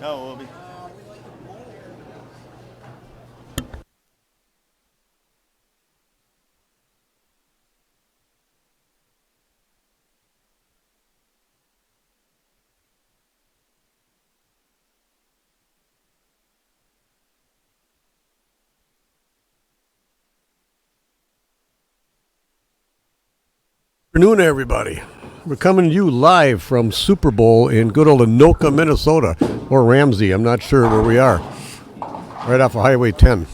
Oh, we'll be. Good afternoon, everybody. We're coming to you live from Super Bowl in good old Anoka, Minnesota, or Ramsey. I'm not sure where we are. Right off of Highway 10.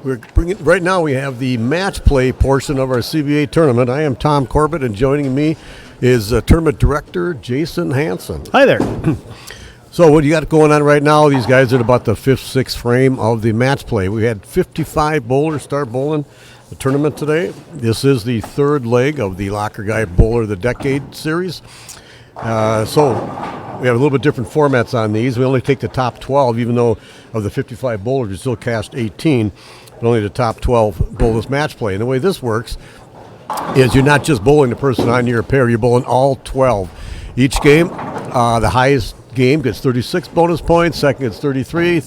Right now we have the match play portion of our CBA tournament. I am Tom Corbett, and joining me is tournament director Jason Hanson. Hi there. So what do you got going on right now? These guys are at about the 5th, 6th frame of the match play. We had 55 bowlers start bowling the tournament today. This is the third leg of the Locker Guy Bowler of the Decade series. So we have a little bit different formats on these. We only take the top 12, even though of the 55 bowlers, you still cast 18, but only the top 12 bowl this match play. And the way this works is you're not just bowling the person on your pair, you're bowling all 12. Each game, the highest game gets 36 bonus points, second gets 33,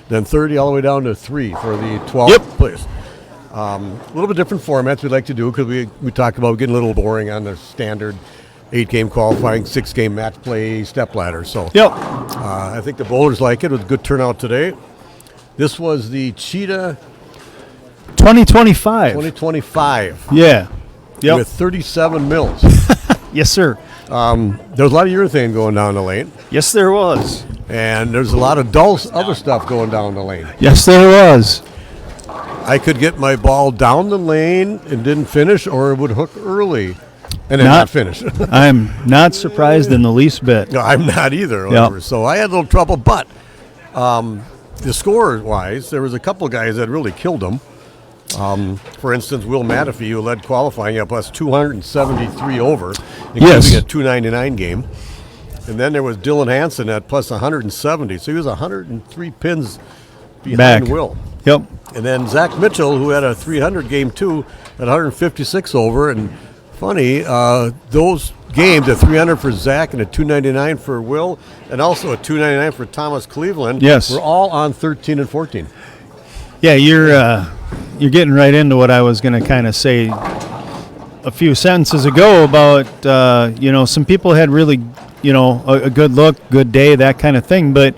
then 30 all the way down to 3 for the 12th place. A little bit different formats we like to do because we talked about getting a little boring on the standard 8-game qualifying, 6-game match play step ladder. So I think the bowlers like it. It was a good turnout today. This was the Cheetah 2025. 2025. Yeah. Yep. With 37 mils. Yes, sir. There was a lot of urethane going down the lane. Yes, there was. And there's a lot of dull other stuff going down the lane. Yes, there was. I could get my ball down the lane and didn't finish, or it would hook early and then not finish. I'm not surprised in the least bit. No, I'm not either. Yep. So I had a little trouble, but the score-wise, there was a couple guys that really killed them. For instance, Will Matafee, who led qualifying at plus 273 over, including a 299 game. And then there was Dylan Hanson at plus 170. So he was 103 pins behind Back. Will. Yep. And then Zach Mitchell, who had a 300 game too, at 156 over. And funny, those games, a 300 for Zach and a 299 for Will, and also a 299 for Thomas Cleveland, were all on 13 and 14. Yeah, you're getting right into what I was going to kind of say a few sentences ago about, some people had really, a good look, good day, that kind of thing. But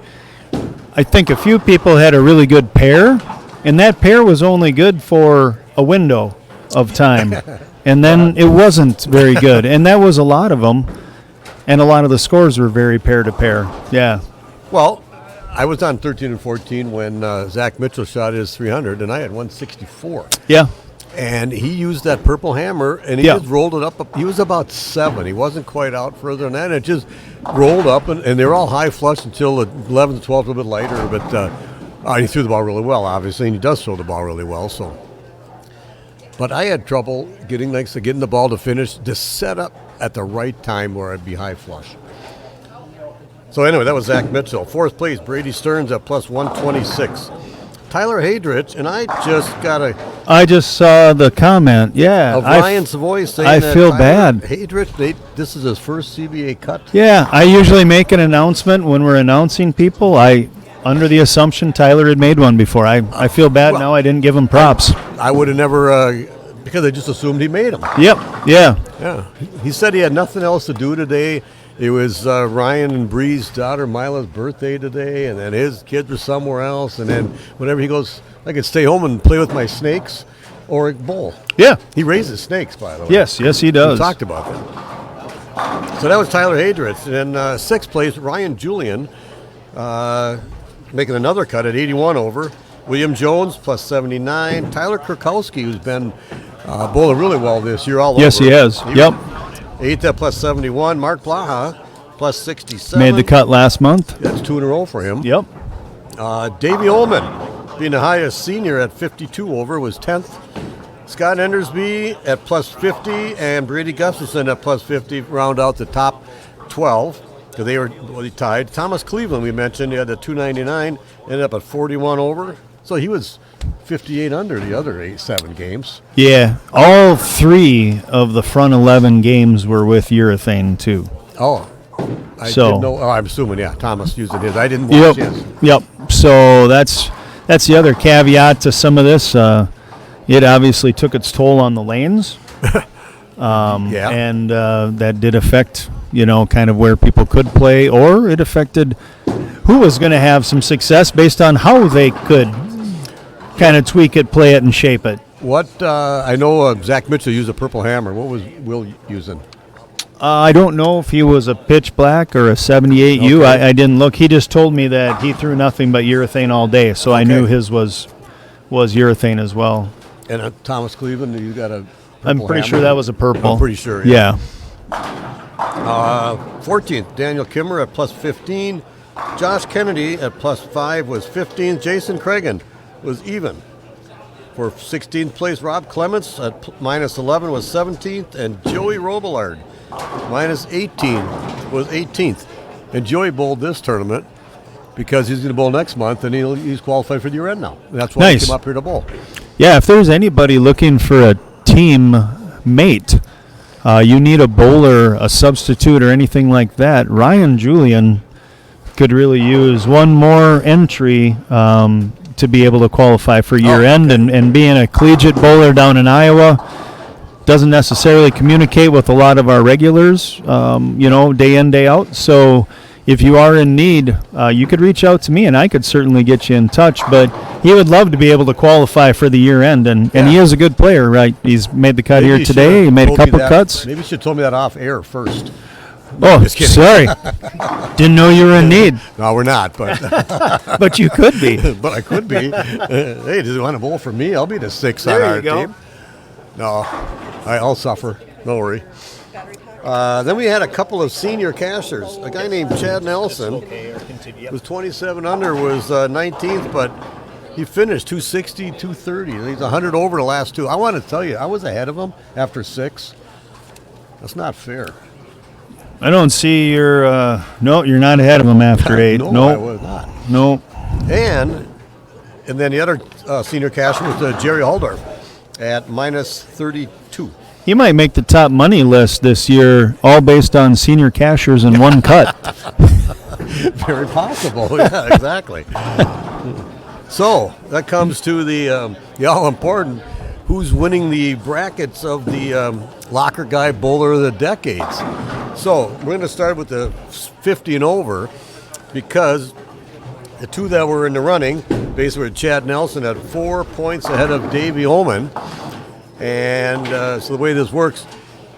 I think a few people had a really good pair, and that pair was only good for a window of time. And then it wasn't very good. And that was a lot of them. And a lot of the scores were very pair to pair. Yeah. Well, I was on 13 and 14 when Zach Mitchell shot his 300, and I had 164. Yeah. And he used that purple hammer, and he just rolled it up. He was about 7. He wasn't quite out further than that. It just rolled up, and they were all high flush until the 11th, 12th, a little bit lighter. But he threw the ball really well, obviously, and he does throw the ball really well. So, but I had trouble getting the ball to finish, to set up at the right time where I'd be high flush. So anyway, that was Zach Mitchell. 4th place, Brady Stearns at plus 126. Tyler Hadrich, and I just saw the comment, of Ryan Savoy saying I that feel Tyler bad. Hadrich, this is his first CBA cut. Yeah, I usually make an announcement when we're announcing people. Under the assumption Tyler had made one before. I feel bad now I didn't give him props. I would have never, because I just assumed he made them. Yep, yeah. Yeah, he said he had nothing else to do today. It was Ryan and Bree's daughter Mila's birthday today, and then his kids were somewhere else. And then whenever he goes, I could stay home and play with my snakes or bowl. Yeah. He raises snakes, by the way. Yes, he does. We talked about that. So that was Tyler Hadrich. And then 6th place, Ryan Julian, making another cut at 81 over. William Jones, plus 79. Tyler Kurkowski, who's been bowling really well this year all over. Yes, he has. Yep. 8th at plus 71. Mark Blaha, plus 67. Made the cut last month. That's 2 in a row for him. Yep. Davey Ullman, being the highest senior at 52 over, was 10th. Scott Endersbe at plus 50, and Brady Gustafson at plus 50 round out the top 12. Because they were tied. Thomas Cleveland, we mentioned, he had the 299, ended up at 41 over. So he was 58 under the other 7 games. Yeah, all 3 of the front 11 games were with urethane too. Oh, I didn't know. Oh, I'm assuming, yeah, Thomas using his. I didn't watch his. Yep. So that's the other caveat to some of this. It obviously took its toll on the lanes. Yeah. And that did affect, kind of where people could play, or it affected who was going to have some success based on how they could kind of tweak it, play it, and shape it. What I know Zach Mitchell used a purple hammer. What was Will using? I don't know if he was a pitch black or a 78U. Okay. I didn't look. He just told me that he threw nothing but urethane all day, so I knew his was urethane as well. And Thomas Cleveland, you got a I'm purple pretty hammer? sure that was a purple. I'm pretty sure. Yeah. 14th, Daniel Kimmer at plus 15. Josh Kennedy at plus 5 was 15th. Jason Cragen was even. For 16th place, Rob Clements at minus 11 was 17th. And Joey Robillard, minus 18, was 18th. And Joey bowled this tournament because he's going to bowl next month, and he's qualified for the year end now. And that's why he came up here to bowl. Yeah, if there's anybody looking for a team mate, you need a bowler, a substitute, or anything like that, Ryan Julian could really use one more entry to be able to qualify for year end. And being a collegiate bowler down in Iowa doesn't necessarily communicate with a lot of our regulars, day in, day out. So if you are in need, you could reach out to me, and I could certainly get you in touch. But he would love to be able to qualify for the year end, and he is a good player, right? He's made the cut here today. He made a couple cuts. Maybe you should have told me that off air first. Oh, sorry. Didn't know you were in need. No, we're not, but but you could be. But I could be. Hey, does he want to bowl for me? I'll be the 6 on our team. No, I'll suffer. Don't worry. Then we had a couple of senior cashers. A guy named Chad Nelson was 27 under, was 19th, but he finished 260, 230. He's 100 over the last two. I want to tell you, I was ahead of him after 6. That's not fair. I don't see your. No, you're not ahead of him after 8. No, I was not. No. And then the other senior casher was Jerry Haldorf at minus 32. He might make the top money list this year, all based on senior cashers in one cut. Very possible. Yeah, exactly. So that comes to the all-important who's winning the brackets of the Locker Guy Bowler of the Decades. So we're going to start with the 50 and over because the two that were in the running, basically Chad Nelson at 4 points ahead of Davey Ullman. And so the way this works,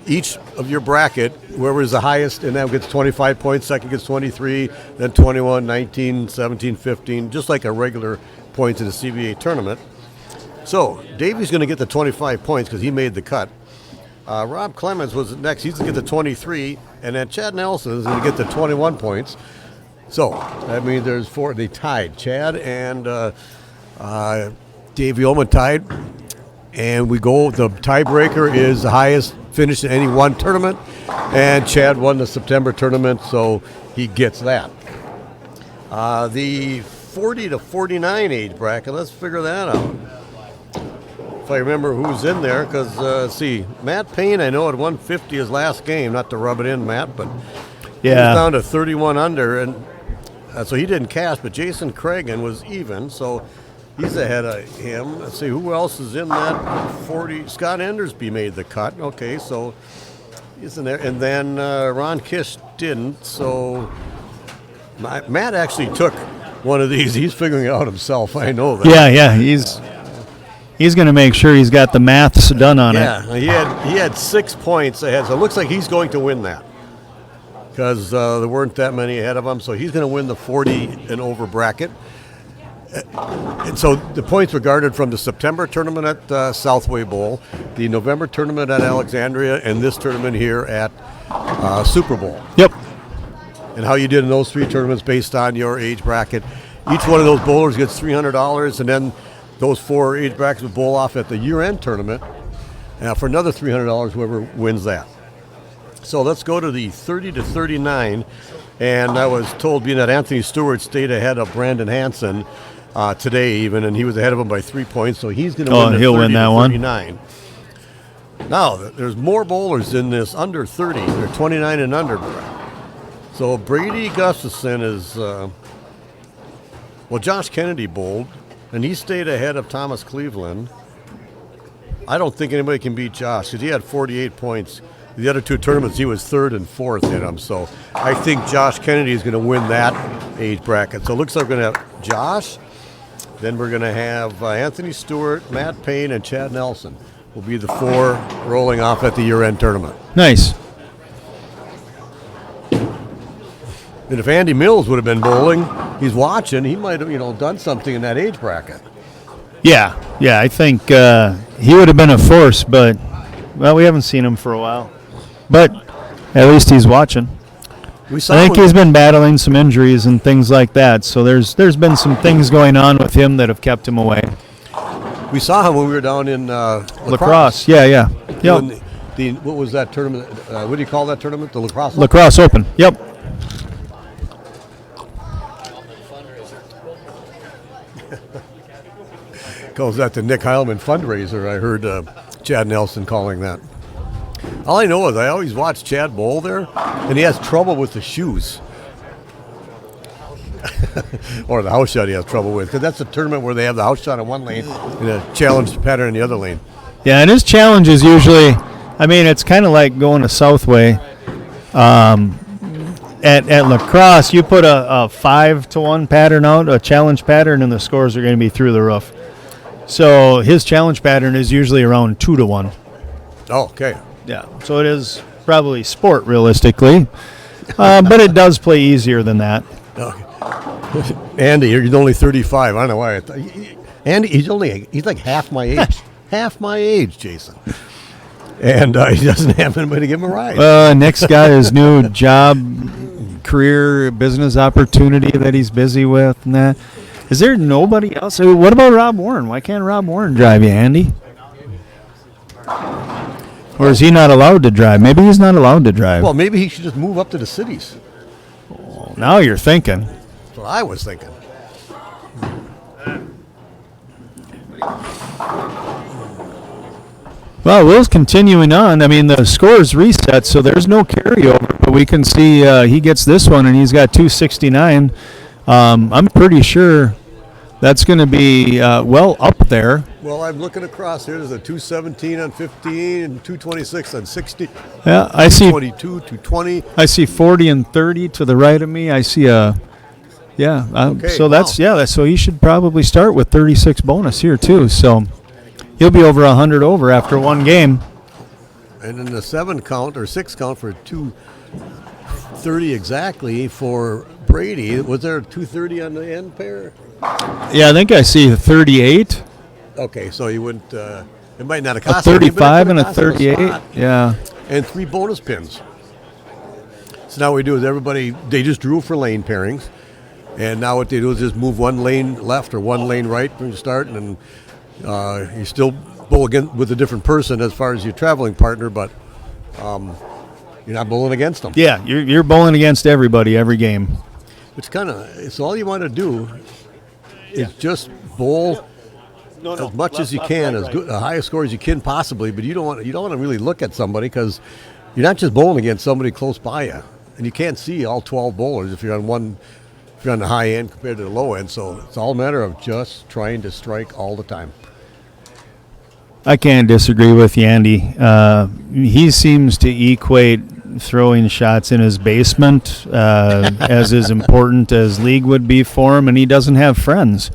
each of your bracket, whoever is the highest, and that gets 25 points, second gets 23, then 21, 19, 17, 15, just like a regular points in a CBA tournament. So Davey's going to get the 25 points because he made the cut. Rob Clemens was next. He's going to get the 23, and then Chad Nelson is going to get the 21 points. So that means there's 4. They tied. Chad and Davey Ullman tied. And we go, the tiebreaker is the highest finish in any one tournament, and Chad won the September tournament, so he gets that. The 40 to 49 age bracket, let's figure that out. If I remember who's in there, because, let's see, Matt Payne, I know, at 150 his last game, not to rub it in, Matt, but he was down to 31 under, and so he didn't cash, but Jason Cragen was even, so he's ahead of him. Let's see, who else is in that 40? Scott Endersbe made the cut. Okay, so he's in there. And then Ron Kish didn't. So Matt actually took one of these. He's figuring it out himself. I know that. Yeah. He's going to make sure he's got the maths done on it. Yeah, he had 6 points ahead. So it looks like he's going to win that because there weren't that many ahead of him. So he's going to win the 40 and over bracket. And so the points were guarded from the September tournament at Southway Bowl, the November tournament at Alexandria, and this tournament here at Super Bowl. Yep. And how you did in those 3 tournaments based on your age bracket. Each one of those bowlers gets $300, and then those 4 age brackets would bowl off at the year-end tournament for another $300, whoever wins that. So let's go to the 30 to 39. And I was told, being that Anthony Stewart stayed ahead of Brandon Hanson today even, and he was ahead of him by 3 points, so he's going to win the 30 win that to one. 39. Now, there's more bowlers in this under 30. They're 29 and under. So Brady Gustafson is, Josh Kennedy bowled, and he stayed ahead of Thomas Cleveland. I don't think anybody can beat Josh because he had 48 points. The other two tournaments, he was third and fourth in them. So I think Josh Kennedy is going to win that age bracket. So it looks like we're going to have Josh. Then we're going to have Anthony Stewart, Matt Payne, and Chad Nelson will be the four rolling off at the year-end tournament. Nice. And if Andy Mills would have been bowling, he's watching, he might have, done something in that age bracket. Yeah, I think he would have been a force, but, well, we haven't seen him for a while. But at least he's watching. I think he's been battling some injuries and things like that, so there's been some things going on with him that have kept him away. We saw him when we were down in lacrosse. Yeah. Yep. What was that tournament? What do you call that tournament? The lacrosse? Lacrosse Open. Yep. Calls that the Nick Heilman fundraiser. I heard Chad Nelson calling that. All I know is I always watch Chad bowl there, and he has trouble with the shoes. Or the house shot he has trouble with, because that's a tournament where they have the house shot in one lane and a challenge pattern in the other lane. Yeah, and his challenge is usually, it's kind of like going to Southway. At lacrosse, you put a 5-to-1 pattern out, a challenge pattern, and the scores are going to be through the roof. So his challenge pattern is usually around 2-to-1. Oh, okay. Yeah, so it is probably sport realistically, but it does play easier than that. Okay. Andy, you're only 35. I don't know why. Andy, he's like half my age. Half my age, Jason. And he doesn't have anybody to give him a ride. Nick's got his new job, career, business opportunity that he's busy with and that. Is there nobody else? What about Rob Warren? Why can't Rob Warren drive you, Andy? Or is he not allowed to drive? Maybe he's not allowed to drive. Well, maybe he should just move up to the cities. Oh, now you're thinking. That's what I was thinking. Well, Will's continuing on. The score's reset, so there's no carryover. But we can see he gets this one, and he's got 269. I'm pretty sure that's going to be well up there. Well, I'm looking across here. There's a 217 on 15 and 226 on 60. Yeah, I see 22, 220. I see 40 and 30 to the right of me. I see a Okay, so so he should probably start with 36 bonus here too. So he'll be over 100 over after one game. And then the 7 count or 6 count for 230 exactly for Brady. Was there a 230 on the end pair? Yeah, I think I see a 38. Okay, so you wouldn't. It might not have cost a 35 and a 38. Yeah, and 3 bonus pins. So now what we do is they just drew for lane pairings, and now what they do is just move one lane left or one lane right from the start, and you still bowl again with a different person as far as your traveling partner, but you're not bowling against them. Yeah, you're bowling against everybody every game. It's all you want to do is just bowl as much as you can, as good, the highest score as you can possibly. But you don't want to really look at somebody because you're not just bowling against somebody close by you, and you can't see all 12 bowlers if you're on the high end compared to the low end. So it's all a matter of just trying to strike all the time. I can't disagree with you, Andy. He seems to equate throwing shots in his basement as important as league would be for him, and he doesn't have friends.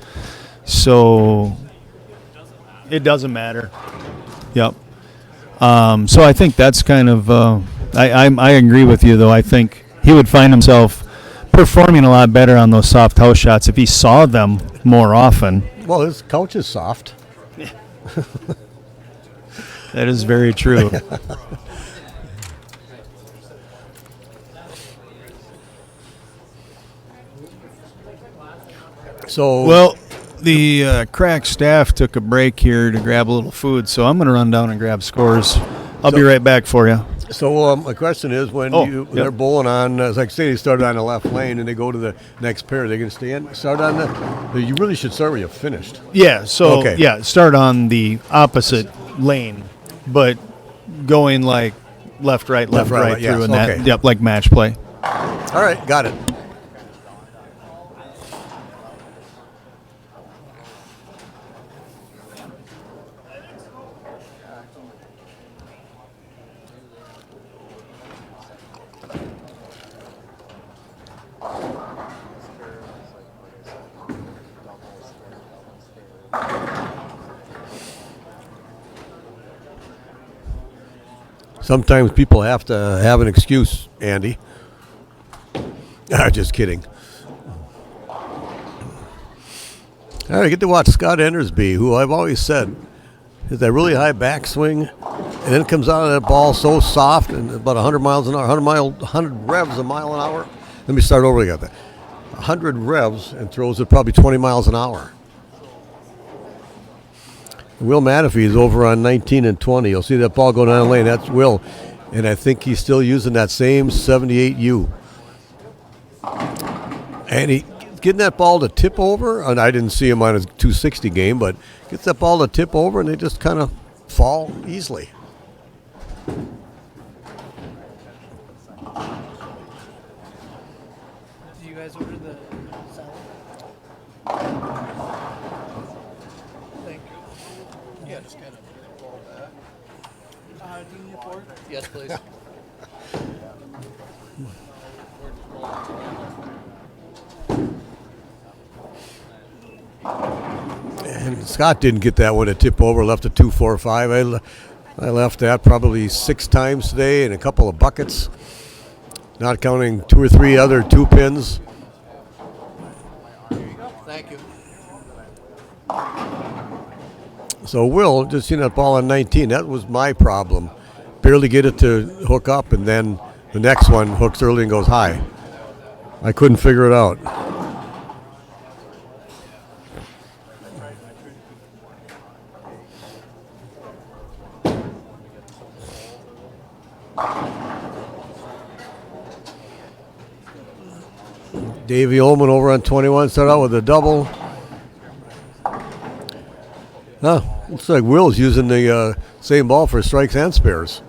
So it doesn't matter. Yep. So I think that's kind of I agree with you, though. I think he would find himself performing a lot better on those soft house shots if he saw them more often. Well, his couch is soft. That is very true. Well, the crack staff took a break here to grab a little food, so I'm going to run down and grab scores. I'll be right back for you. So my question is, when they're bowling on, as I say, they started on the left lane and they go to the next pair, they're going to stay in. Start on you really should start where you finished. Yeah. So start on the opposite lane, but going like left, right through, yes, and that, like match play. All right, got it. Sometimes people have to have an excuse, Andy. Just kidding. All right, I get to watch Scott Endersbe, who I've always said has that really high backswing, and then it comes out of that ball so soft and about 100 miles an hour, 100 revs a mile an hour. Let me start over again. 100 revs and throws it probably 20 miles an hour. Will Manafee is over on 19 and 20. You'll see that ball go down the lane. That's Will. And I think he's still using that same 78U. And he getting that ball to tip over. And I didn't see him on his 260 game, but gets that ball to tip over and they just kind of fall easily. Do you guys order the salad? Thank you. Yeah, just kind of roll that. Do you need pork? Yes, please. And Scott didn't get that one to tip over, left a 2-4-5. I left that probably 6 times today in a couple of buckets, not counting 2 or 3 other 2 pins. Thank you. So Will, just seen that ball on 19, that was my problem. Barely get it to hook up, and then the next one hooks early and goes high. I couldn't figure it out. Davey Ullman over on 21, started out with a double. Looks like Will's using the same ball for strikes and spares.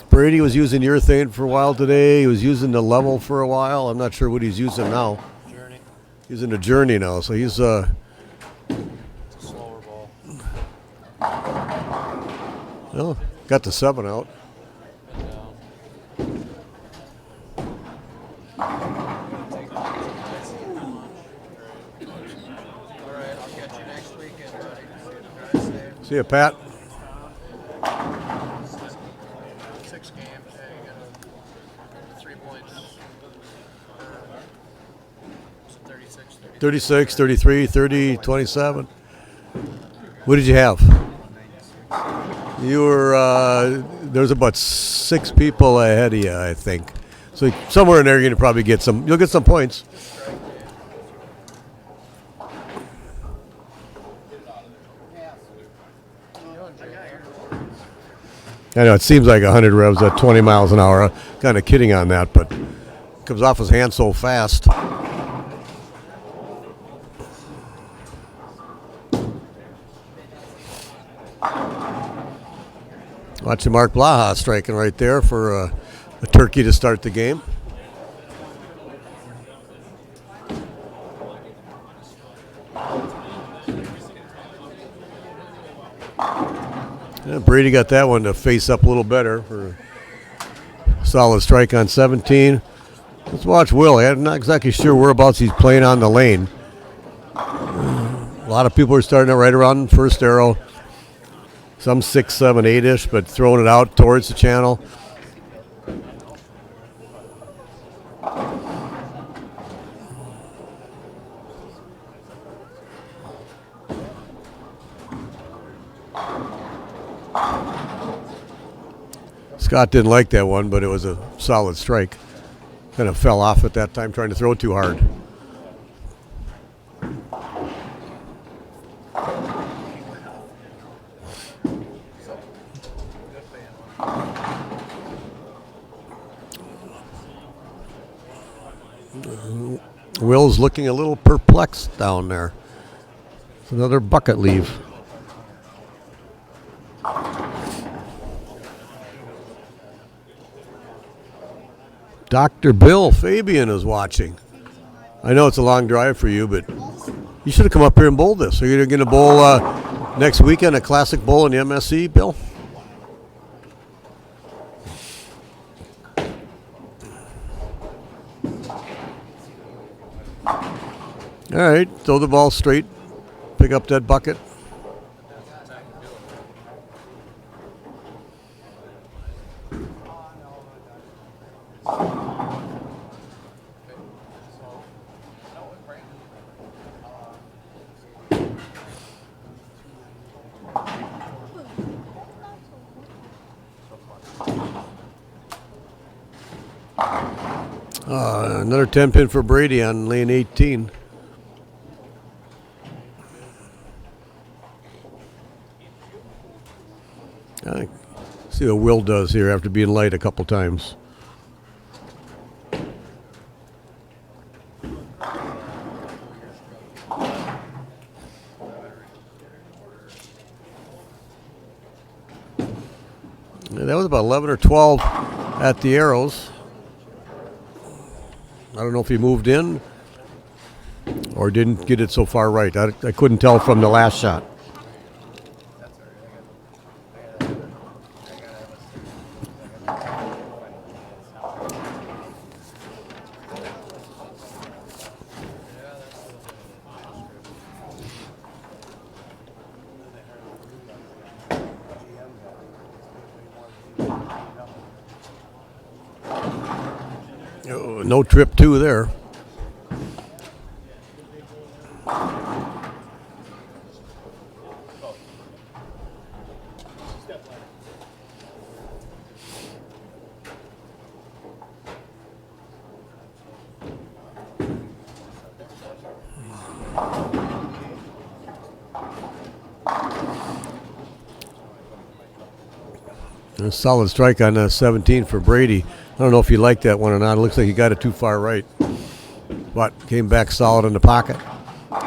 Brady was using urethane for a while today. He was using the level for a while. I'm not sure what he's using now. Journey. He's in the Journey now, so he's It's a slower ball. got the 7 out. See you, Pat. 6 games. You got 3 points. 36, 36, 33, 30, 27. What did you have? You were, there's about 6 people ahead of you, I think. So somewhere in there you're going to probably get some, you'll get some points. I know it seems like 100 revs at 20 miles an hour. Kind of kidding on that, but comes off his hand so fast. Watching Mark Blaha striking right there for a turkey to start the game. Yeah, Brady got that one to face up a little better for a solid strike on 17. Let's watch Will. I'm not exactly sure whereabouts he's playing on the lane. A lot of people are starting it right around first arrow. Some 6, 7, 8-ish, but throwing it out towards the channel. Scott didn't like that one, but it was a solid strike. Kind of fell off at that time trying to throw too hard. Will's looking a little perplexed down there. It's another bucket leave. Dr. Bill Fabian is watching. I know it's a long drive for you, but you should have come up here and bowled this. Are you going to bowl next weekend, a classic bowl in the MSC, Bill? All right, throw the ball straight. Pick up that bucket. Another 10-pin for Brady on lane 18. See what Will does here after being light a couple times. And that was about 11 or 12 at the arrows. I don't know if he moved in or didn't get it so far right. I couldn't tell from the last shot. No trip two there. A solid strike on 17 for Brady. I don't know if you like that one or not. It looks like he got it too far right. But came back solid in the pocket.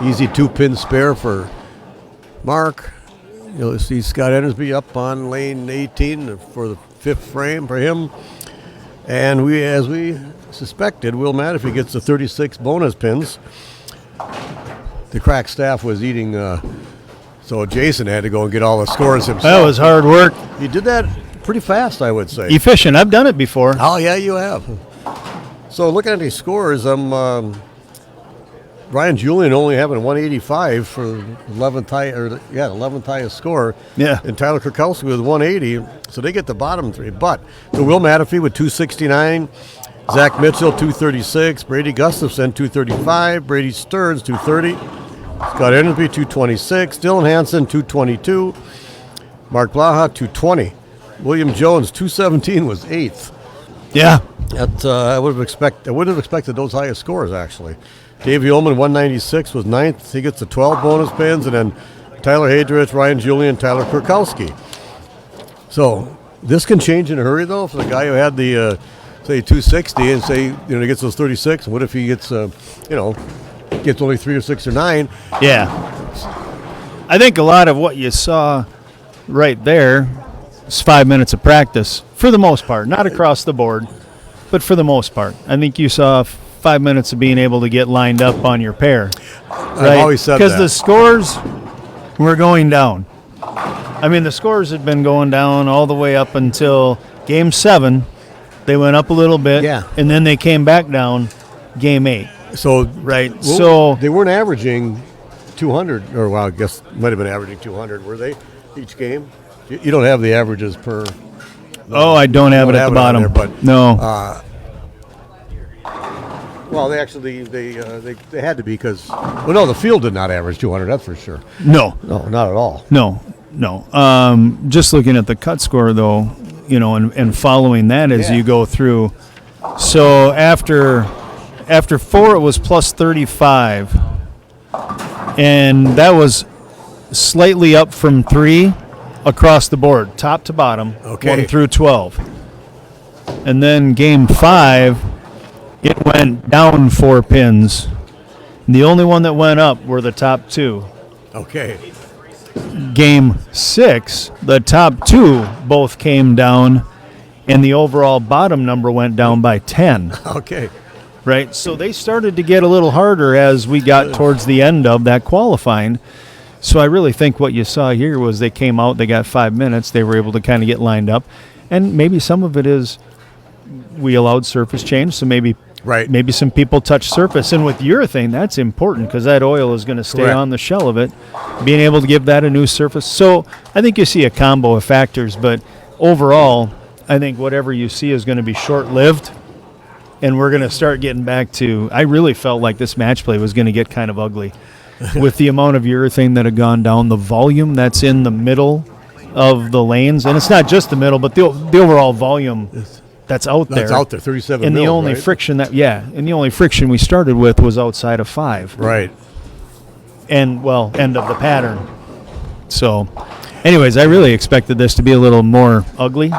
Easy 2-pin spare for Mark. You'll see Scott Endersbe up on lane 18 for the 5th frame for him. And we, as we suspected, Will Matterfee gets the 36 bonus pins. The crack staff was eating, so Jason had to go and get all the scores himself. That was hard work. He did that pretty fast, I would say. Efficient. I've done it before. Oh, yeah, you have. So looking at these scores, Ryan Julian only having 185 for 11th highest score. Yeah. And Tyler Kurkowski with 180. So they get the bottom three. But the Will Matterfee with 269, Zach Mitchell 236, Brady Gustafson 235, Brady Stearns 230, Scott Endersbe 226, Dylan Hanson 222, Mark Blaha 220. William Jones, 217 was 8th. Yeah. That I wouldn't have expected those highest scores, actually. Davey Ullman, 196 was 9th. He gets the 12 bonus pins, and then Tyler Hadrich, Ryan Julian, Tyler Kurkowski. So this can change in a hurry, though, for the guy who had the, say, 260 and say, he gets those 36. What if he gets, gets only 3 or 6 or 9? Yeah. I think a lot of what you saw right there is 5 minutes of practice, for the most part. Not across the board, but for the most part. I think you saw 5 minutes of being able to get lined up on your pair. Right? I've always said that. Because the scores were going down. I mean, the scores had been going down all the way up until Game 7. They went up a little bit, and then they came back down Game 8. So, right. Well, so they weren't averaging 200, or well, I guess might have been averaging 200, were they, each game? You don't have the averages per. Oh, I don't have it at the bottom. There, but no. Well, they actually they had to be because the field did not average 200. That's for sure. No, not at all. No. Just looking at the cut score though, and following that as you go through. So after 4, it was plus 35, and that was slightly up from 3 across the board, top to bottom, 1 through 12. And then Game 5, it went down 4 pins. And the only one that went up were the top 2. Okay. Game 6, the top 2 both came down, and the overall bottom number went down by 10. Okay. Right? So they started to get a little harder as we got towards the end of that qualifying. So I really think what you saw here was they came out, they got 5 minutes, they were able to kind of get lined up. And maybe some of it is we allowed surface change, so maybe some people touch surface. And with urethane, that's important because that oil is going to stay on the shell of it, being able to give that a new surface. So I think you see a combo of factors, but overall, I think whatever you see is going to be short-lived. And we're going to start getting back to, I really felt like this match play was going to get kind of ugly with the amount of urethane that had gone down, the volume that's in the middle of the lanes. And it's not just the middle, but the overall volume that's out there. That's out there, 37 and mils, the only friction and the only friction we started with was outside of 5. Right. And, well, end of the pattern. So, anyways, I really expected this to be a little more ugly.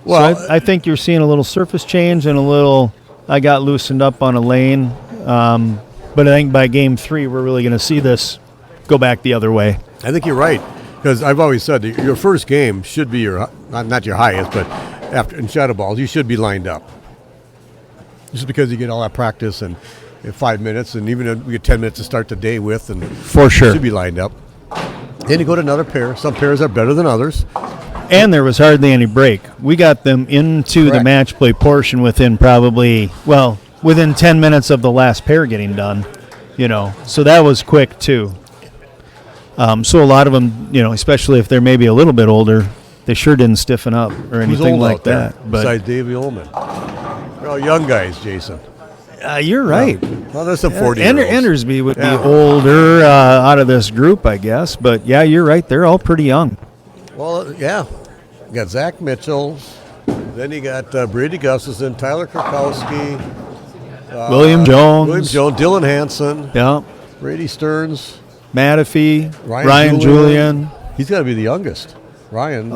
Well, so I think you're seeing a little surface change and a little, I got loosened up on a lane. But I think by game 3, we're really going to see this go back the other way. I think you're right. Because I've always said that your first game should be your, not your highest, but after in shadow balls, you should be lined up. Just because you get all that practice and 5 minutes, and even if we get 10 minutes to start the day with, and for sure, you should be lined up. Then you go to another pair. Some pairs are better than others. And there was hardly any break. We got them into the match play portion within within 10 minutes of the last pair getting done, So that was quick, too. So a lot of them, especially if they're maybe a little bit older, they sure didn't stiffen up or anything like that. But besides Davey Ullman. They're all young guys, Jason. You're right. Well, there's some 40-year-olds. Endersbe would be older out of this group, I guess. But, yeah, you're right. They're all pretty young. Well, yeah. You got Zach Mitchell. Then you got Brady Gustafson, Tyler Kurkowski. William Jones. Dylan Hanson. Yeah. Brady Stearns. Matafee. Ryan Julian. He's got to be the youngest. Ryan.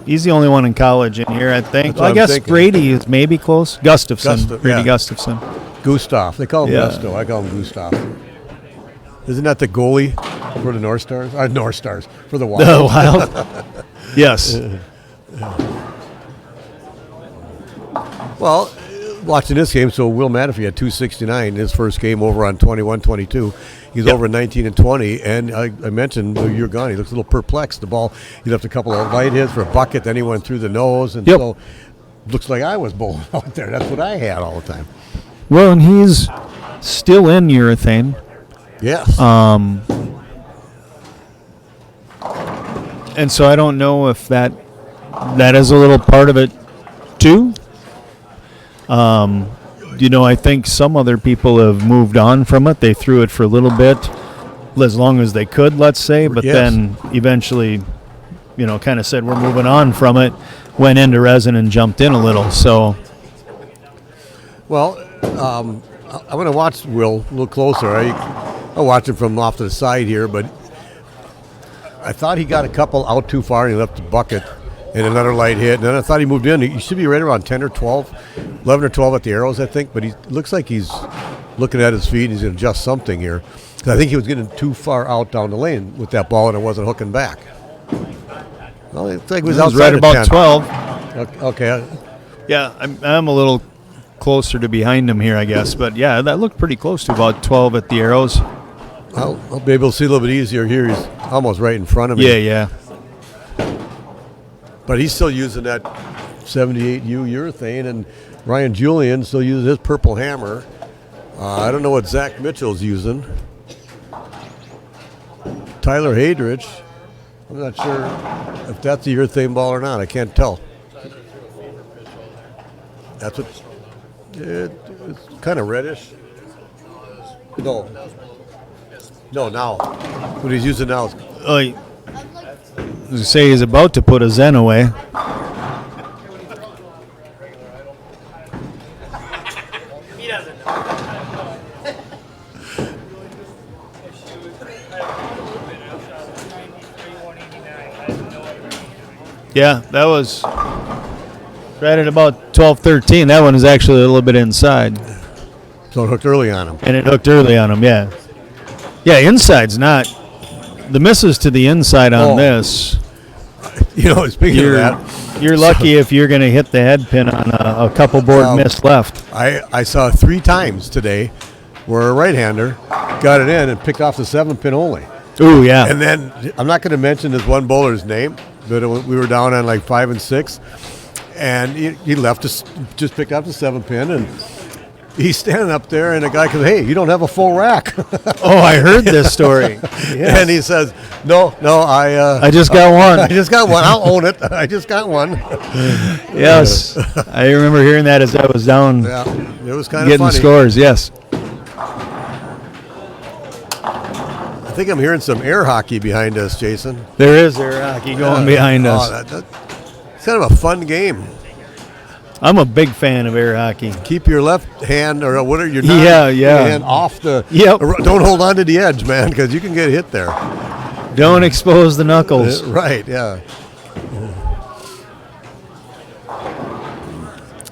He's the only one in college in here, I think. I guess Brady is maybe close. Gustafson. Brady Gustafson. Gustav. They call him Gusto. I call him Gustav. Isn't that the goalie for the North Stars? North Stars. For the Wild. The Wild. Yes. Well, watching this game, so Will Matafee had 269 his first game over on 21-22. He's over 19 and 20, and I mentioned you're gone. He looks a little perplexed. The ball, he left a couple of light hits for a bucket, then he went through the nose, and so looks like I was bowling out there. That's what I had all the time. Well, and he's still in urethane. Yes. And so I don't know if that is a little part of it too. I think some other people have moved on from it. They threw it for a little bit, as long as they could, let's say, but then eventually, kind of said we're moving on from it, went into resin and jumped in a little. So, well, I'm going to watch Will a little closer. I watch him from off to the side here, but I thought he got a couple out too far and he left the bucket and another light hit. And then I thought he moved in. He should be right around 10 or 12, 11 or 12 at the arrows, I think. But he looks like he's looking at his feet and he's going to adjust something here. Because I think he was getting too far out down the lane with that ball and it wasn't hooking back. Well, it was right about 10. 12. Okay. Yeah, I'm a little closer to behind him here, I guess. But, yeah, that looked pretty close to about 12 at the arrows. I'll be able to see a little bit easier here. He's almost right in front of me. Yeah. But he's still using that 78U urethane, and Ryan Julian still uses his purple hammer. I don't know what Zach Mitchell's using. Tyler Hadrich, I'm not sure if that's a urethane ball or not. I can't tell. That's what it's kind of reddish. No, now. What he's using now is. I was going to say he's about to put a Zen away. He doesn't know. Yeah, that was right at about 12-13. That one is actually a little bit inside. So it hooked early on him. And it hooked early on him, yeah. Yeah, inside's not. The misses to the inside on this. Speaking of that, you're lucky if you're going to hit the head pin on a couple board miss left. I saw 3 times today where a right-hander got it in and picked off the 7-pin only. Ooh, yeah. And then I'm not going to mention this one bowler's name, but we were down on like 5 and 6, and he left us, just picked up the 7-pin, and he's standing up there, and the guy goes, "Hey, you don't have a full rack." Oh, I heard this story. Yes. And he says, "No, I just got one. I just got one. I'll own it. I just got one." Yes, I remember hearing that as I was down. Yeah, it was kind of getting funny. scores. Yes. I think I'm hearing some air hockey behind us, Jason. There is air hockey going behind us. It's kind of a fun game. I'm a big fan of air hockey. Keep your left hand, or what are your hand off the. Yep. Don't hold on to the edge, man, because you can get hit there. Don't expose the knuckles. Right. Yeah.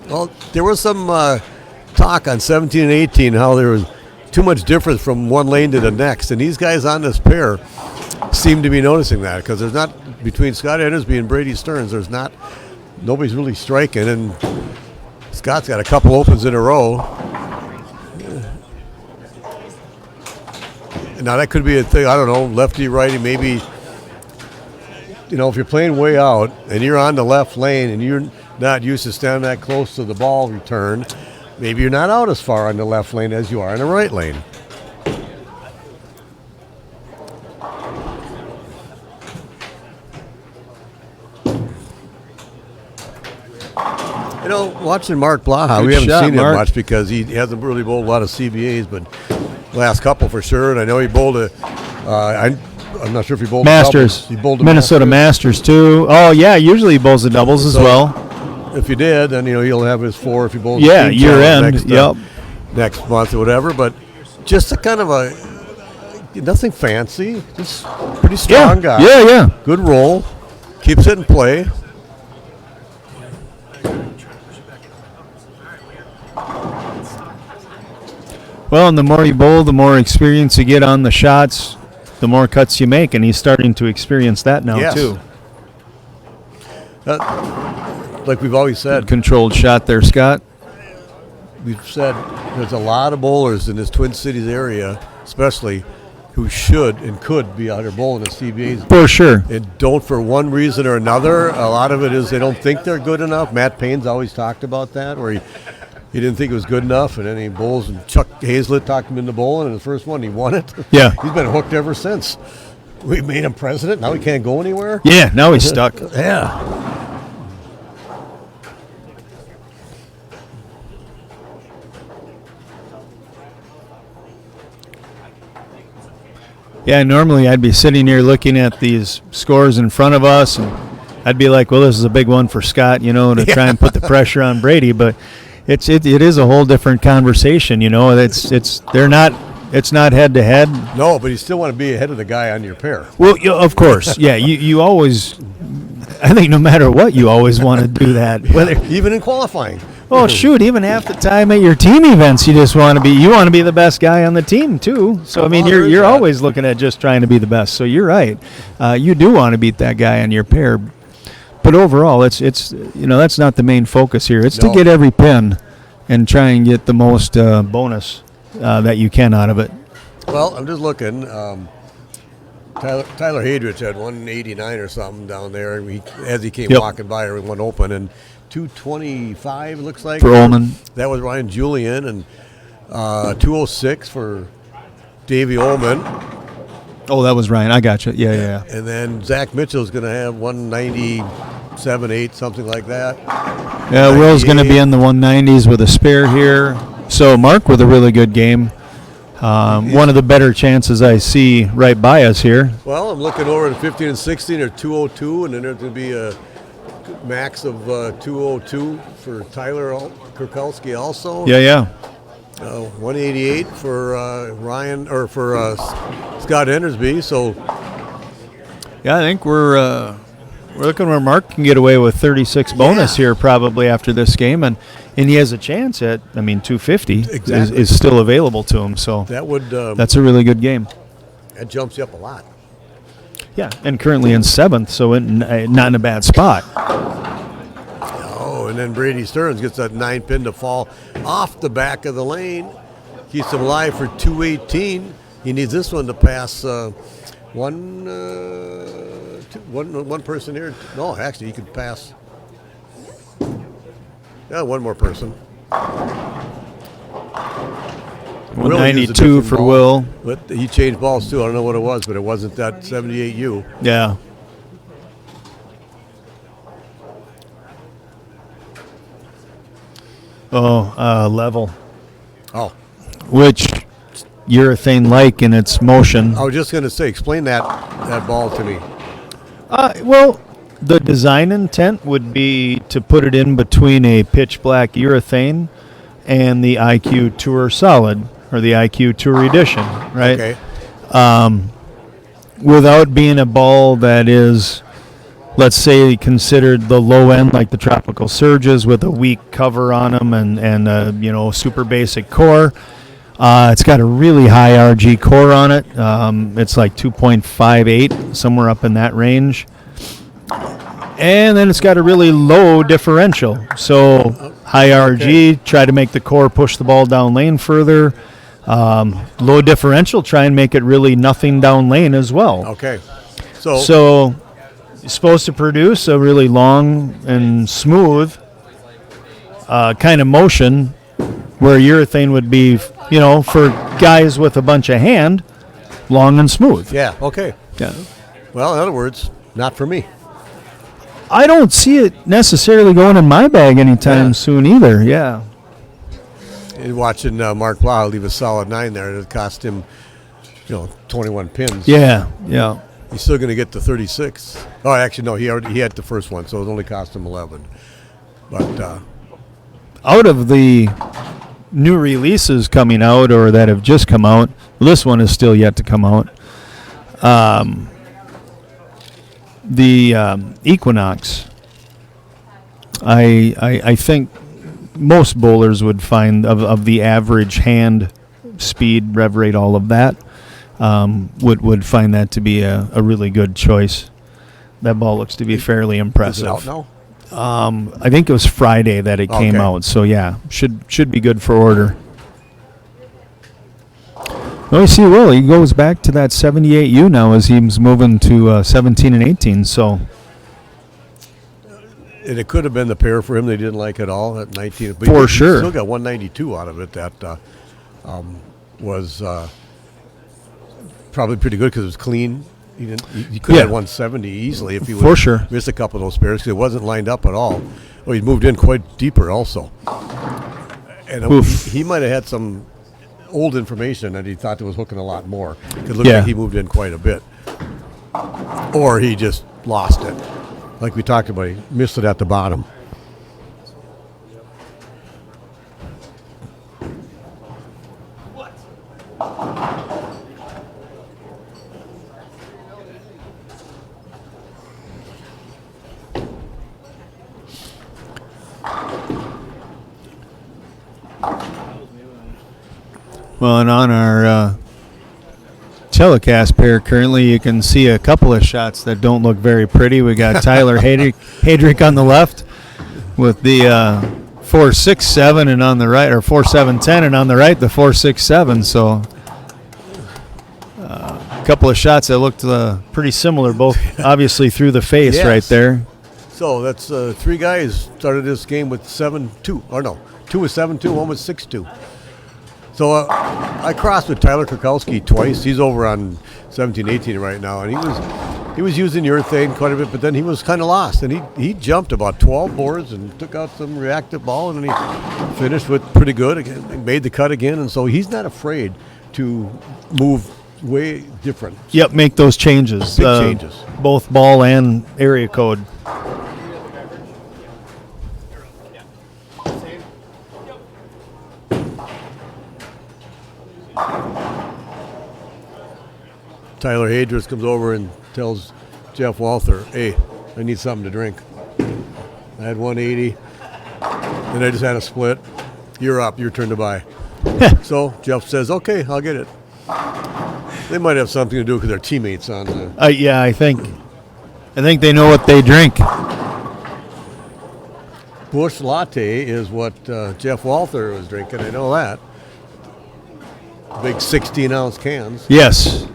Well, there was some talk on 17 and 18 how there was too much difference from one lane to the next, and these guys on this pair seem to be noticing that, because there's not, between Scott Endersbe and Brady Stearns, nobody's really striking, and Scott's got a couple opens in a row. Now that could be a thing, I don't know, lefty, righty, maybe, if you're playing way out and you're on the left lane and you're not used to standing that close to the ball return, maybe you're not out as far on the left lane as you are in the right lane. Watching Mark Blaha, we haven't seen him much because he hasn't really bowled a lot of CBAs, but last couple for sure. And I know he bowled I'm not sure if he bowled Masters. He bowled Minnesota Masters too. Oh yeah, usually he bowls the doubles as well. If you did, then he'll have his 4 if he bowls. Yeah, year end. Next month or whatever. But just a kind of nothing fancy, just pretty strong guy. Yeah. Good roll, keeps it in play. Well, and the more you bowl, the more experience you get on the shots, the more cuts you make, and he's starting to experience that now too. Like we've always said, good controlled shot there, Scott. We've said there's a lot of bowlers in this Twin Cities area, especially, who should and could be out here bowling the CBAs. For sure. And don't, for one reason or another. A lot of it is they don't think they're good enough. Matt Payne's always talked about that, where he didn't think it was good enough, and then he bowls, and Chuck Hazlett talked him into bowling, and the first one he won it. Yeah. He's been hooked ever since. We made him president. Now he can't go anywhere. Yeah, now he's stuck. Yeah. Yeah, normally I'd be sitting here looking at these scores in front of us, and I'd be like, well, this is a big one for Scott, to try and put the pressure on Brady, but it is a whole different conversation, it's not head to head. No, but you still want to be ahead of the guy on your pair. Well, of course. Yeah, you always, I think no matter what, you always want to do that. Whether even in qualifying. Oh, shoot, even half the time at your team events, you want to be the bbest guy on the team too. So I mean, you're always looking at just trying to be the best. So you're right. You do want to beat that guy on your pair. But overall, it's that's not the main focus here. It's to get every pin and try and get the most bonus that you can out of it. Well, I'm just looking. Tyler Hadrich had 189 or something down there. As he came walking by, everyone open, and 225 looks like for Ullman. That was Ryan Julian, and 206 for Davey Ullman. Oh, that was Ryan. I got you. Yeah. And then Zach Mitchell's going to have 197, 8, something like that. Yeah, Will's going to be in the 190s with a spare here. So Mark with a really good game. One of the better chances I see right by us here. Well, I'm looking over at 15 and 16 are 202, and then there's going to be a max of 202 for Tyler Kurkowski also. Yeah. 188 for Ryan, or for Scott Endersbe. So yeah, I think we're looking where Mark can get away with 36 bonus here probably after this game, and he has a chance at 250 is still available to him. So that would that's a really good game. That jumps you up a lot. Yeah, and currently in 7th, so not in a bad spot. Oh, and then Brady Stearns gets that 9-pin to fall off the back of the lane. Keeps him alive for 218. He needs this one to pass one person here. No, actually, he could pass. Yeah, one more person. 192 for ball, Will. But he changed balls too. I don't know what it was, but it wasn't that 78U. Yeah. Oh, level. Oh. Which urethane-like in its motion. I was just going to say, explain that ball to me. Well, the design intent would be to put it in between a pitch black urethane and the IQ Tour Solid, or the IQ Tour Edition, right? Okay. Without being a ball that is, let's say, considered the low end, like the Tropical Surges, with a weak cover on them and super basic core. It's got a really high RG core on it. It's like 2.58, somewhere up in that range. And then it's got a really low differential. So high RG, try to make the core push the ball down lane further. Low differential, try and make it really nothing down lane as well. Okay. So you're supposed to produce a really long and smooth kind of motion, where urethane would be, for guys with a bunch of hand, long and smooth. Yeah, okay. Yeah. Well, in other words, not for me. I don't see it necessarily going in my bag anytime soon either. Yeah. And watching Mark Blaha leave a solid 9 there, it cost him, 21 pins. Yeah. Yeah. He's still going to get the 36. Oh, actually, no, he had the first one, so it only cost him 11. But out of the new releases coming out, or that have just come out, this one is still yet to come out. The Equinox, I think most bowlers would find of the average hand speed, rev rate, all of that, would find that to be a really good choice. That ball looks to be fairly impressive. Is it out now? I think it was Friday that it came out, so yeah, should be good for order. Oh, you see, Will, he goes back to that 78U now as he's moving to 17 and 18. So, and it could have been the pair for him they didn't like at all at 19. But for he sure, still got 192 out of it. That was probably pretty good because it was clean. He could have had 170 easily if he would missed a couple of those pairs because it wasn't lined up at all. Well, he moved in quite deeper also, and he might have had some old information that he thought it was hooking a lot more. It looked like he moved in quite a bit, or he just lost it, like we talked about. He missed it at the bottom. Well, and on our telecast pair currently, you can see a couple of shots that don't look very pretty. We got Tyler Hadrick on the left with the 4.67 and on the right, or 4.710, and on the right the 4.67. So a couple of shots that looked pretty similar, both obviously through the face right there. So that's 3 guys started this game with 7-2. Or no, 2 with 7-2, 1 with 6-2. So I crossed with Tyler Krakowski twice. He's over on 17-18 right now, and he was using urethane quite a bit, but then he was kind of lost, and he jumped about 12 boards and took out some reactive ball, and then he finished with pretty good again, made the cut again, and so he's not afraid to move way different. Yep, make those changes. Big changes. Both ball and area code. Tyler Hadris comes over and tells Jeff Walther, "Hey, I need something to drink. I had 180, and I just had a split. You're up. Your turn to buy." So Jeff says, "Okay, I'll get it." They might have something to do with their teammates on the. Yeah, I think they know what they drink. Bush Latte is what Jeff Walther was drinking. I know that. Big 16-ounce cans. Yes.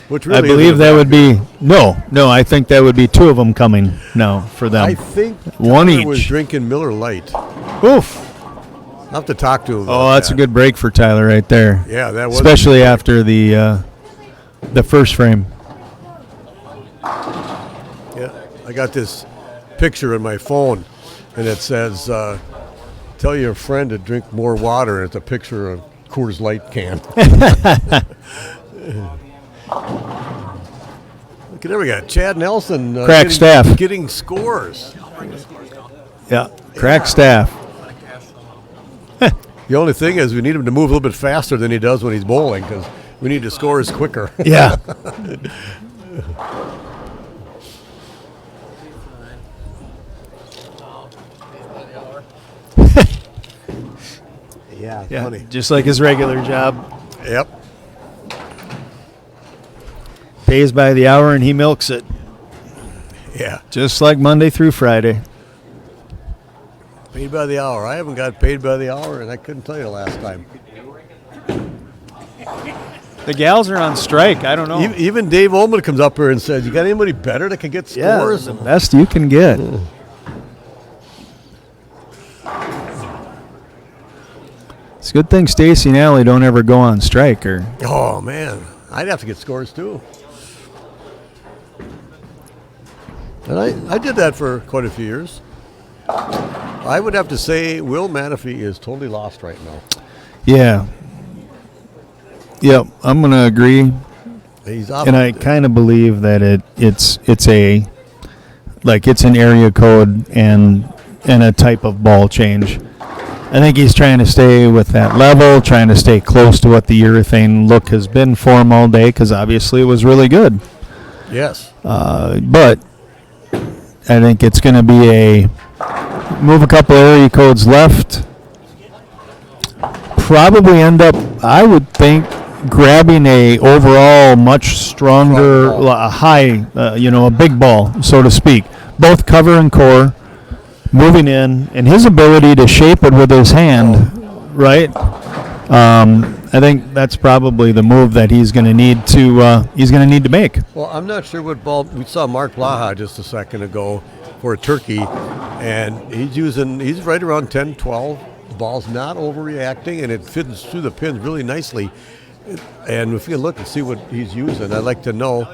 Which really I believe that would be no. I think that would be 2 of them coming now for them. I think one Tyler each. was drinking Miller Lite. Oof. I'll have to talk to him. Oh, that's a good break for Tyler right there. Yeah, that was. Especially after the first frame. Yeah, I got this picture in my phone, and it says, "Tell your friend to drink more water." And it's a picture of Coors Light can. Look, there we got Chad Nelson. Crack staff. Getting scores. Yeah, crack staff. The only thing is we need him to move a little bit faster than he does when he's bowling because we need to score his quicker. Yeah. Yeah, Yeah, funny. just like his regular job. Yep. Pays by the hour and he milks it. Yeah. Just like Monday through Friday. Paid by the hour. I haven't got paid by the hour, and I couldn't tell you the last time. The gals are on strike. I don't know. Even Dave Ullman comes up here and says, "You got anybody better that can get scores?" the best you can get. It's a good thing Stacy and Allie don't ever go on strike. Oh, man. I'd have to get scores, too. And I did that for quite a few years. I would have to say Will Manafee is totally lost right now. Yeah. Yep, I'm going to agree. He's off. And I kind of believe that it's an area code and a type of ball change. I think he's trying to stay with that level, trying to stay close to what the urethane look has been for him all day, because obviously it was really good. Yes. But I think it's going to be a move a couple area codes left. Probably end up, I would think, grabbing a overall much stronger, a high, a big ball, so to speak. Both cover and core. Moving in, and his ability to shape it with his hand, right? I think that's probably the move that he's going to need to make. Well, I'm not sure what ball we saw Mark Blaha just a second ago for a turkey, and he's right around 10, 12. The ball's not overreacting, and it fits through the pins really nicely. And if you look and see what he's using, I'd like to know.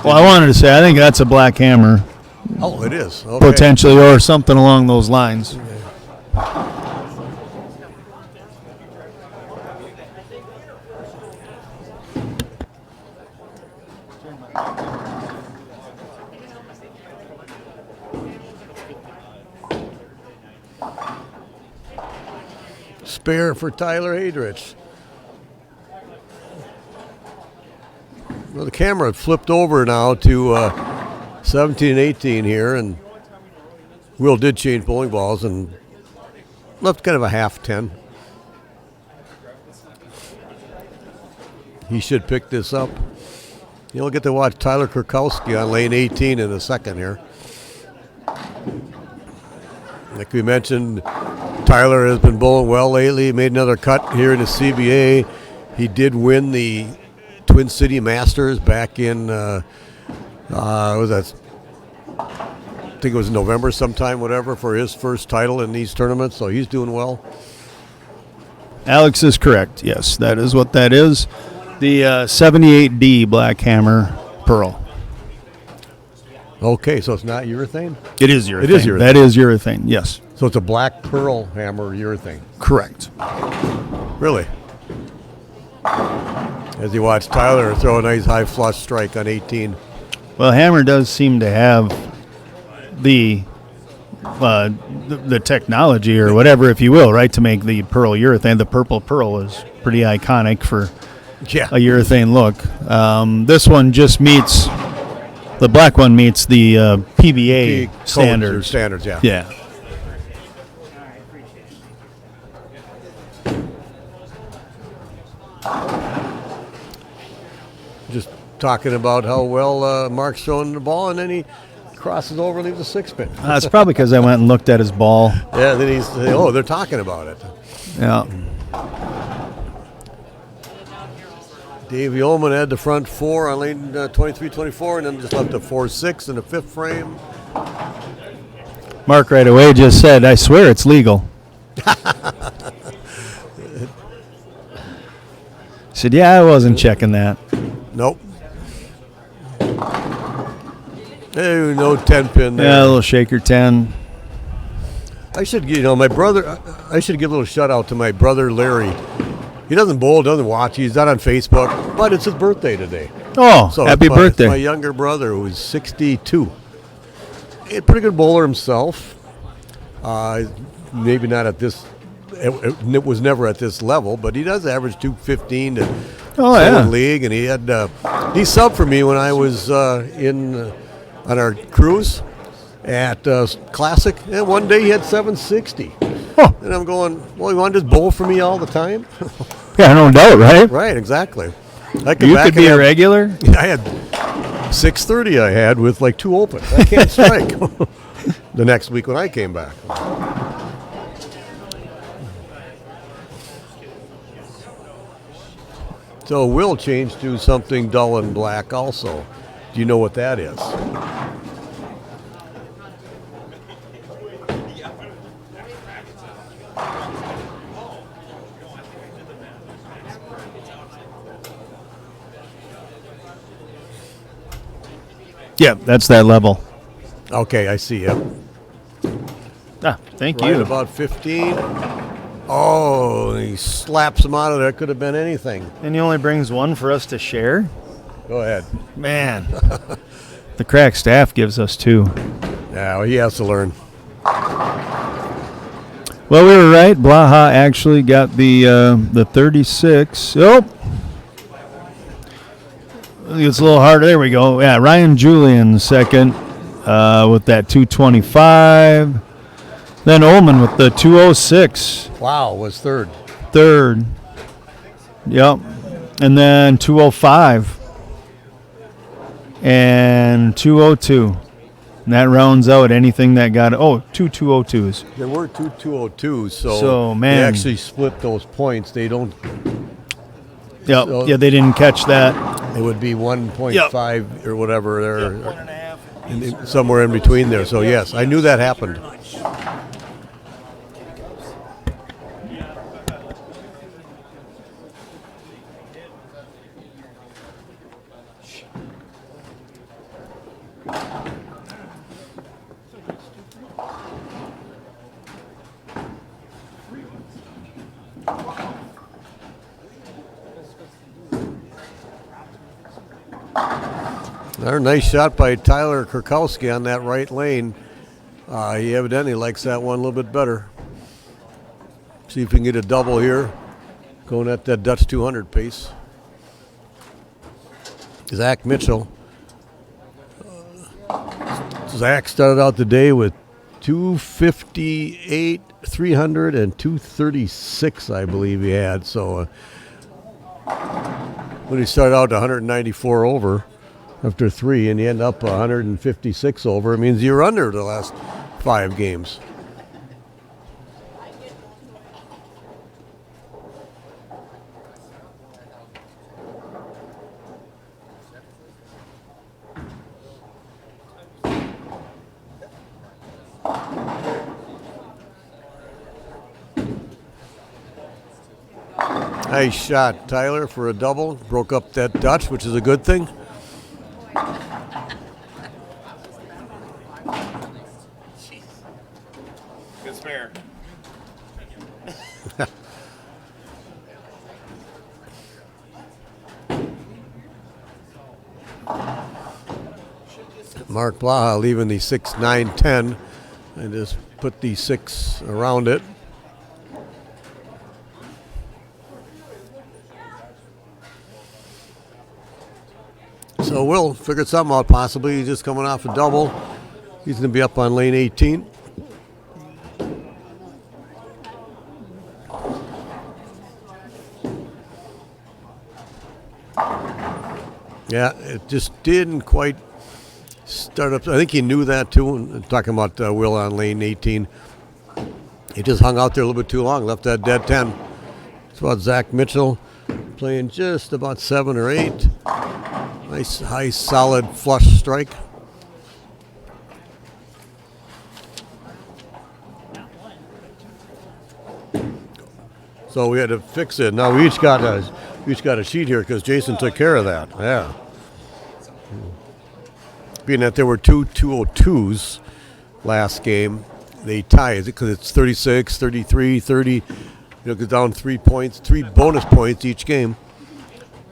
Well, I wanted to say I think that's a black hammer. Oh, it is. Okay. Potentially, or something along those lines. Spare for Tyler Adrich. Well, the camera flipped over now to 17 and 18 here, and Will did change bowling balls and left kind of a half 10. He should pick this up. You'll get to watch Tyler Kurkowski on lane 18 in a second here. Like we mentioned, Tyler has been bowling well lately. He made another cut here in the CBA. He did win the Twin City Masters back in was that? I think it was November sometime, whatever, for his first title in these tournaments. So he's doing well. Alex is correct. Yes, that is what that is. The 78D Black Hammer Pearl. Okay, so it's not urethane? It is urethane. It is urethane. That is urethane, yes. So it's a black pearl hammer urethane. Correct. Really? As you watch Tyler throw a nice high flush strike on 18. Well, Hammer does seem to have the technology or whatever, if you will, right, to make the pearl urethane. The purple pearl is pretty iconic for a urethane look. This one just meets, the black one meets the PBA standards. Standards, yeah. Yeah. Just talking about how well Mark's throwing the ball, and then he crosses over and leaves a 6-pin. It's probably because I went and looked at his ball. Yeah, then he's, oh, they're talking about it. Yeah. Davey Ullman had the front 4 on lane 23-24, and then just left a 4-6 in the 5th frame. Mark right away just said, I swear it's legal. Said, yeah, I wasn't checking that. Nope. Hey, no 10-pin there. Yeah, a little shaker 10. I should, my brother, I should give a little shout out to my brother Larry. He doesn't bowl, doesn't watch. He's not on Facebook, but it's his birthday today. Oh, So happy it's birthday. my younger brother, who's 62. A pretty good bowler himself. Maybe not at this, it was never at this level, but he does average 215 to league. And he had, he subbed for me when I was on our cruise at Classic, and one day he had 760. Oh. And I'm going, well, you want to just bowl for me all the time? Yeah, no doubt, right? Right, exactly. You could be a regular? I had 630 I had with like 2 open. I can't strike the next week when I came back. So we'll change to something dull and black also. Do you know what that is? Yeah, that's that level. Okay, I see it. Thank Right you. about 15. Oh, he slaps him out of there. Could have been anything. And he only brings one for us to share? Go ahead. Man. The crack staff gives us 2. Yeah, well, he has to learn. Well, we were right. Blaha actually got the 36. Oh. It's a little harder. There we go. Yeah, Ryan Julian second with that 225. Then Ullman with the 206. Wow, was third. Third. Yep. And then 205. And 202. And that rounds out anything that got, two 202s. There were 2 202s, So, man. they actually split those points. They don't. Yep. So- Yeah, they didn't catch that. It would be 1.5 or whatever there, somewhere in between there. So yes, I knew that happened. Another nice shot by Tyler Kurkowski on that right lane. He evidently likes that one a little bit better. See if we can get a double here, going at that Dutch 200 pace. Zach Mitchell. Zach started out the day with 258, 300, and 236, I believe he had. So when he started out 194 over after 3, and you end up 156 over, it means you're under the last 5 games. Nice shot, Tyler, for a double. Broke up that Dutch, which is a good thing. Good spare. Mark Blaha leaving the 6, 9, 10, and just put the 6 around it. So Will figured something out possibly. He's just coming off a double. He's going to be up on lane 18. Yeah, it just didn't quite start up. I think he knew that too. And talking about Will on lane 18. He just hung out there a little bit too long, left that dead 10. It's about Zach Mitchell playing just about 7 or 8. Nice, high, solid flush strike. So we had to fix it. Now we each got a sheet here because Jason took care of that. Yeah. Being that there were two 202s last game, they tied because it's 36, 33, 30. You know, goes down 3 points, 3 bonus points each game.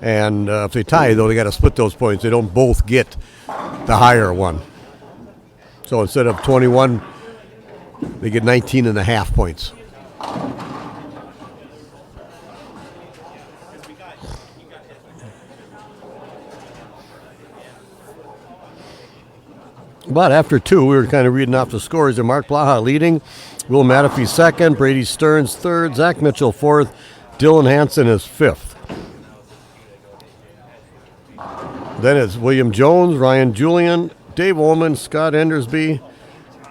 And if they tie, though, they got to split those points. They don't both get the higher one. So instead of 21, they get 19 and a half points. But after 2, we were kind of reading off the scores. Mark Blaha leading, Will Matafee second, Brady Stearns third, Zach Mitchell fourth, Dylan Hanson is fifth. Then it's William Jones, Ryan Julian, Dave Ullman, Scott Endersbe,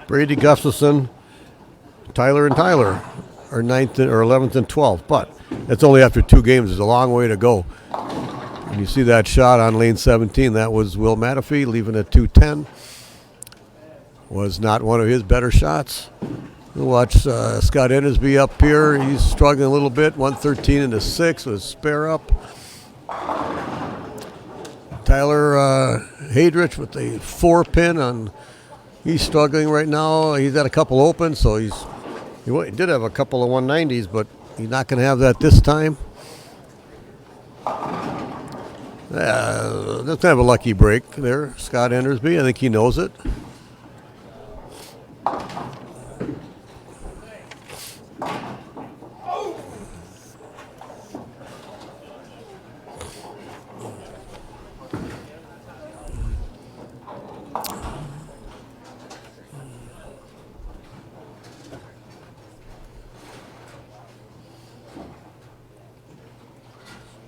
Brady Gustafson, Tyler and Tyler are 9th or 11th and 12th. But it's only after 2 games. There's a long way to go. And you see that shot on lane 17. That was Will Matafee leaving at 210. Was not one of his better shots. We'll watch Scott Endersbe up here. He's struggling a little bit. 113 and a 6 with spare up. Tyler Hadrich with the 4-pin on. He's struggling right now. He's got a couple open, so he did have a couple of 190s, but he's not going to have that this time. That's kind of a lucky break there, Scott Endersbe. I think he knows it.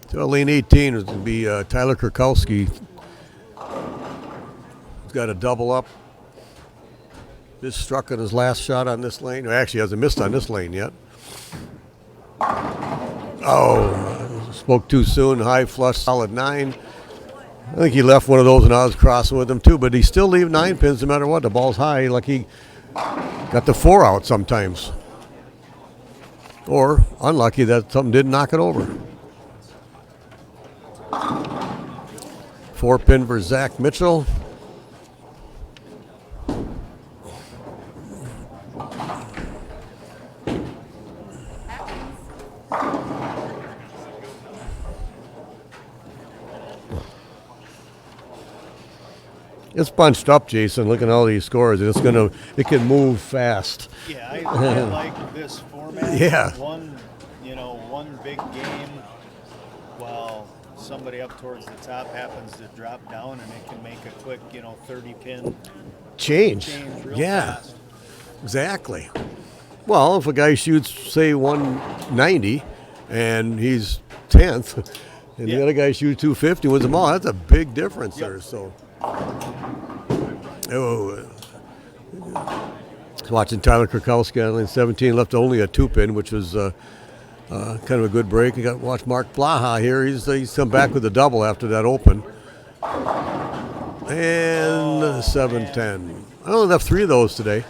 So lane 18 is going to be Tyler Kurkowski. He's got a double up. Just struck on his last shot on this lane. Actually, hasn't missed on this lane yet. Oh, spoke too soon. High flush, solid 9. I think he left one of those and I was crossing with him too, but he still leave 9 pins no matter what. The ball's high, like he got the 4 out sometimes. Or unlucky that something didn't knock it over. 4-pin for Zach Mitchell. It's bunched up, Jason. Look at all these scores. It can move fast. Yeah, I like this format. Yeah. One big game while somebody up towards the top happens to drop down and it can make a quick, 30-pin change real fast. Exactly. Well, if a guy shoots, say, 190 and he's 10th, and the other guy shoots 250 wins them all, that's a big difference there. So, watching Tyler Kurkowski on lane 17, left only a 2-pin, which was kind of a good break. You got to watch Mark Blaha here. He's come back with a double after that open. And 7-10. I only left 3 of those today.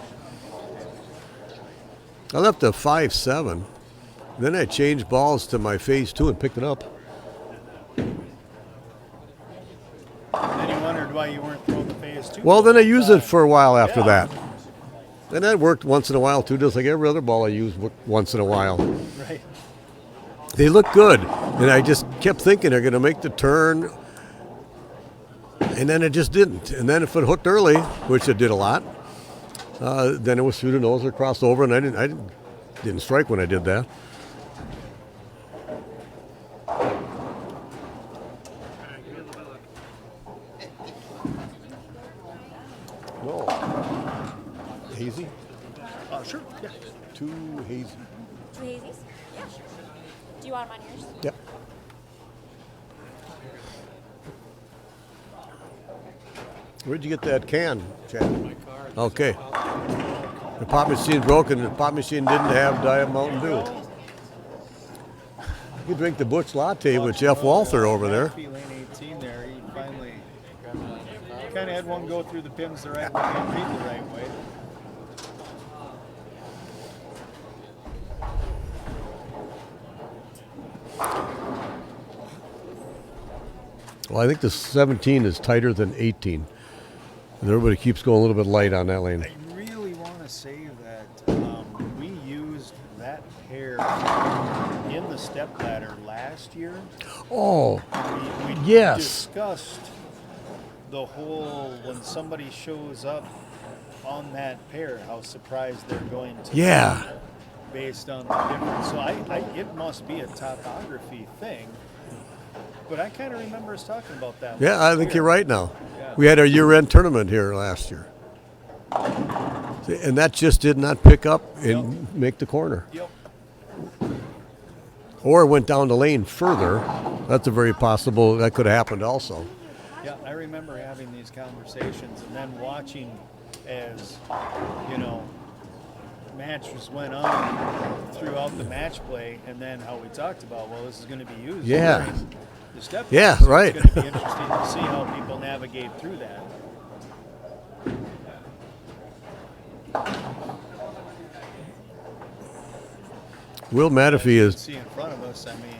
I left a 5-7. Then I changed balls to my phase 2 and picked it up. Then you wondered why you weren't throwing the phase 2. Well, then I used it for a while after that. And that worked once in a while too, just like every other ball I use once in a while. Right. They look good, and I just kept thinking they're going to make the turn, and then it just didn't. And then if it hooked early, which it did a lot, then it was through the nose or crossed over, and I didn't strike when I did that. No. Hazy? Sure. Yeah. 2 hazy. 2 hazies? Yeah, sure. Do you want them on yours? Yep. Where'd you get that can, Chad? My car. Okay. The pop machine's broken. The pop machine didn't have Diet Mountain Dew. You can drink the Butch Latte with Jeff Walther over there. Lane 18 there. He finally kind of had one go through the pins the right way and read the right way. Well, I think the 17 is tighter than 18. And everybody keeps going a little bit light on that lane. I really want to say that we used that pair in the step ladder last year. Oh, We yes. discussed the whole when somebody shows up on that pair, how surprised they're going to yeah. be based on the difference. So it must be a topography thing. But I kind of remember us talking about that. Yeah, I think last you're year. right now. Yeah. We had our year-end tournament here last year. And that just did not pick up and make the corner. Yep. Or it went down the lane further. That's a very possible, that could have happened also. Yeah, I remember having these conversations and then watching as, you know, matches went on throughout the match play, and then how we talked about, well, this is going to be used. Yeah. during the step Yeah, so right. It's going to be interesting to see how people navigate through that. Will Matafee You is, can see in front of us, I mean,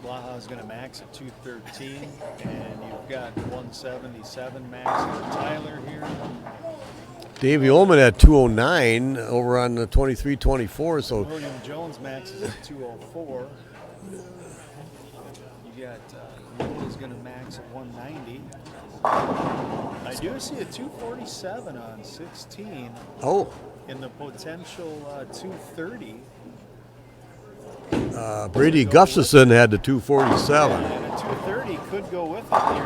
Blaha is going to max at 213, and you've got 177 max for Tyler here. Davey Ullman at 209 over on the 23-24, so William Jones maxes at 204. You got Noah's going to max at 190. I do see a 247 on 16 oh, in the potential 230. Brady Gustafson had the 247, And a 230 could go with it here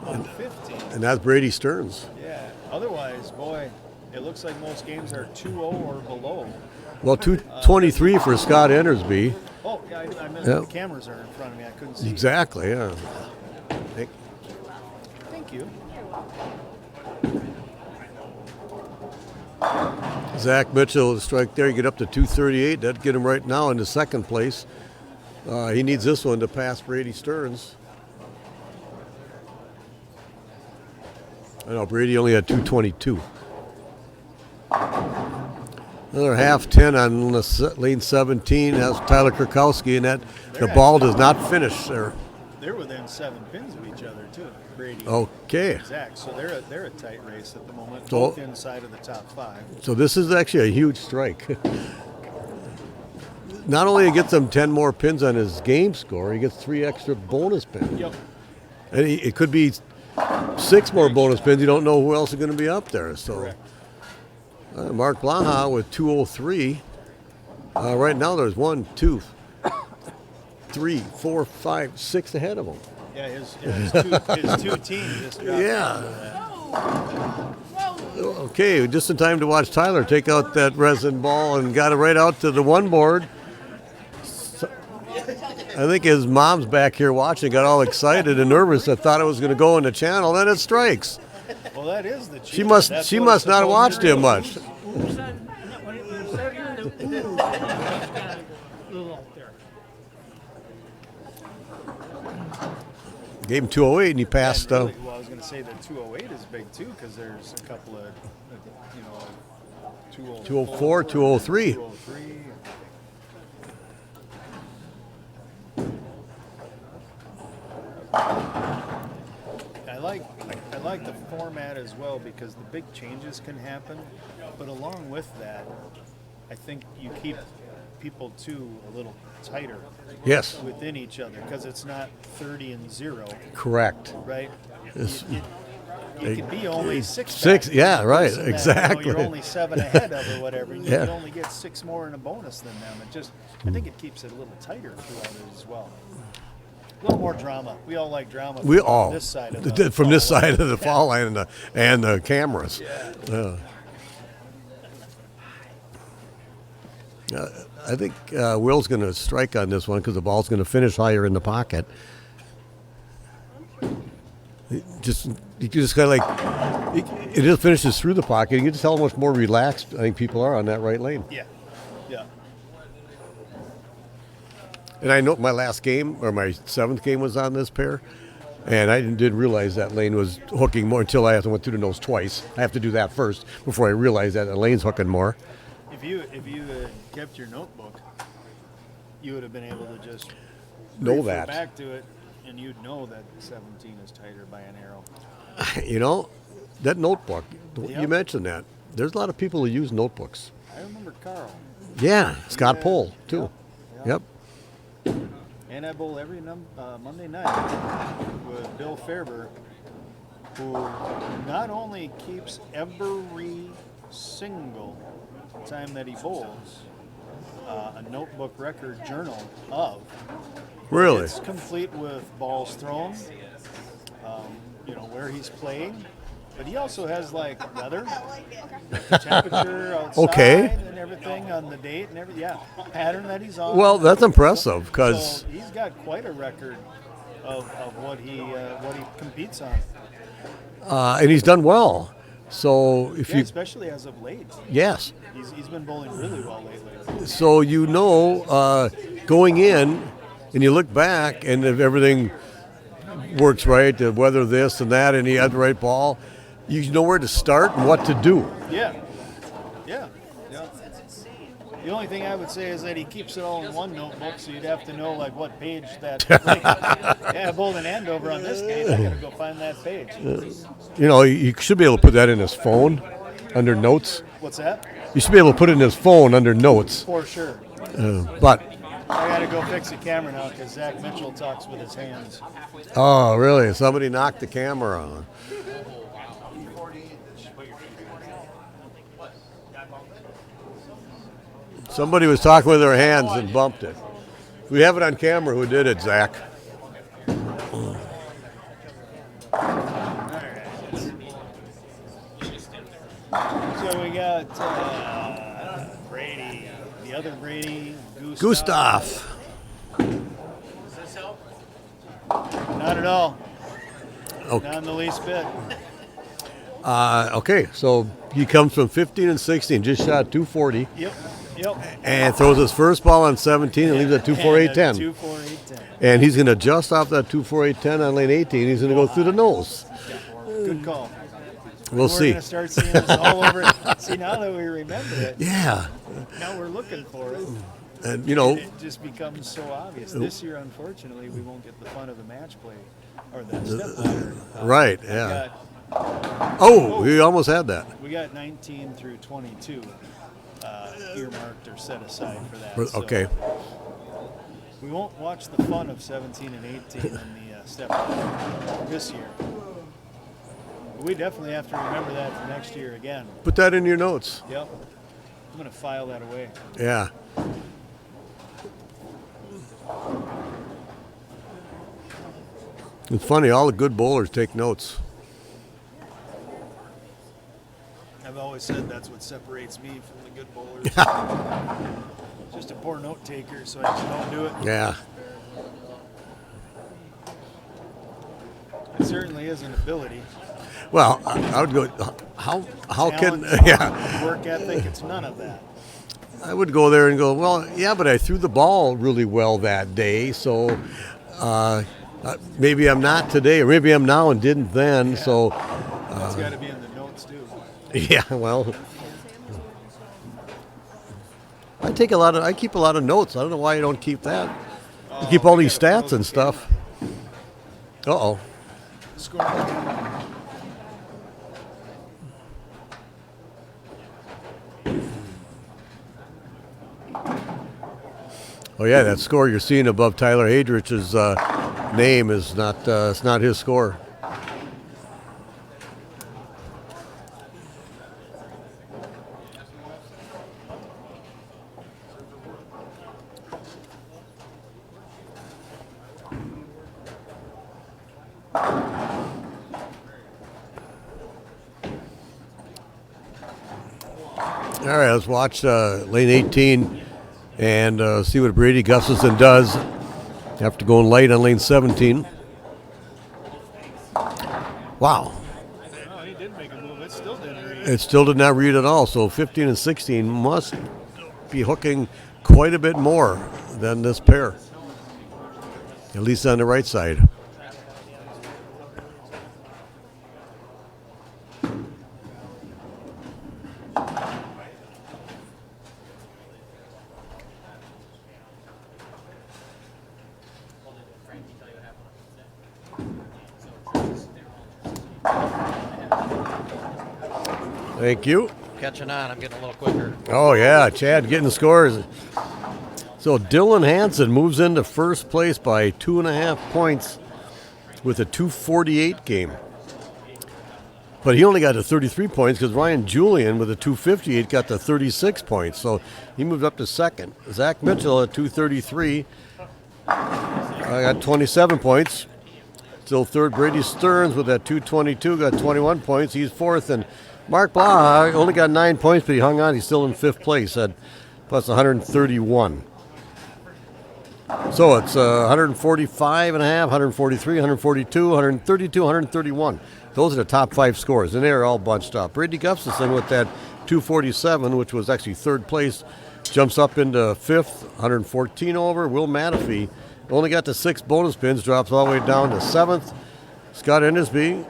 on 15. and that's Brady Stearns. Yeah. Otherwise, boy, it looks like most games are 2-0 or below. Well, 223 for Scott Endersbe. Oh, yeah, I missed Yep. the cameras are in front of me. I couldn't see. Exactly, yeah. Thank you. Zach Mitchell strike there. You get up to 238. That'd get him right now into second place. He needs this one to pass Brady Stearns. I know Brady only had 222. Another half 10 on lane 17. That's Tyler Kurkowski, and the ball does not finish there. They're within 7 pins of each other too. Brady. Okay. And Zach. So they're a tight race at the moment. So- Both inside of the top 5. So this is actually a huge strike. Not only gets him 10 more pins on his game score, he gets 3 extra bonus pins. Yep. And it could be 6 more bonus pins. You don't know who else is going to be up there. So Correct. Mark Blaha with 203. Right now there's 1, 2, 3, 4, 5, 6 ahead of him. Yeah, his two teams just dropped Yeah. into that. Okay, just in time to watch Tyler take out that resin ball and got it right out to the one board. I think his mom's back here watching, got all excited and nervous. I thought it was going to go in the channel. Then it strikes. Well, that is the She must not have watched him much. Gave him 208 and he passed. Well, I was going to say that 208 is big too because there's a couple of, 204, 203. 203. I like the format as well because the big changes can happen, but along with that, I think you keep people too a little tighter Yes, within each other because it's not 30 and 0, correct. right? It's- It could be only 6. Six, back yeah, to the right, person that, exactly. you're only 7 ahead of or whatever. And you Yeah. could only get 6 more in a bonus than them. I think it keeps it a little tighter throughout it as well. A little more drama. We all like drama. We from all this side of the from this fall side line. of the fall line and the cameras. Yeah. I think Will's going to strike on this one because the ball's going to finish higher in the pocket. You just kind of like it just finishes through the pocket. You can just tell how much more relaxed I think people are on that right lane. Yeah. Yeah. And I know my last game or my 7th game was on this pair, and I didn't realize that lane was hooking more until I went through the nose twice. I have to do that first before I realize that the lane's hooking more. If you had kept your notebook, you would have been able to just Know refer that. back to it, and you'd know that 17 is tighter by an arrow. You know, that notebook, Yep. you mentioned that. There's a lot of people who use notebooks. I remember Carl. Yeah, Scott Yeah. Pohl, too. Yep. Yep. And I bowl every Monday night with Bill Fairber, who not only keeps every single time that he bowls a notebook record journal of. Really? It's complete with balls thrown, where he's playing. But he also has like weather, the temperature outside, Okay. and everything on the date and everything. Yeah, pattern that he's on. Well, that's impressive because So he's got quite a record of what he competes on. and he's done well. So if Yeah, you especially as of late. yes, He's been bowling really well lately. so going in, and you look back, and if everything works right, the weather this and that, and he had the right ball, you know where to start and what to do. Yeah. Yeah. Yeah. The only thing I would say is that he keeps it all in one notebook, so you'd have to know like what page that. I bowled an end over on this game. I gotta go find that page. You know, you should be able to put that in his phone under notes. What's that? You should be able to put it in his phone under notes. For sure. But I gotta go fix the camera now because Zach Mitchell talks with his hands. oh, really? Somebody knocked the camera on. Somebody was talking with their hands and bumped it. We have it on camera. Who did it, Zach? So we got Brady, the other Brady, Gustav. Not at all. Okay. Not in the least bit. Okay, so he comes from 15 and 16, just shot 240, Yep. and throws his first ball on 17 and leaves at 24810. 24810. And he's going to adjust off that 24810 on lane 18. He's going to go through the nose. Good call. We'll We're see. going to start seeing this all over. See, now that we remember it, Yeah, now we're looking for it. and It just becomes so obvious. This year, unfortunately, we won't get the fun of the match play or the step ladder. right, We yeah. got- Oh, we almost had that. We got 19 through 22 earmarked or set aside for that. So Okay. we won't watch the fun of 17 and 18 in the step ladder this year. But we definitely have to remember that for next year again. Put that in your notes. Yep. I'm going to file that away. Yeah. It's funny, all the good bowlers take notes. I've always said that's what separates me from the good bowlers. Just a poor note taker, so I just don't do it. Yeah. It certainly is an ability. Well, I would go, how can, Talent, yeah. work ethic, it's none of that. I would go there and go, well, yeah, but I threw the ball really well that day, so maybe I'm not today, or maybe I'm now and didn't then, Yeah. so, That's got to be in the notes, too. yeah, well. I keep a lot of notes. I don't know why you don't keep that. You keep all these stats and stuff. Uh-oh. Score. Oh yeah, that score you're seeing above Tyler Hadrich's name is not it's not his score. All right, let's watch lane 18 and see what Brady Gustafson does after going light on lane 17. Wow. Oh, he did make a move. It still didn't read. It still did not read at all. So 15 and 16 must be hooking quite a bit more than this pair, at least on the right side. Thank you. Catching on. I'm getting a little quicker. Oh, yeah, Chad getting the scores. So Dylan Hanson moves into first place by 2.5 points with a 248 game. But he only got to 33 points because Ryan Julian with a 258 got to 36 points. So he moved up to second. Zach Mitchell at 233 got 27 points. Still third, Brady Stearns with that 222 got 21 points. He's fourth. And Mark Blaha only got 9 points, but he hung on. He's still in fifth place at plus 131. So it's 145 and a half, 143, 142, 132, 131. Those are the top 5 scores, and they're all bunched up. Brady Gustafson with that 247, which was actually third place, jumps up into fifth, 114 over. Will Matafee only got to 6 bonus pins, drops all the way down to seventh. Scott Endersbe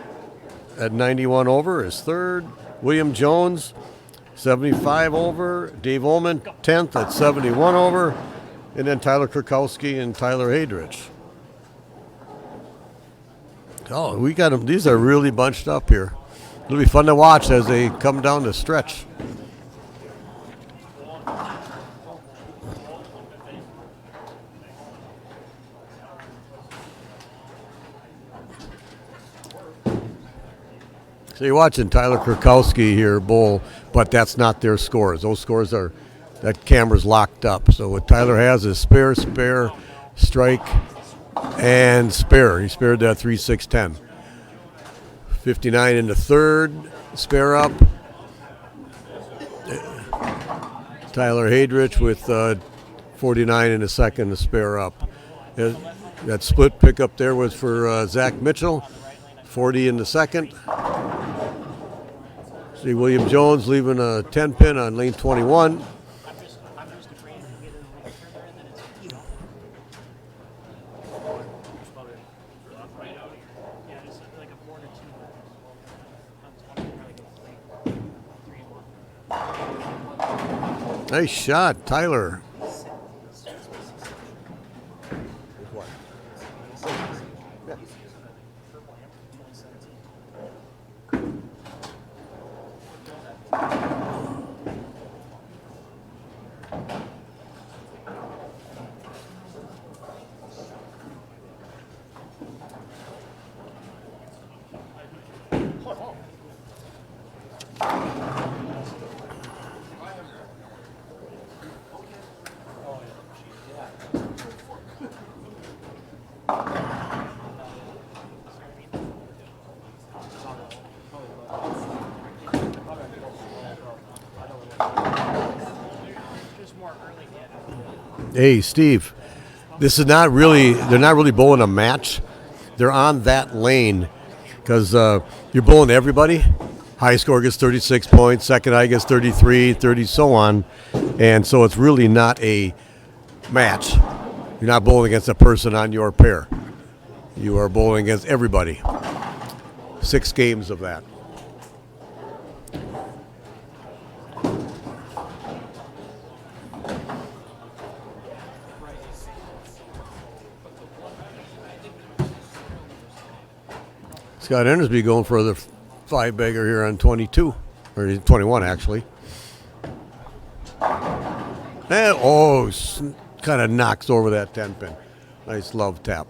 at 91 over is third. William Jones, 75 over. Dave Ullman, 10th at 71 over. And then Tyler Kurkowski and Tyler Hadrich. Oh, we got them. These are really bunched up here. It'll be fun to watch as they come down the stretch. So you're watching Tyler Kurkowski here bowl, but that's not their scores. Those scores are, that camera's locked up. So what Tyler has is spare, strike, and spare. He spared that 3-6-10. 59 in the third, spare up. Tyler Hadrich with 49 in the second, to spare up. That split pickup there was for Zach Mitchell, 40 in the second. See William Jones leaving a 10 pin on lane 21. Nice shot, Tyler. Hey, Steve, this is not really, they're not really bowling a match. They're on that lane because you're bowling everybody. High score gets 36 points, second high gets 33, 30, so on. And so it's really not a match. You're not bowling against a person on your pair. You are bowling against everybody. 6 games of that. Scott Endersbe going for the 5-bagger here on 22, or 21 actually. And, kind of knocks over that 10 pin. Nice love tap.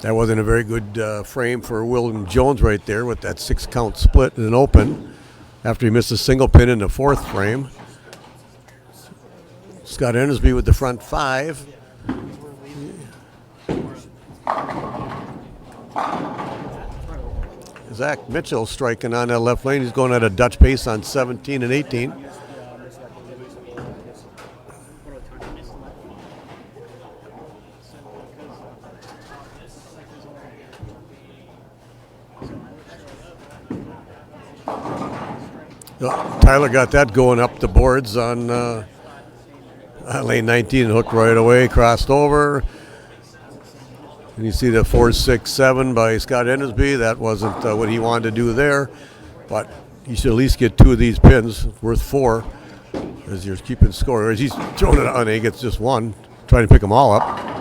That wasn't a very good frame for William Jones right there with that 6-count split and an open after he missed a single pin in the 4th frame. Scott Endersbe with the front 5. Zach Mitchell striking on that left lane. He's going at a Dutch pace on 17 and 18. Tyler got that going up the boards on lane 19 and hooked right away, crossed over. And you see the 4-6-7 by Scott Endersbe. That wasn't what he wanted to do there, but he should at least get 2 of these pins worth 4 as you're keeping score. As he's throwing it on, he gets just 1, trying to pick them all up.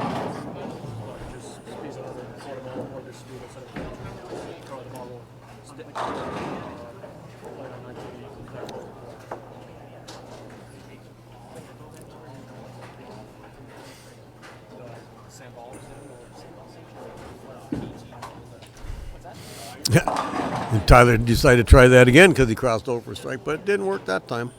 And Tyler decided to try that again because he crossed over for a strike, but it didn't work that time.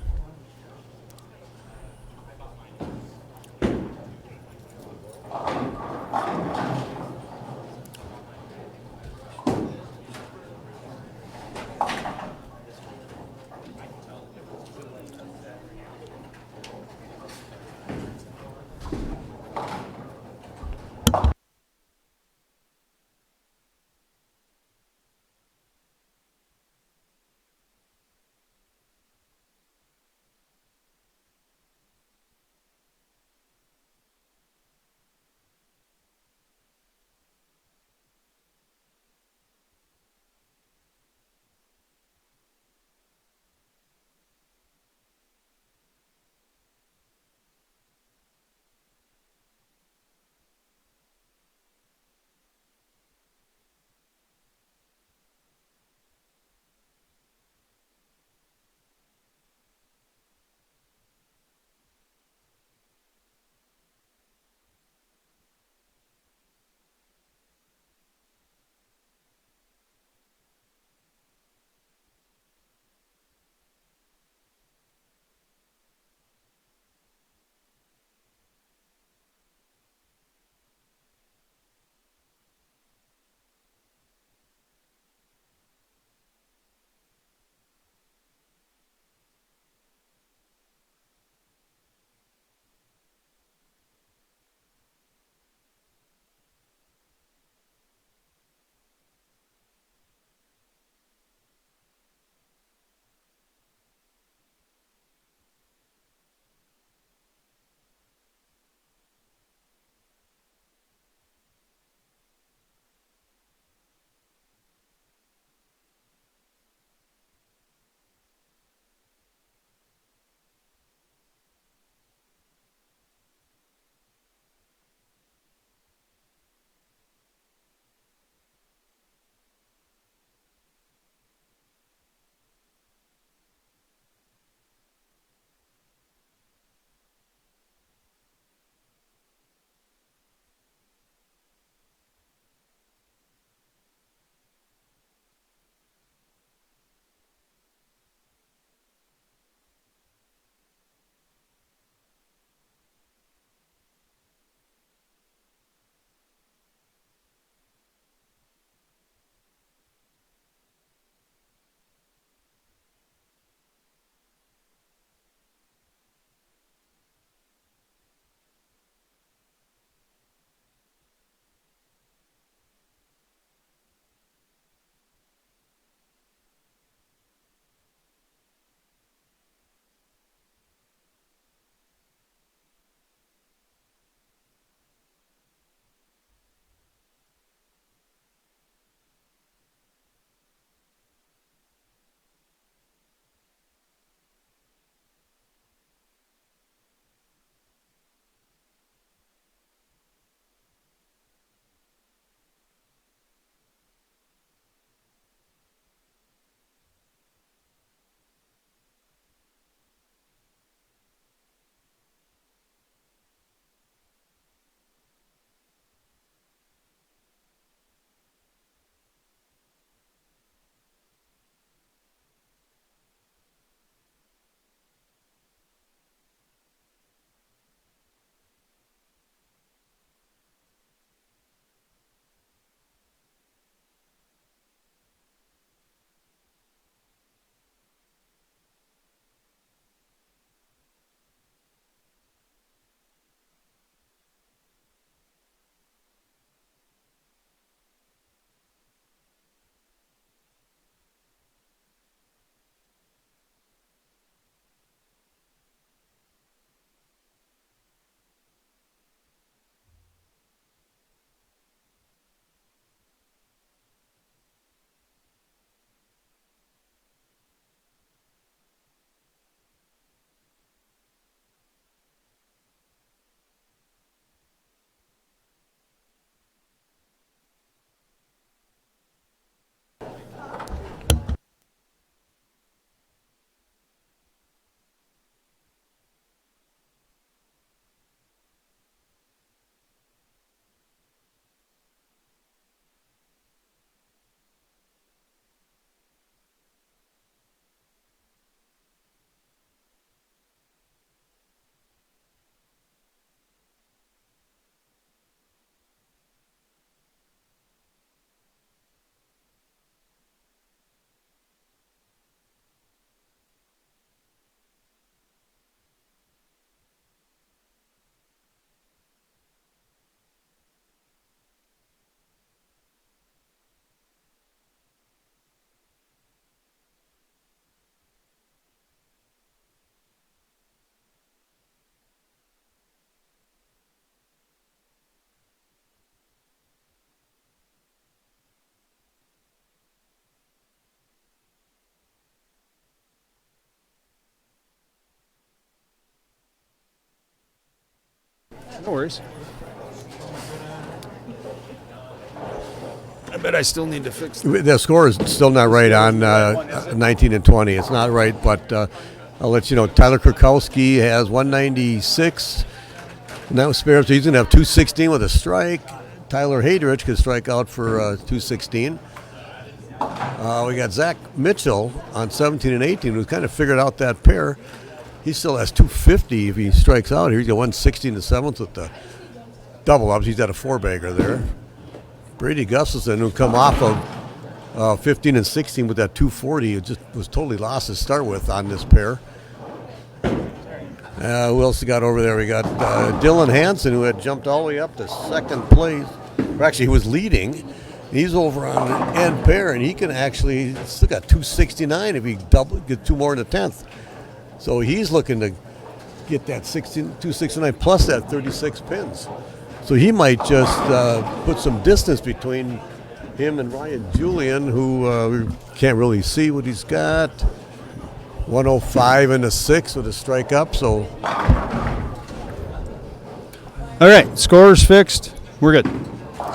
No worries. I bet I still need to fix that. The score is still not right on 19 and 20. It's not right, but I'll let you know. Tyler Krakowski has 196. Now spares, so he's going to have 216 with a strike. Tyler Haderich could strike out for 216. We got Zach Mitchell on 17 and 18, who's kind of figured out that pair. He still has 250 if he strikes out here. He's got 116 to 7th with the double ups. He's got a 4-bagger there. Brady Gustafson, who come off of 15 and 16 with that 240, it just was totally lost to start with on this pair. Who else we got over there? We got Dylan Hanson, who had jumped all the way up to second place. Or actually, he was leading. He's over on the end pair, and he can actually still got 269 if he get 2 more in the 10th. So he's looking to get that 269 plus that 36 pins. So he might just put some distance between him and Ryan Julian, who we can't really see what he's got. 105 and a 6 with a strike up. So, all right, score's fixed. We're good.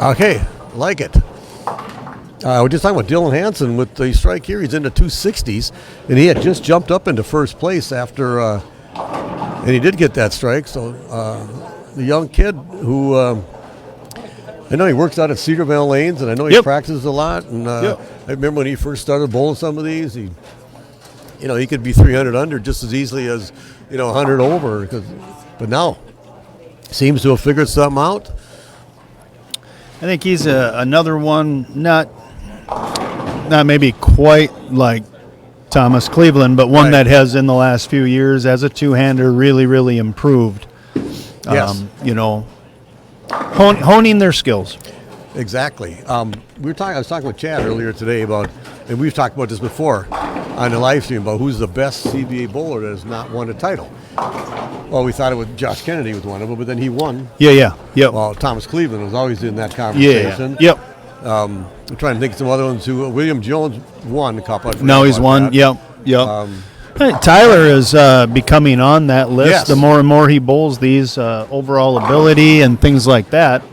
Okay, like it. We're just talking about Dylan Hanson with the strike here. He's into 260s, and he had just jumped up into first place after, and he did get that strike. So the young kid who I know he works out at Cedarville Lanes, and I know he practices a lot. And I remember when he first started bowling some of these, he could be 300 under just as easily as 100 over. But now seems to have figured something out. I think he's another one, not maybe quite like Thomas Cleveland, but one that has in the last few years as a two-hander really, really improved. Yes. Honing their skills. Exactly. I was talking with Chad earlier today about, and we've talked about this before on the live stream, about who's the best CBA bowler that has not won a title. Well, we thought it was Josh Kennedy was one of them, but then he won. Yeah. Well, Thomas Cleveland was always in that conversation. Yeah. I'm trying to think of some other ones who. William Jones won a couple. No, he's won. Yep. Tyler is becoming on that list. Yes. The more and more he bowls these overall ability and things like that,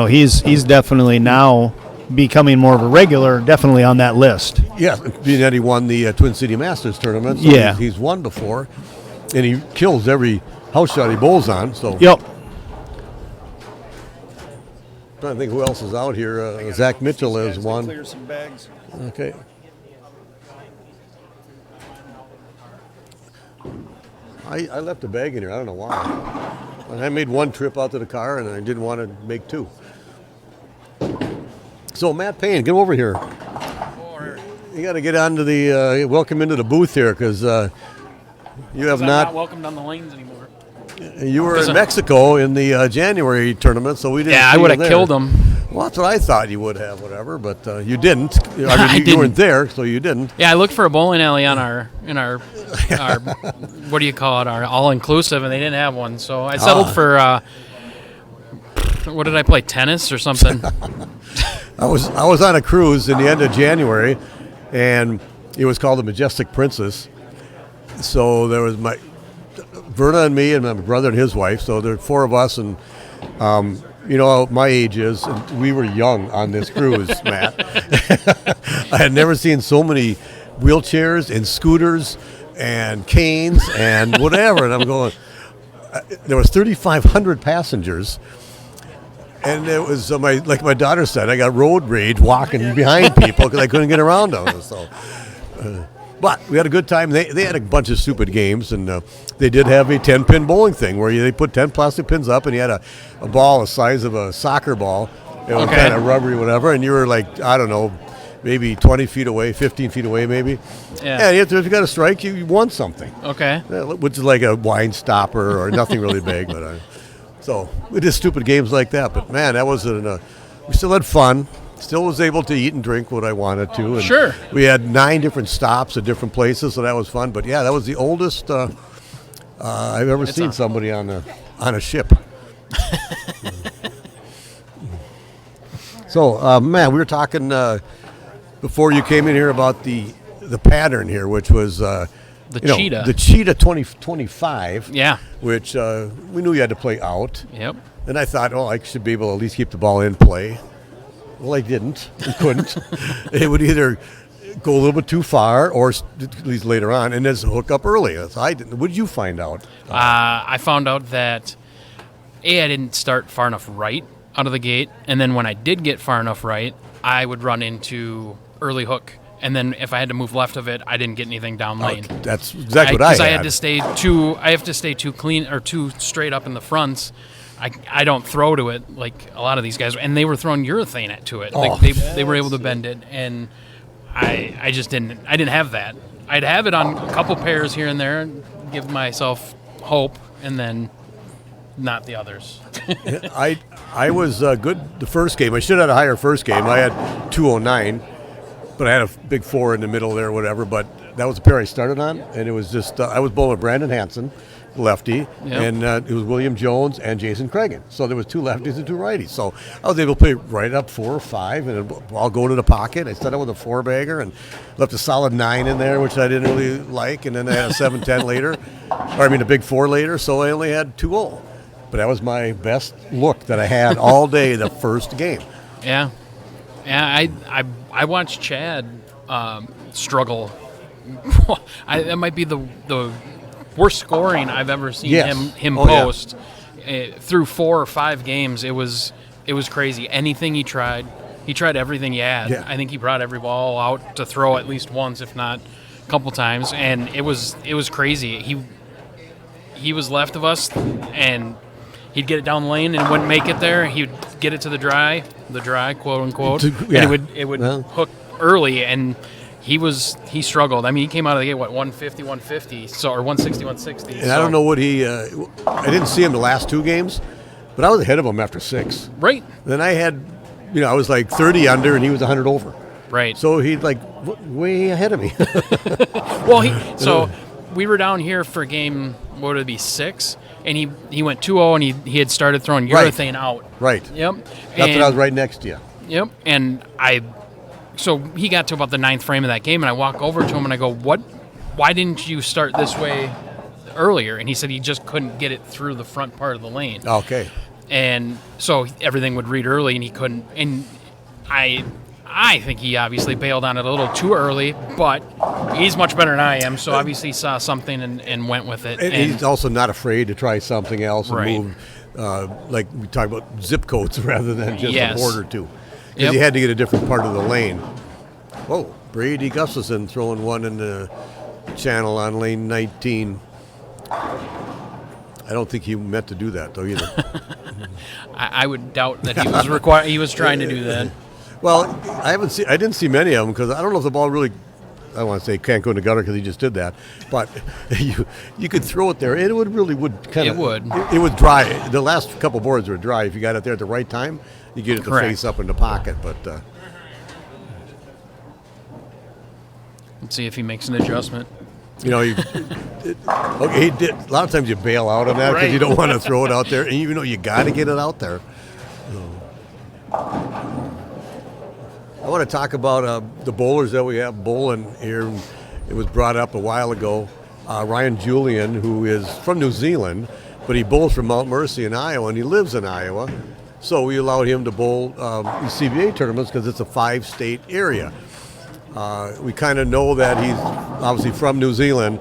he's definitely now becoming more of a regular, definitely on that list. Yeah, being that he won the Twin City Masters tournament. So he's won before, and he kills every house shot he bowls on. So trying to think who else is out here. Zach Mitchell is one. Clear some bags. Okay. I left a bag in here. I don't know why. And I made one trip out to the car, and I didn't want to make 2. So Matt Payne, get over here. You got to get onto the welcome into the booth here, because you have not welcomed on the lanes anymore. You were in Mexico in the January tournament, so we didn't. Yeah, I would have killed him. Well, that's what I thought you would have, whatever, but you didn't. I mean, you weren't there, so you didn't. Yeah, I looked for a bowling alley on our what do you call it, our all-inclusive, and they didn't have one. So I settled for, what did I play, tennis or something? I was on a cruise in the end of January, and it was called the Majestic Princess. So there was Verna and me and my brother and his wife. So there were 4 of us, and my age is, and we were young on this cruise, Matt. I had never seen so many wheelchairs and scooters and canes and whatever. And I'm going, there was 3,500 passengers. And it was, like my daughter said, I got road rage walking behind people because I couldn't get around them. So, but we had a good time. They had a bunch of stupid games, and they did have a 10-pin bowling thing where they put 10 plastic pins up, and you had a ball the size of a soccer ball. It was kind of rubbery, whatever, and you were like, I don't know, maybe 20 feet away, 15 feet away maybe. Yeah. And if you got a strike, you won something. Okay. Which is like a wine stopper or nothing really big, but so we did stupid games like that. But man, that was we still had fun. Still was able to eat and drink what I wanted to. And sure. We had 9 different stops at different places, so that was fun. But yeah, that was the oldest I've ever seen somebody on a ship. So, man, we were talking before you came in here about the pattern here, which was The you know, Cheetah. the Cheetah 2025. Yeah. Which we knew you had to play out. Yep. And I thought, I should be able to at least keep the ball in play. Well, I didn't. I couldn't. It would either go a little bit too far or at least later on, and then hook up early. So I didn't. What did you find out? I found out that, I didn't start far enough right out of the gate, and then when I did get far enough right, I would run into early hook. And then if I had to move left of it, I didn't get anything down lane. That's exactly what I had. Because I have to stay too clean or too straight up in the fronts. I don't throw to it like a lot of these guys, and they were throwing urethane to it. Like they were able to bend it, and I just didn't. I didn't have that. I'd have it on a couple pairs here and there, and give myself hope, and then not the others. I was good the first game. I should have had a higher first game. I had 209. But I had a big 4 in the middle there, whatever. But that was the pair I started on, and it was just I was bowling with Brandon Hanson, lefty, and it was William Jones and Jason Cragen. So there was 2 lefties and 2 righties. So I was able to play right up 4 or 5, and I'll go to the pocket. I started with a 4-bagger and left a solid 9 in there, which I didn't really like, and then I had a 7-10 later, a big 4 later. So I only had 2-0. But that was my best look that I had all day the first game. Yeah. Yeah, I watched Chad struggle. That might be the worst scoring I've ever seen him post. Through 4 or 5 games. It was crazy. Anything he tried everything he had. Yeah. I think he brought every ball out to throw at least once, if not a couple times, and it was crazy. He was left of us, and he'd get it down the lane and wouldn't make it there. He'd get it to the dry, quote unquote, and it would hook early, and he struggled. I mean, he came out of the gate 150, so or 160, 160. And I don't know what I didn't see him the last 2 games, but I was ahead of him after 6. Right. Then I had, I was like 30 under, and he was 100 over. Right. So he'd way ahead of me. Well, so we were down here for game, what would it be, 6? And he went 2-0, and he had started throwing urethane out. Right. Yep. That's what I was right next to you. Yep. And so he got to about the 9th frame of that game, and I walk over to him and I go, why didn't you start this way earlier? And he said he just couldn't get it through the front part of the lane. Okay. And so everything would read early, and he couldn't. And I think he obviously bailed on it a little too early, but he's much better than I am, so obviously he saw something and went with it. And he's also not afraid to try something else and Right. move, like we talk about zip codes rather than just Yes. a board or 2. Because Yep. he had to get a different part of the lane. Whoa, Brady Gustafson throwing one in the channel on lane 19. I don't think he meant to do that, though, either. I would doubt that he was trying to do that. Well, I didn't see many of them because I don't know if the ball really. I don't want to say can't go in the gutter because he just did that, but you could throw it there. It would kind of. It would. It would dry. The last couple boards were dry. If you got it there at the right time, you get it to Correct. face up in the pocket. But Let's see if he makes an adjustment. he did. A lot of times you bail out on that because you don't want to throw it out there, and even though you got to get it out there. I want to talk about the bowlers that we have bowling here. It was brought up a while ago. Ryan Julian, who is from New Zealand, but he bowls from Mount Mercy in Iowa, and he lives in Iowa. So we allowed him to bowl these CBA tournaments because it's a 5-state area. We kind of know that he's obviously from New Zealand,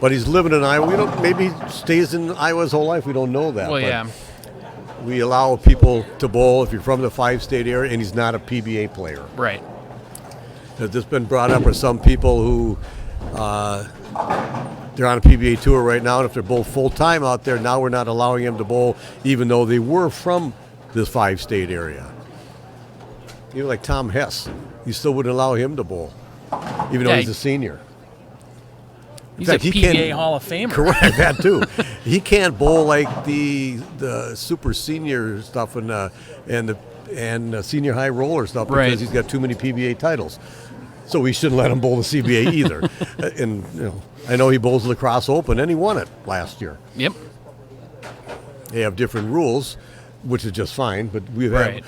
but he's living in Iowa. Maybe he stays in Iowa his whole life. We don't know that. Well, but yeah. we allow people to bowl if you're from the 5-state area and he's not a PBA player. Right. Has this been brought up with some people who they're on a PBA tour right now, and if they're both full-time out there, now we're not allowing them to bowl even though they were from this 5-state area. Even like Tom Hess, you still wouldn't allow him to bowl, even though he's a senior. He's a PBA Hall of Famer. Correct, that too. He can't bowl like the super senior stuff and senior high roller stuff because he's got too many PBA titles. So we shouldn't let him bowl the CBA either. And I know he bowls the Lacrosse Open, and he won it last year. Yep. They have different rules, which is just fine. But the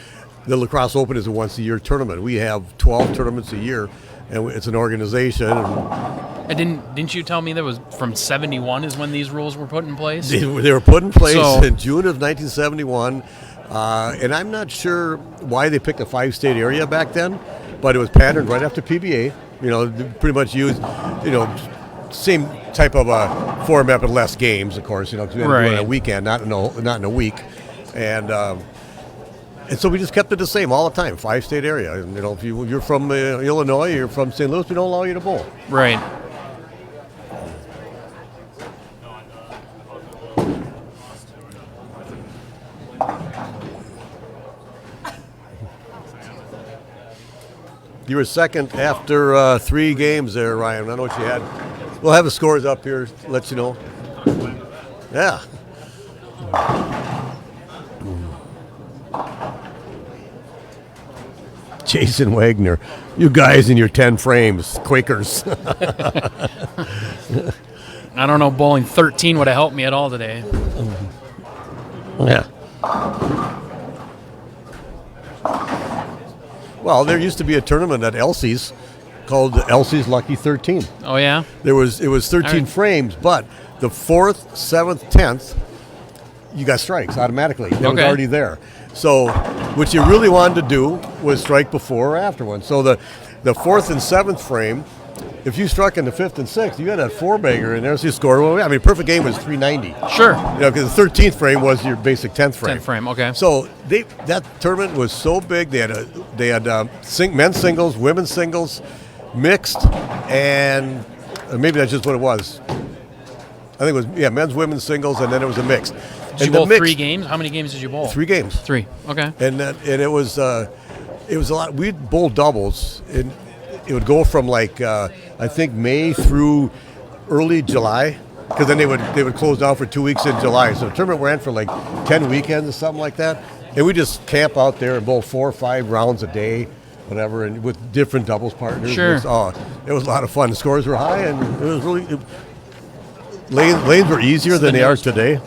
Lacrosse Open is a once-a-year tournament. We have 12 tournaments a year. and it's an organization. And didn't you tell me that was from 71 is when these rules were put in place? They were put in place So- in June of 1971, and I'm not sure why they picked a 5-state area back then, but it was patterned right after PBA. They pretty much used, same type of a format but less games, of course. Because we had to do it on a Right. weekend, not in a week, and so we just kept it the same all the time, 5-state area. And, if you're from Illinois, you're from St. Louis, we don't allow you to bowl. Right. You were second after 3 games there, Ryan. I don't know what you had. We'll have the scores up here, let you know. Yeah. Jason Wagner. You guys in your 10 frames, Quakers. I don't know, bowling 13 would have helped me at all today. Yeah. Well, there used to be a tournament at Elsie's called Elsie's Lucky 13. Oh, yeah? It was 13 All right. frames, but the 4th, 7th, 10th, you got strikes automatically. That was Okay. already there. So what you really wanted to do was strike before or after one. So the 4th and 7th frame, if you struck in the 5th and 6th, you had a 4-bagger in there, so you scored. Well, I mean, perfect game was 390. Sure. Because the 13th frame was your basic 10th frame. 10th frame, okay. So that tournament was so big. They had men's singles, women's singles, mixed, and maybe that's just what it was. I think it was men's, women's singles, and then it was a mixed. Did you bowl 3 games? How many games did you bowl? 3 games. 3, okay. And it was a lot. We'd bowl doubles, and it would go from I think May through early July, because then they would close down for 2 weeks in July. So the tournament ran for 10 weekends or something like that, and we just camp out there and bowl 4 or 5 rounds a day, whatever, and with different doubles partners. Sure. It was a lot of fun. The scores were high, and it was really lanes were easier than they are today.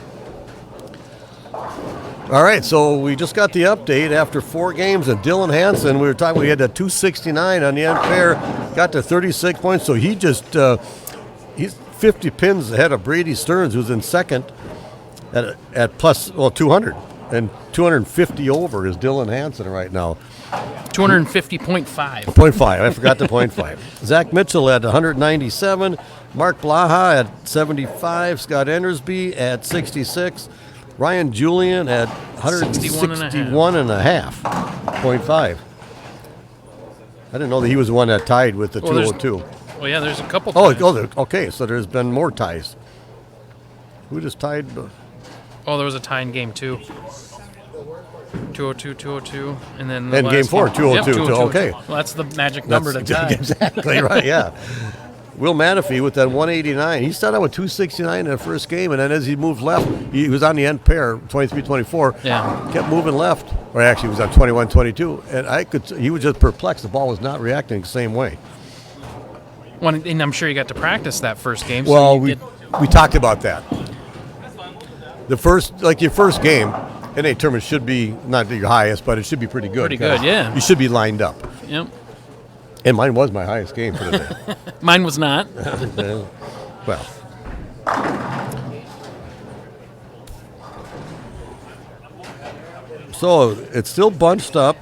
All right, so we just got the update after 4 games, and Dylan Hanson, we had a 269 on the end pair, got to 36 points, so he's 50 pins ahead of Brady Stearns, who's in second at plus 200, and 250 over is Dylan Hanson right now. 250.5. 0.5, I forgot the 0.5. Zach Mitchell at 197, Mark Blaha at 75, Scott Endersbe at 66, Ryan Julian at 161 and a half, 0.5. I didn't know that he was the one that tied with the 202. Well, yeah, there's a couple Oh, ties. okay, so there's been more ties. Who just tied? Oh, there was a tie in game 2. 202, 202, and then And game 4, 202, 202. okay. Well, that's the magic number to tie. Exactly right, yeah. Will Manafee with that 189. He started out with 269 in the first game, and then as he moved left, he was on the end pair, 23-24. Yeah. Kept moving left, or actually he was on 21-22, and he was just perplexed. The ball was not reacting the same way. Well, and I'm sure you got to practice that first game. So Well, you we talked about that. Your first game in a tournament should be not your highest, but it should be pretty good. Pretty good, yeah. You should be lined up. Yep. And mine was my highest game for the day. Mine was not. Well. So it's still bunched up.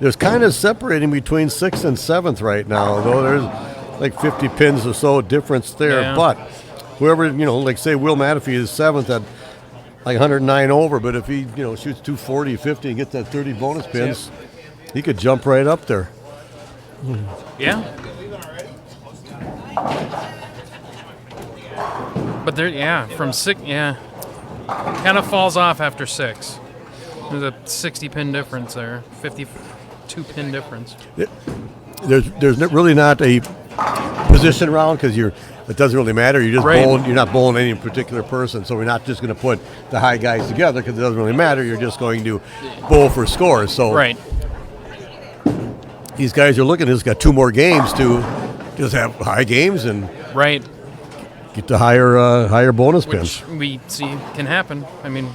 There's kind of separating between 6th and 7th right now, though there's like 50 pins or so difference there. Yeah. But whoever, say Will Manafee is 7th at like 109 over, but if he, shoots 240, 50 and gets that 30 bonus pins, he could jump right up there. Yeah. But from 6, kind of falls off after 6. There's a 60 pin difference there, 52 pin difference. There's really not a position round because it doesn't really matter. You're just Right. bowling. You're not bowling any particular person, so we're not just going to put the high guys together because it doesn't really matter. You're just going to bowl for scores. So Right. these guys are looking. Just got 2 more games to just have high games and Right. get the higher bonus pins. Which we see can happen. I mean,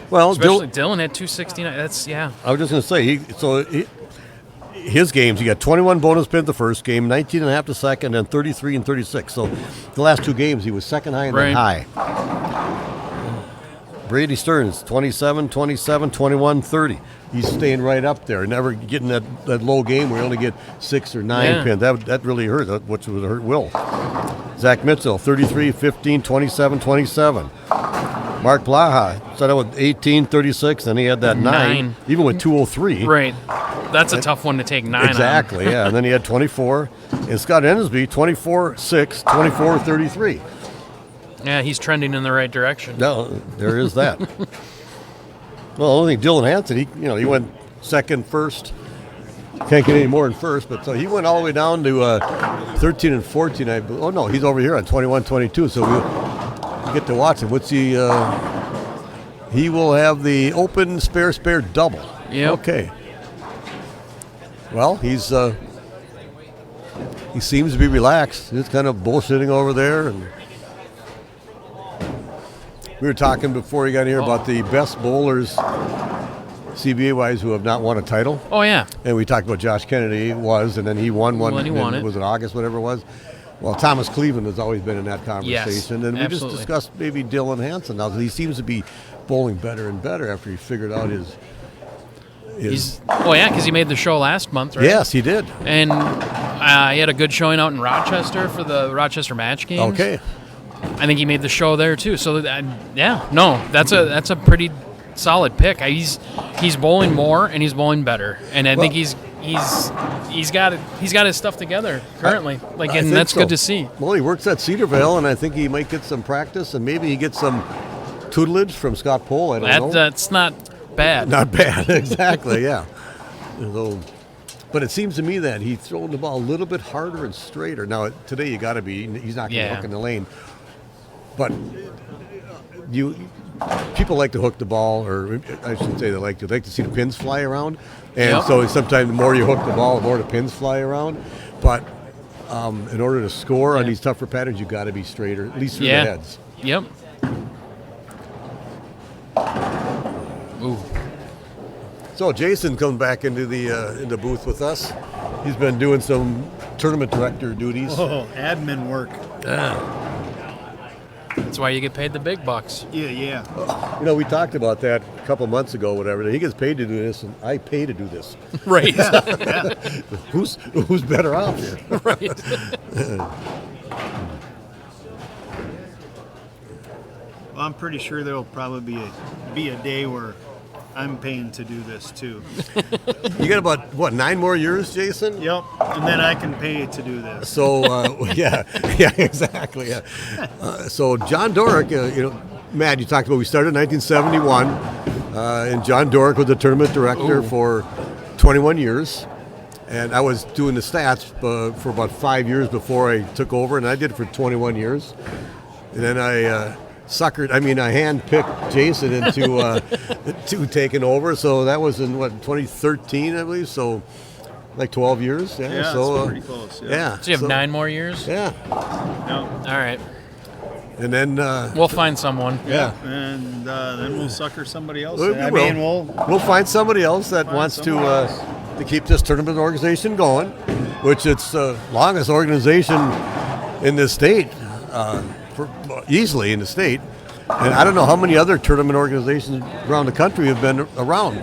Well, especially Dylan had 269. That's, I was just going to say, his games, he got 21 bonus pins the first game, 19 and a half the second, and 33 and 36. So the last 2 games, he was second high and then high. Brady Stearns, 27, 27, 21, 30. He's staying right up there, never getting that low game where you only get 6 or 9 pins. That really hurt, which would hurt Will. Zach Mitchell, 33, 15, 27, 27. Mark Blaha started with 18, 36, and he had that 9, even with 203. Right. That's a tough one to take 9 exactly, on. Yeah. And then he had 24. And Scott Endersbe, 24, 6, 24, 33. Yeah, he's trending in the right direction. No, there is that. Well, only Dylan Hanson, he went second, first. Can't get any more than first, but so he went all the way down to 13 and 14. Oh, no, he's over here on 21, 22. So we get to watch him. What's he will have the open spare double. Yep. Okay. Well, he seems to be relaxed. He's kind of bullshitting over there, and we were talking before he got here about the best bowlers, CBA-wise, who have not won a title. Oh, yeah. And we talked about Josh Kennedy and then he won one. Well, he won it. Was it August, whatever it was? Well, Thomas Cleveland has always been in that conversation. Yes, and we absolutely. just discussed maybe Dylan Hanson. Now, he seems to be bowling better and better after he figured out his because he made the show last month, right? Yes, he did. And he had a good showing out in Rochester for the Rochester match games. Okay. I think he made the show there too. So that's a pretty solid pick. He's bowling more and he's bowling better, and I think he's got his stuff together currently. And that's good to see. Well, he works at Cedarville, and I think he might get some practice, and maybe he gets some tutelage from Scott Pohl. I don't know. That's not bad. Not bad, exactly. Yeah. But it seems to me that he's throwing the ball a little bit harder and straighter. Now today you got to be. He's not going to hook in the lane. But people like to hook the ball, or I shouldn't say they like to see the pins fly around. And so sometimes the more you hook the ball, the more the pins fly around. But in order to score on these tougher patterns, you got to be straighter, at least through the heads. Yep. Ooh. So Jason comes back into the booth with us. He's been doing some tournament director duties. Oh, admin work. That's why you get paid the big bucks. Yeah. We talked about that a couple months ago, whatever. He gets paid to do this, and I pay to do this. Right. Who's better off here? Right. Well, I'm pretty sure there'll probably be a day where I'm paying to do this too. You got about 9 more years, Jason? Yep, and then I can pay to do this. So yeah, exactly. Yeah. So John Dorick, Matt, you talked about we started in 1971, and John Dorick was the tournament director for 21 years, and I was doing the stats for about 5 years before I took over, and I did it for 21 years, and then I handpicked Jason into to taking over. So that was in 2013, I believe. So like 12 years. Yeah, so that's pretty close. Yeah. So you have 9 more years? Yeah. No. All right. And then we'll find someone. Yeah. And then we'll sucker somebody else. We'll find somebody else that wants to keep this tournament organization going, which it's the longest organization in the state. Easily in the state, and I don't know how many other tournament organizations around the country have been around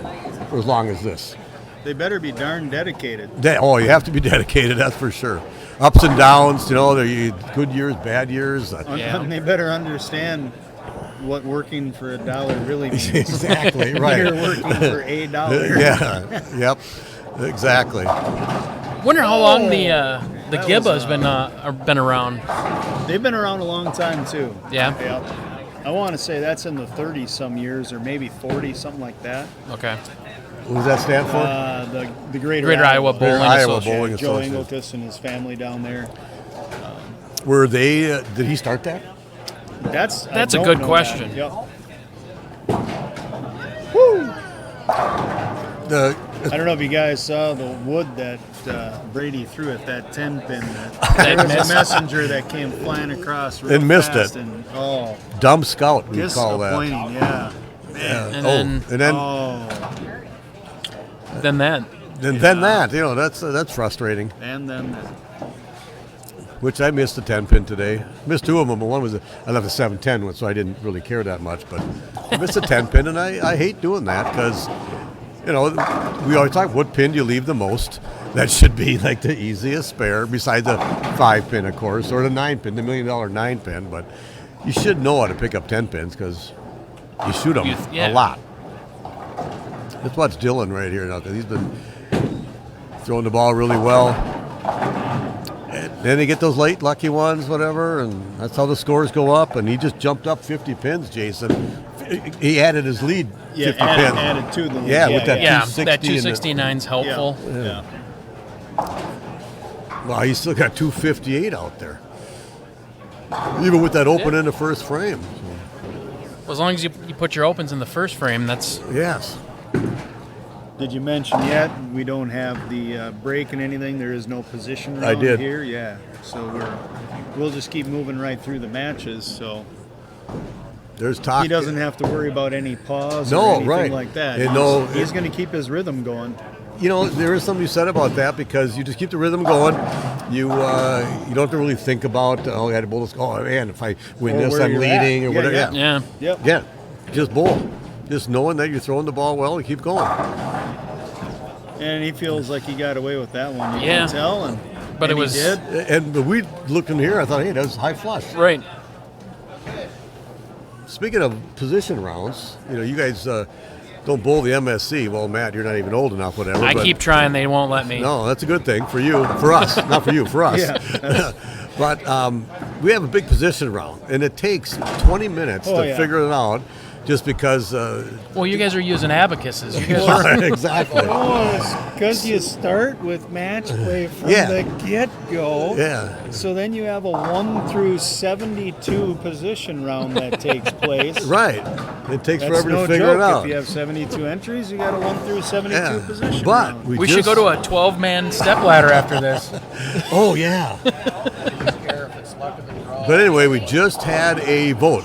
for as long as this. They better be darn dedicated. You have to be dedicated, that's for sure. Ups and downs, there good years, bad years. And they better understand what working for $1 really means. Exactly, right. You're working for $1. Yeah, yep, exactly. Wonder how long the Gibba's been around. They've been around a long time too. Yeah. I want to say that's in the 30-some years, or maybe 40, something like that. Okay. What does that stand for? The Greater Iowa Bowling Association. Joe Engelkus and his family down there. Were they? Did he start that? That's a good question. Yep. Woo! I don't know if you guys saw the wood that Brady threw at that 10-pin. That There was a messenger that came flying across real And missed fast it. And, Dumb scout, we call that. disappointing, yeah. Man. And then and then And then that, that's frustrating. And then that. Which I missed the 10-pin today. Missed 2 of them, but one was I left a 7-10 one, so I didn't really care that much. But I missed a 10-pin, and I hate doing that because, we always talk, what pin do you leave the most? That should be like the easiest spare, besides the 5-pin, of course, or the 9-pin, the $1 million 9-pin. But you should know how to pick up 10 pins because you shoot them a lot. Let's watch Dylan right here now because he's been throwing the ball really well. And then they get those late lucky ones, whatever, and that's how the scores go up. And he just jumped up 50 pins, Jason. He added his lead 50 pins. Added to the lead. Yeah, with that 260. That 269's helpful. Yeah. Well, he's still got 258 out there. Even with that open in the first frame. Well, as long as you put your opens in the first frame, that's... Yes. Did you mention yet we don't have the break and anything? There is no position I round did. here. Yeah, so we'll just keep moving right through the matches. So There's talk. he doesn't have to worry about any pause No, or anything right. like that. And He's going to keep his rhythm going. There is something you said about that because you just keep the rhythm going. You don't have to really think about, I had to bowl this. Oh, man, if I win Or this, where I'm you're leading at. or whatever. Yeah. Yep. Yeah, just bowl. Just knowing that you're throwing the ball well and keep going. And he feels like he got away with that one. You Yeah. can tell. But and it was... he did. And we looked in here, I thought, hey, that was high flush. Right. Speaking of position rounds, you guys don't bowl the MSC. Well, Matt, you're not even old enough, whatever. I but keep trying. They won't let me. No, that's a good thing for you. For us. Not for you, for us. Yeah. But we have a big position round, and it takes 20 minutes to figure it out just because... Well, you guys are using abacuses. You guys are... Exactly. Oh, it's because you start with match play from the get-go. Yeah. So then you have a 1 through 72 position round that takes place. Right. It takes That's forever no to figure joke. it out. If you have 72 entries, you got a 1 through 72 position But round. We should go to a 12-man step ladder after this. Oh, yeah. But anyway, we just had a vote.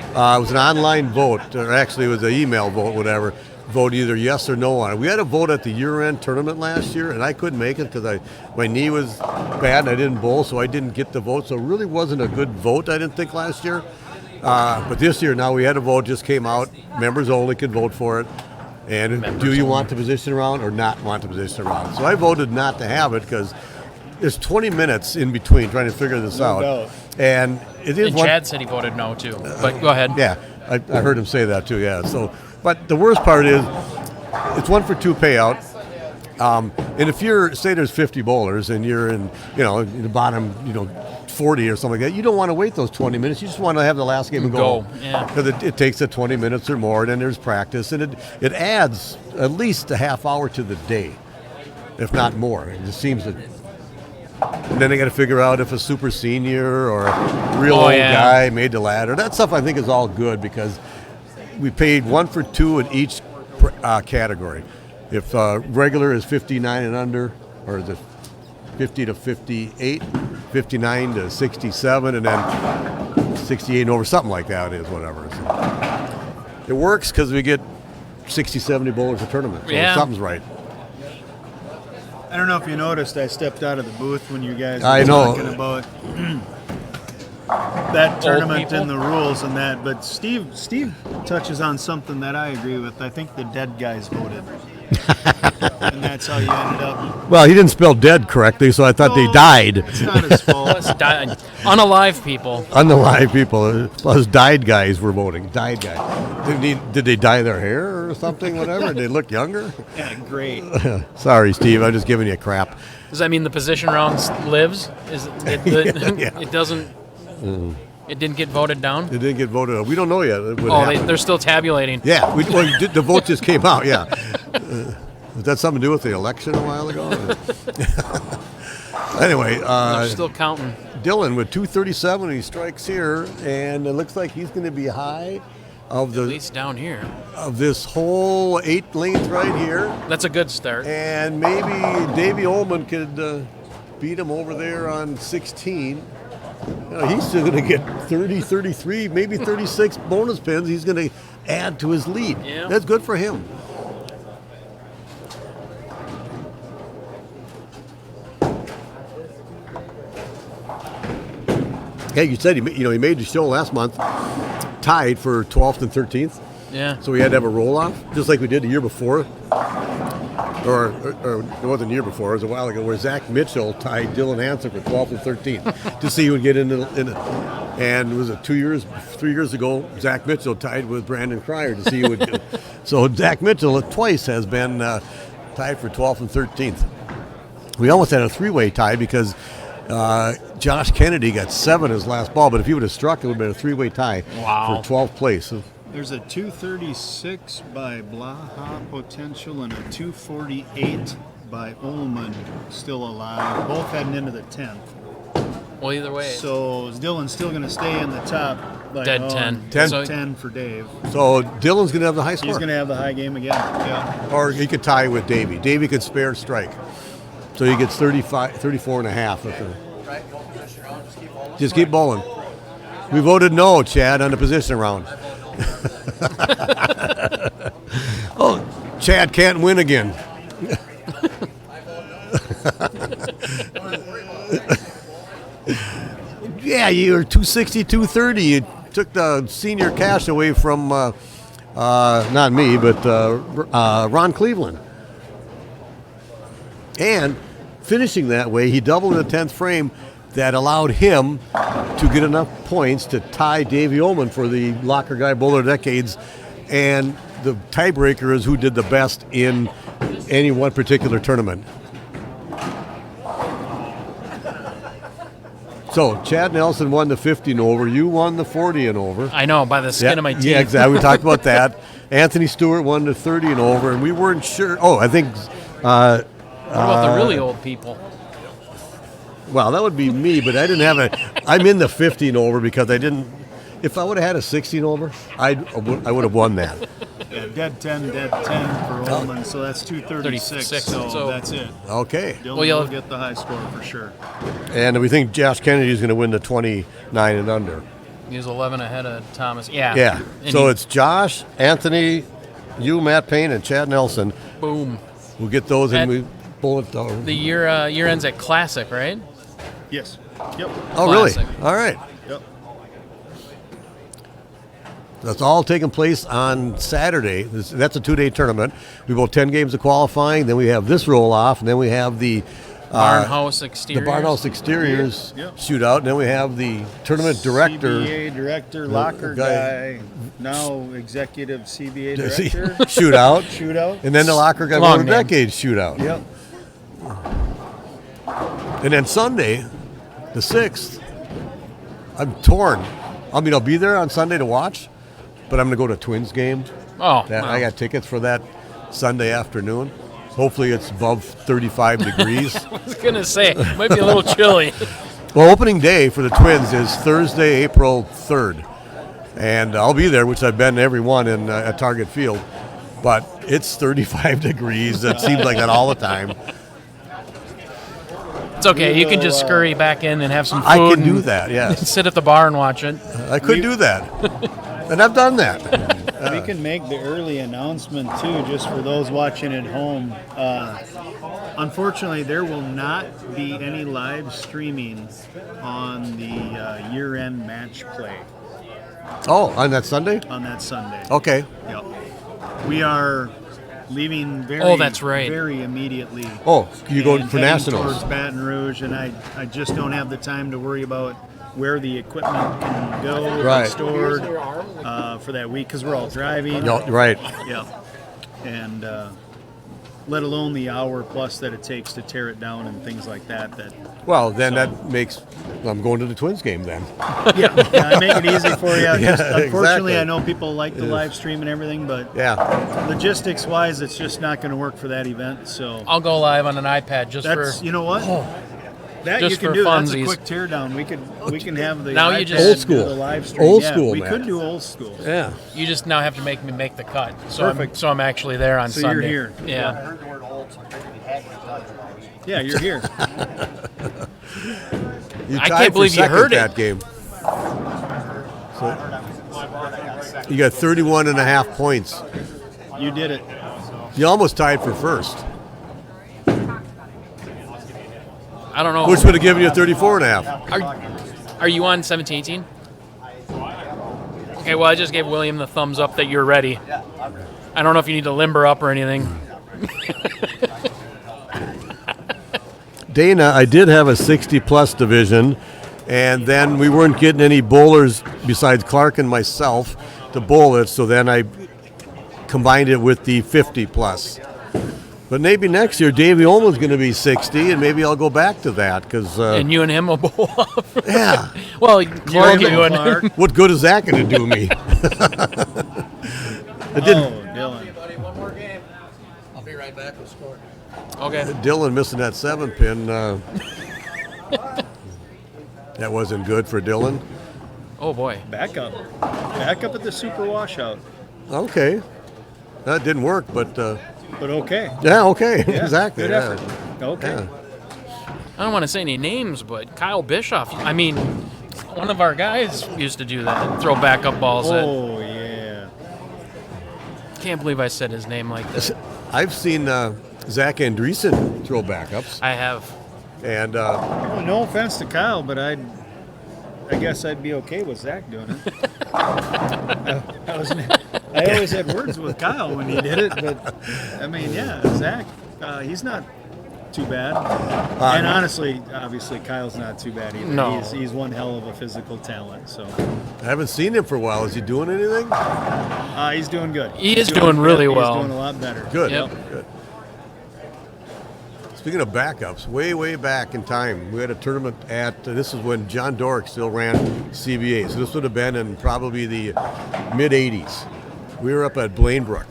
It was an online vote, or actually it was an email vote, whatever. Vote either yes or no on it. We had a vote at the year-end tournament last year, and I couldn't make it because my knee was bad and I didn't bowl, so I didn't get the vote. So it really wasn't a good vote, I didn't think, last year. But this year, now we had a vote, just came out. Members only could vote for it. And do you want the position round or not want the position round? So I voted not to have it because there's 20 minutes in between trying to figure this out. doubt. And it is And Chad said he voted no, too. But go ahead. Yeah, I heard him say that too. Yeah. So, but the worst part is, it's 1 for 2 payout. And if you're, say, there's 50 bowlers and you're in the bottom, 40 or something like that, you don't want to wait those 20 minutes. You just want to have the last game and go. Yeah. Because it takes 20 minutes or more. And then there's practice, and it adds at least a half hour to the day, if not more. It just seems that. And then they got to figure out if a super senior or a real old guy made the ladder. That stuff I think is all good because we paid 1 for 2 in each category. If regular is 59 and under, or is it 50 to 58, 59 to 67, and then 68 and over, something like that is whatever. So it works because we get 60, 70 bowlers a tournament. So something's right. I don't know if you noticed, I stepped out of the booth when you guys were I know. talking about that tournament and the rules and that. But Steve touches on something that I agree with. I think the dead guys voted. And that's how you ended up. Well, he didn't spell dead correctly, so I thought they died. It's not his fault. Unalive people. Unalive people. Plus died guys were voting. Died guys. Did they dye their hair or something, whatever? Did they look younger? Yeah, great. Sorry, Steve. I'm just giving you crap. Does that mean the position rounds lives? It doesn't... It didn't get voted down? It didn't get voted on. We don't know yet. They're still tabulating. Yeah. The vote just came out, yeah. Does that something to do with the election a while ago? Anyway. They're still counting. Dylan with 237, he strikes here, and it looks like he's going to be high of the... At least down here. Of this whole 8 length right here. That's a good start. And maybe Davey Ullman could beat him over there on 16. He's still going to get 30, 33, maybe 36 bonus pins. He's going to add to his lead. Yeah. That's good for him. Yeah, you said he made the show last month, tied for 12th and 13th. Yeah. So we had to have a roll-off, just like we did the year before. Or it wasn't the year before, it was a while ago, where Zach Mitchell tied Dylan Hanson for 12th and 13th to see who would get in it. And was it 3 years ago, Zach Mitchell tied with Brandon Cryer to see who would get. So Zach Mitchell twice has been tied for 12th and 13th. We almost had a three-way tie because Josh Kennedy got 7 his last ball, but if he would have struck, it would have been a three-way tie Wow. for 12th place. There's a 236 by Blaha potential and a 248 by Ullman still alive, both heading into the 10th. Well, either way. So is Dylan still going to stay in the top? Like, Dead 10. 10 for Dave. So Dylan's going to have the high score. He's going to have the high game again. Yeah. Or he could tie with Davey. Davey could spare strike. So he gets 34 and a half. Just keep bowling. We voted no, Chad, on the position round. Oh, Chad can't win again. Yeah, you were 260, 230. You took the senior cash away from, not me, but Ron Cleveland. And finishing that way, he doubled in the 10th frame. That allowed him to get enough points to tie Davey Ullman for the Locker Guy Bowler Decades. And the tiebreaker is who did the best in any one particular tournament. So Chad Nelson won the 50 and over. You won the 40 and over. I know, by the skin of my teeth. Yeah, exactly. We talked about that. Anthony Stewart won the 30 and over, and we weren't sure. Oh, I think. What about the really old people? Well, that would be me, but I didn't have I'm in the 50 and over because I didn't. If I would have had a 16 over, I would have won that. Yeah, dead 10 for Ullman, so that's 236. 36, So so- that's it. Okay. Dylan Well, will get the high score for sure. And we think Josh Kennedy is going to win the 29 and under. He was 11 ahead of Thomas. Yeah. Yeah. And So he- it's Josh, Anthony, you, Matt Payne, and Chad Nelson. boom. We'll get those and And we pull it down. The year ends at Classic, right? Yes. Yep. Oh, really? Classic. All right. Yep. That's all taking place on Saturday. That's a 2-day tournament. We bowl 10 games of qualifying. Then we have this roll-off, and then we have the Barnhouse Exteriors. the Barnhouse Exteriors Yep. shootout. And then we have the tournament director. CBA director, locker guy, now executive CBA director. shootout. Shootout. And then the Locker Guy Long Bowler name. Decades shootout. Yep. And then Sunday, the 6th, I'm torn. I mean, I'll be there on Sunday to watch, but I'm going to go to a Twins game. Oh, I wow. got tickets for that Sunday afternoon. Hopefully it's above 35 degrees. I was going to say, it might be a little chilly. Well, opening day for the Twins is Thursday, April 3rd. And I'll be there, which I've been to every one at Target Field. But it's 35 degrees. It seems like that all the time. It's okay. You can just scurry back in and have some food. I can do and that, yes. Sit at the bar and watch it. I could do that. And I've done that. We can make the early announcement too, just for those watching at home. Unfortunately, there will not be any live streaming on the year-end match play Oh, on that Sunday? on that Sunday. Okay. Yep. We are leaving very, Oh, that's right. very immediately. Oh, you go and for heading Nationals. towards Baton Rouge, and I just don't have the time to worry about where the equipment can go Right. and stored for that week because we're all driving. No, right. Yeah, and let alone the hour plus that it takes to tear it down and things like that. Well, then that makes. I'm going to the Twins game then. Yeah, I make it easy for you. Yeah, Just, unfortunately, exactly. I know people like the live stream and everything, but Yeah. logistics-wise, it's just not going to work for that event. So I'll go live on an iPad just that's for. you know what. That Just you can for do. That's a funsies. quick teardown. We can have the Now you iPad just- Old do school. the live stream. Old Yeah, school, We Matt. could do old school. Yeah. You just now have to make me make the cut. So Perfect. I'm actually there on So you're Sunday. here. Yeah. Yeah, you're here. You I tied can't for believe you second heard it. that game. So, you got 31 and a half points. You did it. You almost tied for first, I don't know. which would have given you 34 and a half. Are you on 17-18? Okay, well, I just gave William the thumbs up that you're ready. I don't know if you need to limber up or anything. Dana, I did have a 60-plus division, and then we weren't getting any bowlers besides Clark and myself to bowl it, so then I combined it with the 50-plus. But maybe next year, Davey Ullman's going to be 60, and maybe I'll go back to that. Cause, and you and him will bowl up. Yeah. Well, Clark, you and Clark. What good is that going to do me? It didn't. Dylan. Buddy, one more game. I'll be right back with score. Okay. Dylan missing that 7-pin. That wasn't good for Dylan. Oh, boy. Back up at the super washout. Okay. That didn't work, but Okay. yeah, okay. Yeah, Exactly. Good yeah. effort. Okay. Yeah. I don't want to say any names, but Kyle Bischoff, I mean, one of our guys used to do that, throw backup balls at. Oh, yeah. Can't believe I said his name like that. I've seen Zach Andreessen throw backups, I have. and Well, no offense to Kyle, but I guess I'd be okay with Zach doing it. I always had words with Kyle when he did it, but I mean, yeah, Zach, he's not too bad. And honestly, obviously, Kyle's not too bad either. No. He's one hell of a physical talent. So I haven't seen him for a while. Is he doing anything? he's doing good. He He's is doing really well. He's doing a lot better. Good. Yep. Good. Speaking of backups, way back in time, we had a tournament at, this is when John Dorick still ran CBA, so this would have been in probably the mid-'80s. We were up at Blainbrook,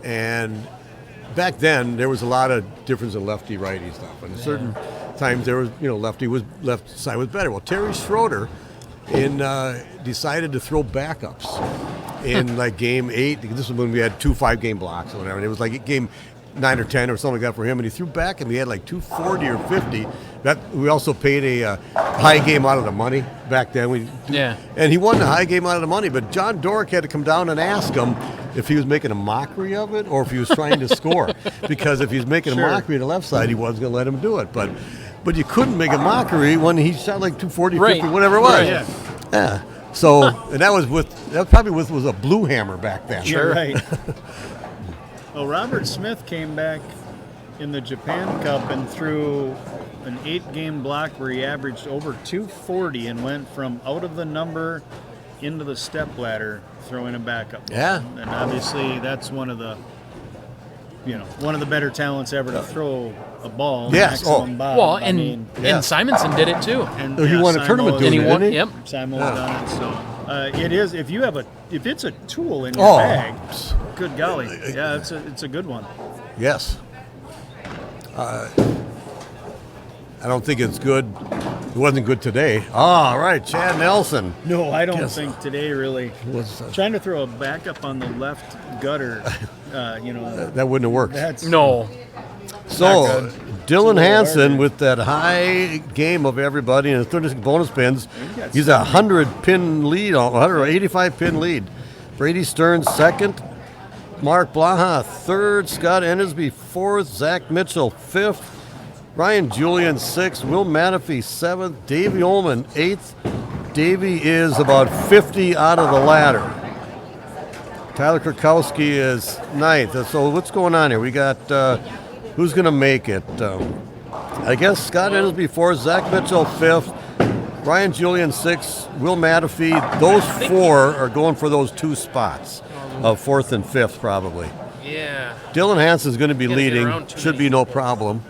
and back then there was a lot of difference in lefty-righty stuff, and certain times there was, left side was better. Well, Terry Schroeder decided to throw backups in like game 8. This was when we had 2 5-game blocks or whatever, and it was like game 9 or 10 or something like that for him, and he threw back, and we had like 240 or 50. That we also paid a high game out of the money back then. And he won the high game out of the money. But John Dorick had to come down and ask him if he was making a mockery of it or if he was trying to score. Because if he was making a mockery of the left side, he wasn't going to let him do it. But you couldn't make a mockery when he shot like 240, 50, whatever it was. Right. Yeah. So and that was probably was a blue hammer back then. You're right. Well, Robert Smith came back in the Japan Cup and threw an 8-game block where he averaged over 240 and went from out of the number into the step ladder throwing a backup. Yeah. And obviously that's one of the better talents ever to throw a ball. Yes. Maximum bob. Well, I and mean, Simonson did it too. and He won a tournament doing And he it, won. didn't he? Yep. Simon done it. So it is if it's a tool in your bag. Good golly, yeah, it's a good one. Yes. I don't think it's good. It wasn't good today. All right, Chad Nelson. No, I don't think today really. Was, Trying to throw a backup on the left gutter, that wouldn't have worked. that's No. So, Dylan It's a little Hanson harder. with that high game of everybody and his 36 bonus pins. got He's a 100-pin lead, 185-pin lead. Brady Stearns second. Mark Blaha third. Scott Endersbe fourth. Zach Mitchell fifth. Ryan Julian sixth. Will Manafee seventh. Davey Ullman eighth. Davey is about 50 out of the ladder. Tyler Krakowski is ninth. So what's going on here? We got who's going to make it? I guess Scott Endersbe fourth. Zach Mitchell fifth. Ryan Julian sixth. Will Manafee. Those 4 are going for those 2 spots of 4th and 5th probably. Yeah. Dylan Hanson's going to be Gotta get leading. around too Should many. be no problem.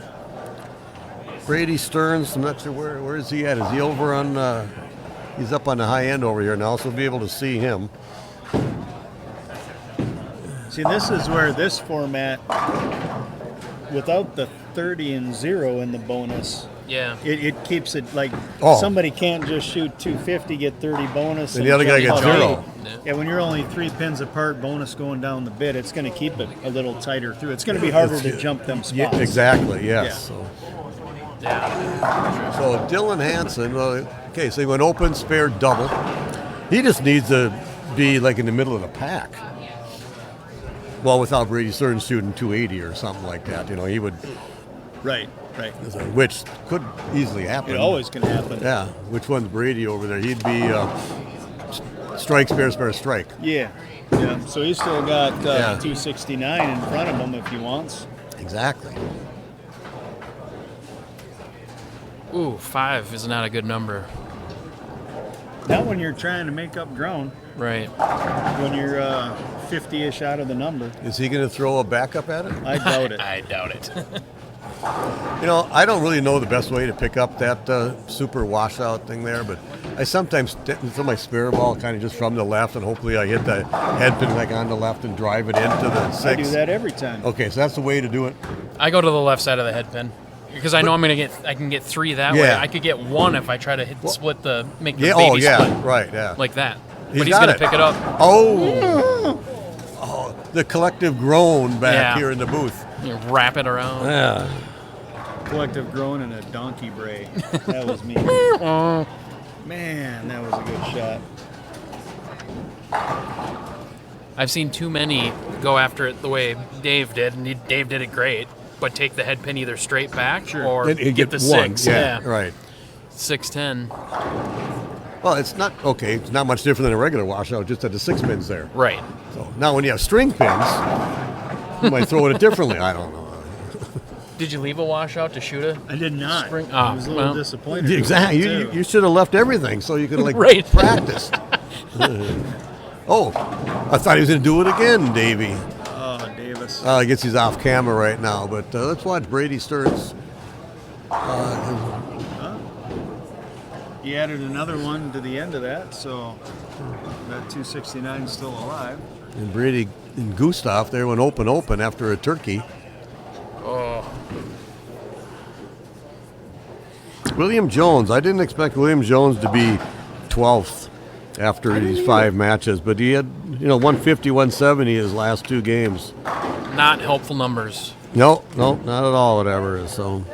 Brady Stearns, I'm not sure where is he at? Is he over on? He's up on the high end over here now, so we'll be able to see him. See, this is where this format, without the 30 and 0 in the bonus, Yeah. it keeps it like Oh. somebody can't just shoot 250, get 30 bonus. And the other guy jump gets up. 0. Yeah, when you're only 3 pins apart, bonus going down the bit, it's going to keep it a little tighter through. It's going to be harder to jump them spots. Yeah, exactly. Yes. Yeah. So, Yeah. so Dylan Hanson. Okay, so he went open, spare, double. He just needs to be like in the middle of the pack. Well, without Brady Stearns shooting 280 or something like that, he would. Right. which could easily happen. It always can happen. Yeah. Which one's Brady over there? He'd be strike, spare, strike. Yeah. So he's still got Yeah. 269 in front of him if he wants. Exactly. Ooh, 5 is not a good number. Not when you're trying to make up ground. Right. When you're 50-ish out of the number. Is he going to throw a backup at it? I doubt it. I doubt it. I don't really know the best way to pick up that super washout thing there, but I sometimes throw my spare ball kind of just from the left, and hopefully I hit the head pin like on the left and drive it into the 6. I do that every time. Okay, so that's the way to do it. I go to the left side of the head pin because I know I can get 3 that way. Yeah. I could get 1 if I try to split make the Yeah. baby Oh, yeah. split Right. Yeah. like that. He's But he's got gonna it. pick it up. Oh. The collective groan back Yeah. here in the booth. Wrap it around. Yeah. Collective groan and a donkey bray. That was me. Man, that was a good shot. I've seen too many go after it the way Dave did, and Dave did it great, but take the head pin either straight back or And get the one. 6. Yeah. Right. 6-10. Well, it's not okay. It's not much different than a regular washout, just that the 6 pins there. Right. So now, when you have string pins, you might throw it differently. I don't know. Did you leave a washout to shoot it? I did not. Spring- I was a little well. disappointed. Exactly. Too. You should have left everything so you could Right. practice. Oh, I thought he was going to do it again, Davey. Oh, Davis. I guess he's off camera right now, but let's watch Brady Stearns. He added another one to the end of that, so that 269 is still alive. And Brady and Gustav there went open after a turkey. Oh. William Jones. I didn't expect William Jones to be 12th after these 5 matches, but he had 150, 170 his last 2 games. Not helpful numbers. No, not at all. Whatever. So,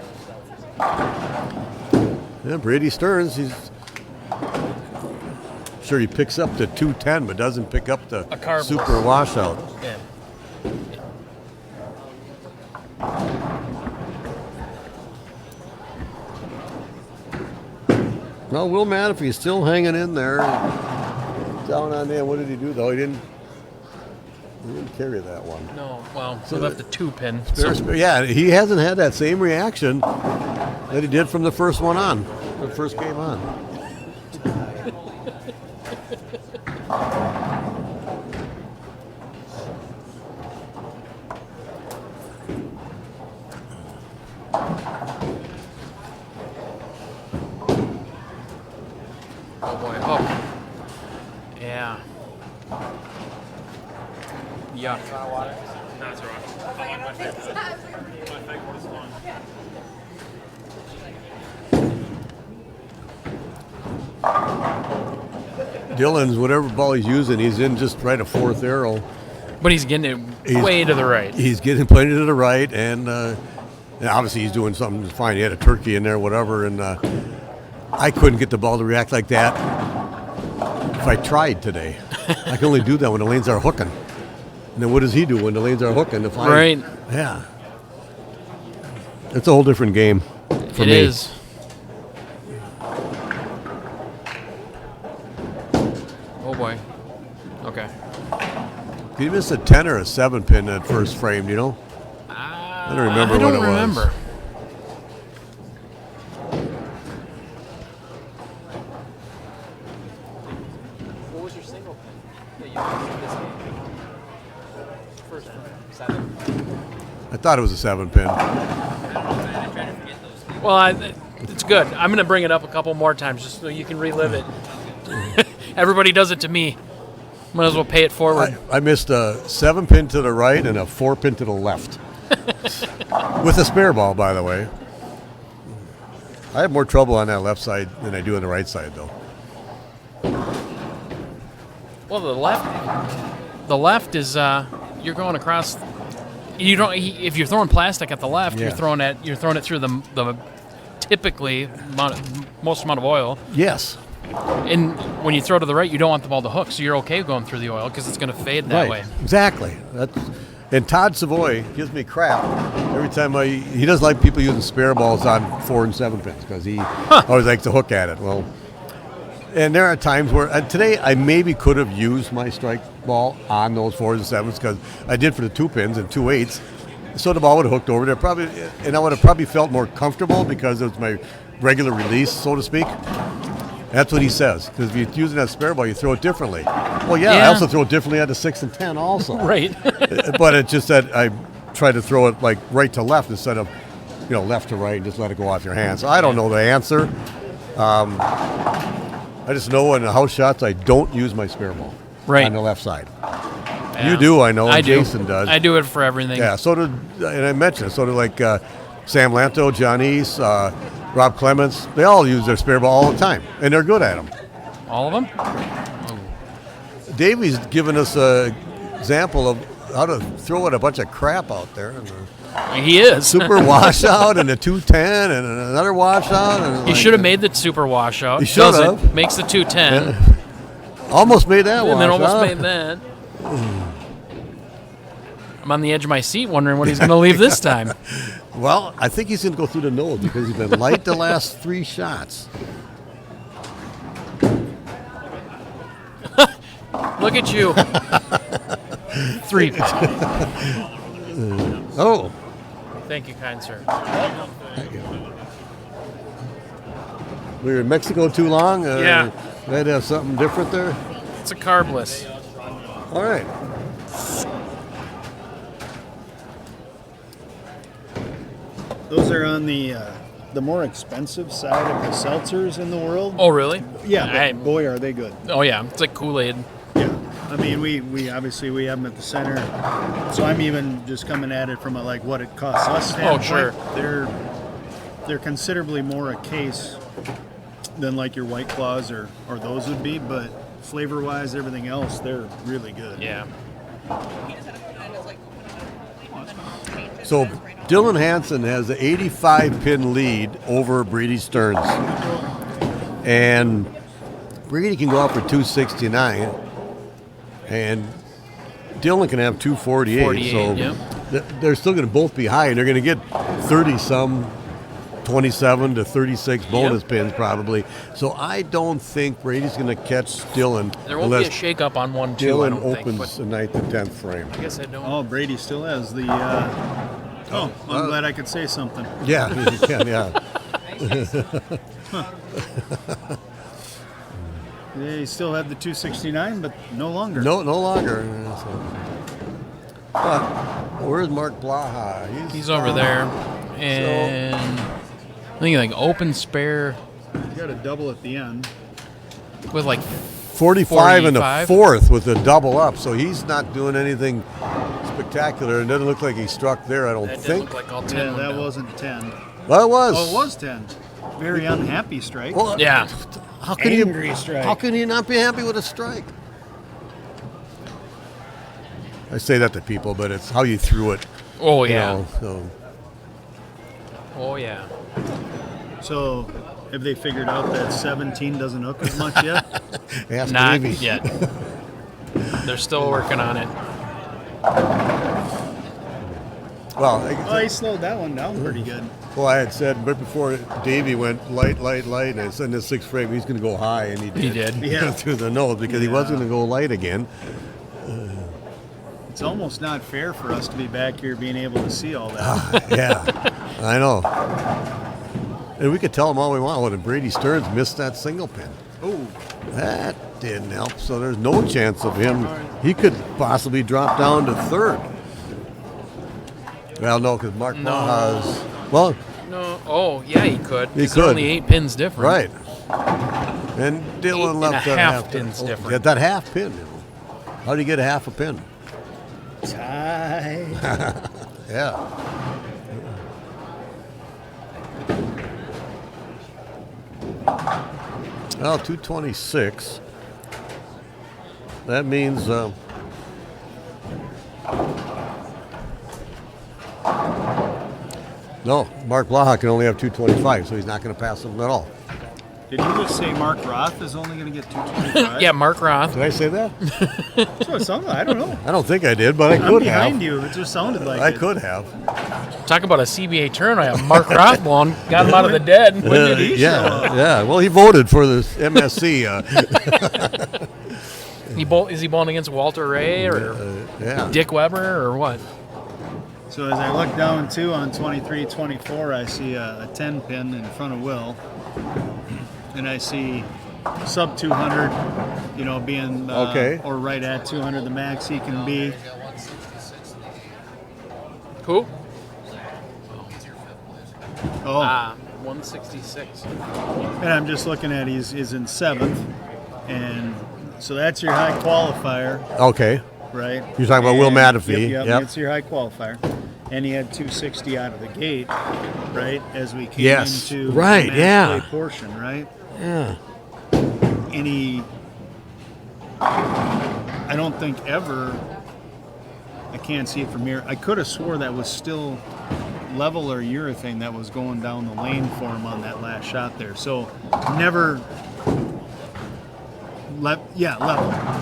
yeah, Brady Stearns. He's sure he picks up the 210, but doesn't pick up the A carb. super washout. Yeah. Well, Will Manafe's still hanging in there. Down on there. What did he do though? He didn't carry that one. No, well, So he left the 2 pin. Yeah, he hasn't had that same reaction that he did from the first one on, the first game on. Oh boy, oh. Yeah. Yuck. That's Dylan's, whatever ball he's using, he's in just right a 4th arrow. But he's getting it way to the right. He's getting plenty to the right, and obviously he's doing something fine. He had a turkey in there, whatever, and I couldn't get the ball to react like that if I tried today. I can only do that when the lanes are hooking. And then what does he do when the lanes are hooking? Right. Yeah. It's a whole different game for It me. is. Oh boy. Okay. Did he miss a 10 or a 7 pin that first frame, you know? I don't remember I don't what it remember. was. What was your single pin that you used this game? First 7. I thought it was a 7 pin. Well, it's good. I'm going to bring it up a couple more times just so you can relive it. Everybody does it to me. Might as well pay it forward. I missed a 7 pin to the right and a 4 pin to the left. With a spare ball, by the way. I have more trouble on that left side than I do on the right side, though. Well, the left is you're going across. You don't. If you're throwing plastic at the left, Yeah. you're throwing it through the typically most amount of oil. Yes. And when you throw to the right, you don't want the ball to hook, so you're okay going through the oil because it's going to fade that way. Exactly. And Todd Savoy gives me crap every time he doesn't like people using spare balls on 4 and 7 pins because he always likes to hook at it. Well, and there are times where today I maybe could have used my strike ball on those 4s and 7s because I did for the 2 pins and 2 8s. So the ball would have hooked over there probably, and I would have probably felt more comfortable because it was my regular release, so to speak. That's what he says. Because if you're using that spare ball, you throw it differently. Well, yeah, I also throw it differently at the 6 and 10 also. Right. But it's just that I try to throw it like right to left instead of, left to right and just let it go off your hand. So I don't know the answer. I just know in the house shots I don't use my spare ball on the left side. Yeah. You do, I know. I do. Jason does. I do it for everything. Yeah, so did, and I mentioned, so did like Sam Lanto, John East, Rob Clements. They all use their spare ball all the time, and they're good at them. All of them? Davey's given us an example of how to throw at a bunch of crap out there. He is. Super washout and a 210 and another washout. And He should have made the super washout. He should have. Makes the 210. Yeah. Almost made that one. And then almost made that. I'm on the edge of my seat wondering what he's going to leave this time. Well, I think he's going to go through the nose because he's been light the last 3 shots. Look at you. 3. Oh. Thank you, kind sir. We were in Mexico too long? Yeah. They had to have something different there? It's a carbless. All right. Those are on the more expensive side of the seltzers in the world. Oh, really? Yeah, but boy, are they good. Oh, yeah. It's like Kool-Aid. Yeah. I mean, we obviously we have them at the center, so I'm even just coming at it from what it costs us standpoint. Oh, sure. They're considerably more a case than like your White Claws or those would be, but flavor-wise, everything else, they're really good. Yeah. So Dylan Hanson has an 85-pin lead over Brady Stearns. And Brady can go out for 269. And Dylan can have 248. 48, so yep. They're still going to both be high. And they're going to get 30-some, 27 to 36 bonus pins probably. So I don't think Brady's going to catch Dylan. There won't be a shake-up on 1-2, Dylan I don't opens the 9th and 10th frame. I guess I don't. Oh, Brady still has the... I'm glad I could say something. Yeah, you can, yeah. They still have the 269, but no longer. No longer. But where's Mark Blaha? He's over there. And I think like open spare You got a double at the end. with like 45 in the 4th with a double up, so he's not doing anything spectacular. It doesn't look like he struck there, I don't that think. didn't look like all 10. Yeah, that window. wasn't 10. Well, it was. Oh, it was 10. Very unhappy strike. Well, Yeah. how can Angry you, strike. How can you not be happy with a strike? I say that to people, but it's how you threw it. Oh, you yeah. know, so. Oh, yeah. So, have they figured out that 17 doesn't hook as much yet? Ask Not Davey. yet. They're still working on it. Well, He slowed that one down pretty good. well, I had said right before Davey went light, and I said in the 6th frame he's going to go high, and he did. He did. Yeah. Through the nose because he was going to go light again. It's almost not fair for us to be back here being able to see all that. Yeah, I know. And we could tell him all we want when Brady Stearns missed that single pin. Oh, That didn't help, so there's no chance of him. He could possibly drop down to 3rd. Well, no, because Mark Blaha's... Well, No. Oh, yeah, he could. He It's could. only 8 pins different. right. And Dylan 8 left and a that half pins different. Yeah, that half pin. How do you get a half a pin? tie. Yeah. Well, 226. That means no, Mark Blaha can only have 225, so he's not going to pass him at all. Did you just say Mark Roth is only going to get 225? Yeah, Mark Roth. Did I say that? That's what it sounded like. I don't know. I don't think I did, but I I'm could behind have. you. It just sounded like I it. could have. Talk about a CBA tournament. Mark Roth won. Got him out of the dead. When did he show up? Yeah. Well, he voted for this MSC. Is he bowling against Walter Ray or Yeah. Dick Weber or what? So as I look down, too, on 23-24, I see a 10 pin in front of Will. And I see sub 200, being Okay. or right at 200, the max he can be. Who? Oh, 166. and I'm just looking at he's in 7th. And so that's your high qualifier, Okay. right? You're talking about Will And- Matafee. Yep, Yep. that's your high qualifier. And he had 260 out of the gate, right? As we came Yes. into Right, the match yeah. play portion, right? Yeah. And I don't think ever, I can't see it from here. I could have swore that was still level or urethane that was going down the lane for him on that last shot there. So never, level,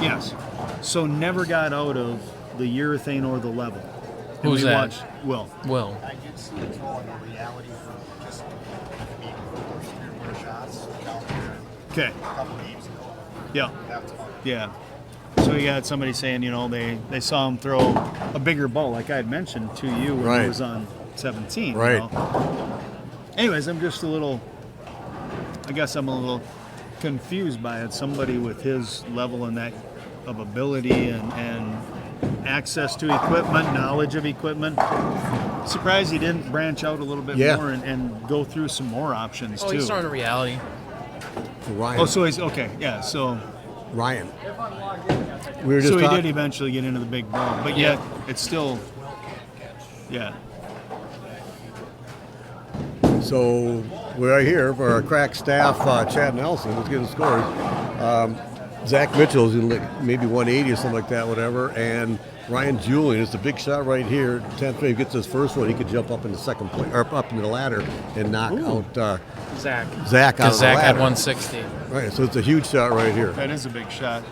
yes. So never got out of the urethane or the level. And Who's we that? watched Will. Will. I did see it throw in the reality for just maybe first 3 shots down there Okay. a couple games ago. Yeah. That's fun. Yeah. So you had somebody saying, they saw him throw a bigger ball, like I had mentioned to you when Right. he was on 17. Right. Anyways, I'm just a little confused by it. Somebody with his level and that of ability and access to equipment, knowledge of equipment. Surprised he didn't branch out a little bit Yeah. more and go through some more options Oh, too. he's throwing a reality. Ryan. Oh, so he's okay. Yeah. So Ryan. We were just he talking. did eventually get into the big ball, but yet it's still, yeah. So we're right here for our crack staff, Chad Nelson. Let's get the scores. Zach Mitchell's in like maybe 180 or something like that, whatever. And Ryan Julian, it's a big shot right here. 10th grade gets his first one. He could jump up into second place, or up into the ladder and knock out Zach. Zach out of the Zach ladder. had 160. Right, so it's a huge shot right here. That is a big shot.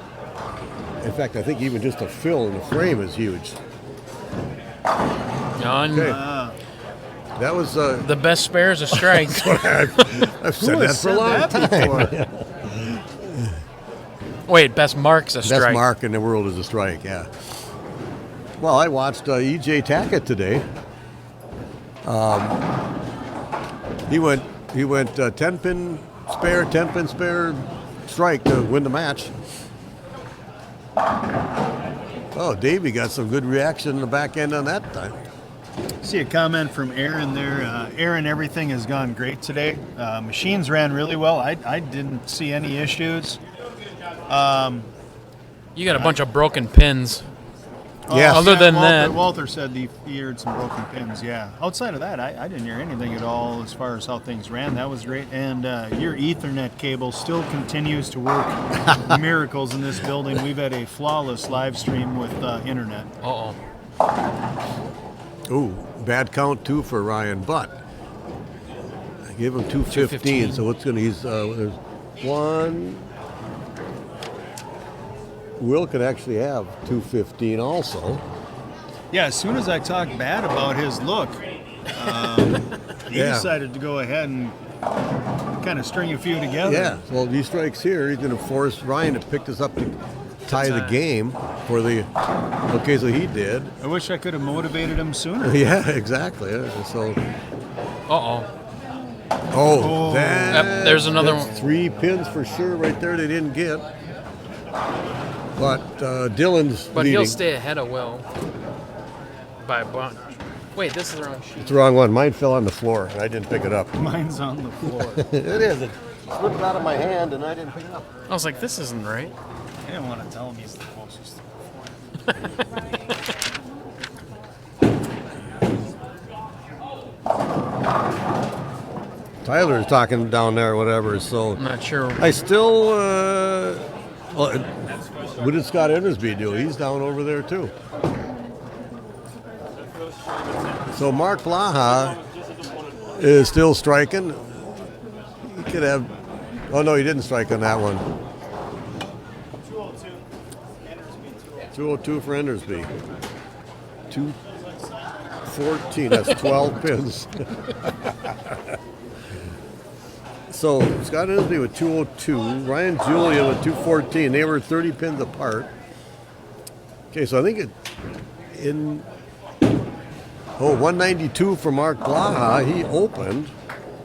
In fact, I think even just a fill in the frame is huge. John, Okay. That was the best spare is a strike. I've said that for a long time. Wait, best mark's a strike. Best mark in the world is a strike, yeah. Well, I watched E.J. Tackett today. He went 10-pin spare, 10-pin spare, strike to win the match. Oh, Davey got some good reaction in the back end on that time. See a comment from Aaron there. Aaron, everything has gone great today. Machines ran really well. I didn't see any issues. You got a bunch of broken pins. Yes. Other than that- Walter said he heard some broken pins. Yeah. Outside of that, I didn't hear anything at all as far as how things ran. That was great. And your Ethernet cable still continues to work miracles in this building. We've had a flawless live stream with internet. Uh-oh. Ooh, bad count too for Ryan, but I gave him 215. So what's gonna there's one. Will could actually have 215 also. Yeah, as soon as I talked bad about his look, he Yeah. decided to go ahead and kind of string a few together. Yeah. Well, he strikes here. He's gonna force Ryan to pick this up to tie the game for the. Okay, so he did. I wish I could have motivated him sooner. Yeah, exactly. So. Uh-oh. Oh, Yep, there's another that's one. 3 pins for sure right there. They didn't get. But Dylan's But leading. he'll stay ahead of Will by a bunch. Wait, this is the wrong sheet. It's the wrong one. Mine fell on the floor, and I didn't pick it up. Mine's on the floor. It is. It slipped out of my hand, and I didn't pick it up. I was like, this isn't right. I didn't want to tell him he's the closest. Tyler's talking down there or whatever, so I'm not sure. I still. Well, what did Scott Endersbe do? He's down over there too. So Mark Blaha is still striking. He could have Oh, no, he didn't strike on that one. 202. Endersbe, 202 for Endersbe. 214. That's 12 pins. So Scott Endersbe with 202. Ryan Julian with 214. They were 30 pins apart. Okay, so I think 192 for Mark Blaha. He opened,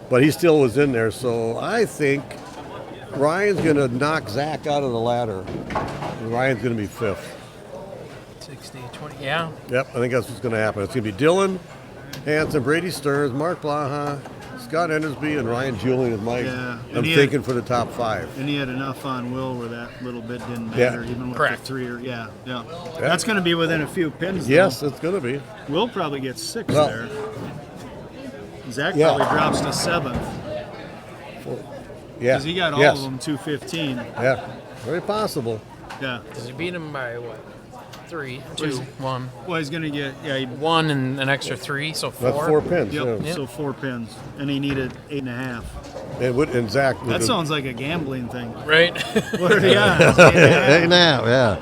but he still was in there. So I think Ryan's going to knock Zach out of the ladder. And Ryan's going to be fifth. 60, 20. Yeah. Yep, I think that's what's going to happen. It's going to be Dylan, Hanson, Brady Stearns, Mark Blaha, Scott Endersbe, and Ryan Julian is my. Yeah, I'm and he thinking for the top 5. And he had enough on Will where that little bit didn't matter, even with Correct. the 3 or yeah. That's going to be within a few pins. Yes, though. it's going to be. Will probably gets 6 Well, there. Zach yeah. probably drops to 7th Yeah. because he got all yes. of them 215. Yeah, very possible. Yeah. Does he beat him by what? 3, 2, 1. Well, he's going to get 1 and an extra 3, so 4. That's 4 pins. Yep. Yeah. So 4 pins, and he needed 8.5. And Zach. That sounds like a gambling thing. Right? What are the odds? 8.5. Yeah.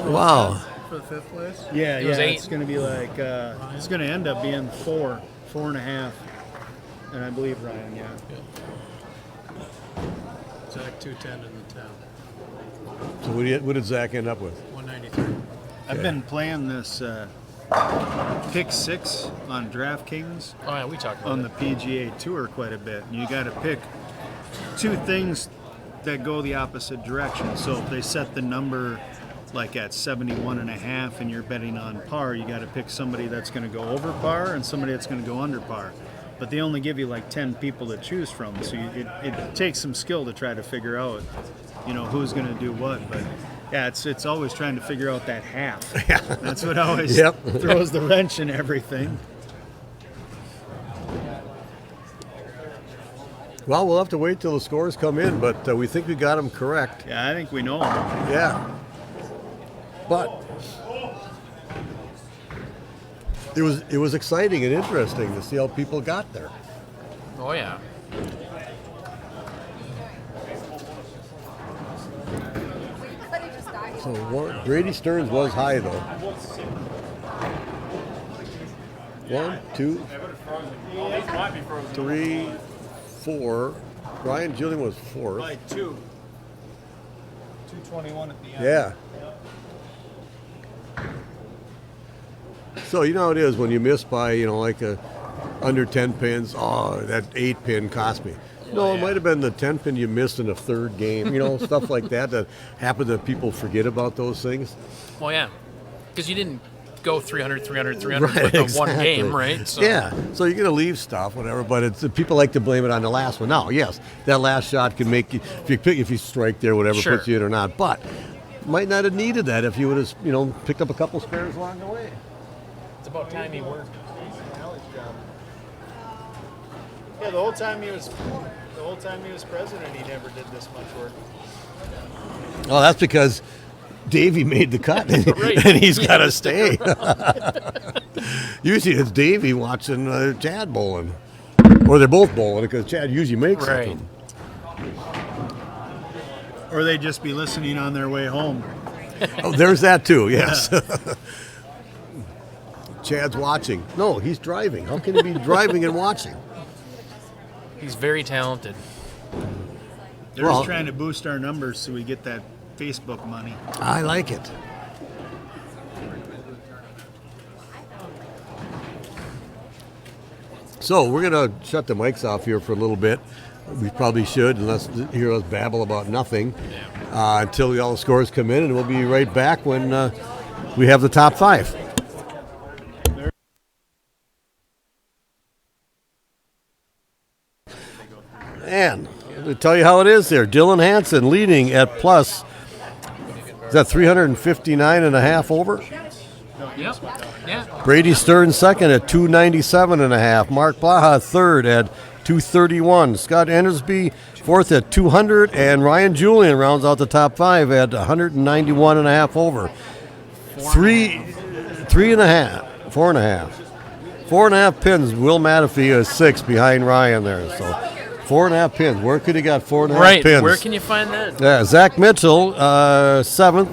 Wow. For the 5th place? Yeah, was 8. It's going to be like it's going to end up being 4.5, and I believe Ryan. Yeah. Zach 210 in the 10. So what did Zach end up with? 193. I've been playing this pick 6 on DraftKings Oh, yeah, we talked about on it. the PGA Tour quite a bit. And you got to pick 2 things that go the opposite direction. So if they set the number like at 71.5 and you're betting on par, you got to pick somebody that's going to go over par and somebody that's going to go under par. But they only give you like 10 people to choose from, so it takes some skill to try to figure out, who's going to do what. But yeah, it's always trying to figure out that half. Yeah. That's what always Yep. throws the wrench in everything. Well, we'll have to wait till the scores come in, but we think we got them correct. Yeah, I think we know him. Yeah. But it was exciting and interesting to see how people got there. Oh, yeah. So Brady Stearns was high though. 1, 2, 3, 4. Ryan Julian was 4th. By 221 at the end. Yeah. So you know how it is when you miss by like under 10 pins. Oh, that 8 pin cost me. No, it might have been the 10 pin you missed in the 3rd game. Stuff like that happen that people forget about those things. Well, yeah. Because you didn't go 300 Right, with the one exactly. game, right? So. Yeah, so you're going to leave stuff, whatever, but people like to blame it on the last one. Now, yes, that last shot can make you, if you strike there, whatever, Sure. puts you in or not, but might not have needed that if you would have, picked up a couple spares along the way. It's about time he worked. Yeah, the whole time he was president, he never did this much work. Well, that's because Davey made the cut, Right. and he's got to stay. Usually it's Davey watching Chad bowling. Or they're both bowling because Chad usually makes Right. it. Or they'd just be listening on their way home. Oh, there's that too, yes. Chad's watching. No, he's driving. How can he be driving and watching? He's very talented. They're Well- just trying to boost our numbers so we get that Facebook money. I like it. So we're going to shut the mics off here for a little bit. We probably should, unless you hear us babble about nothing, until all the scores come in, and we'll be right back when we have the top 5. And to tell you how it is there, Dylan Hanson leading at plus, is that 359.5 over? Yep. Yeah. Brady Stearns second at 297.5. Mark Blaha third at 231. Scott Endersbe fourth at 200, and Ryan Julian rounds out the top 5 at 191.5 over. 4.5 pins. Will Matafee is 6 behind Ryan there. So 4.5 pins. Where could he got 4.5 Right. pins? Where can you find that? Yeah, Zach Mitchell, 7th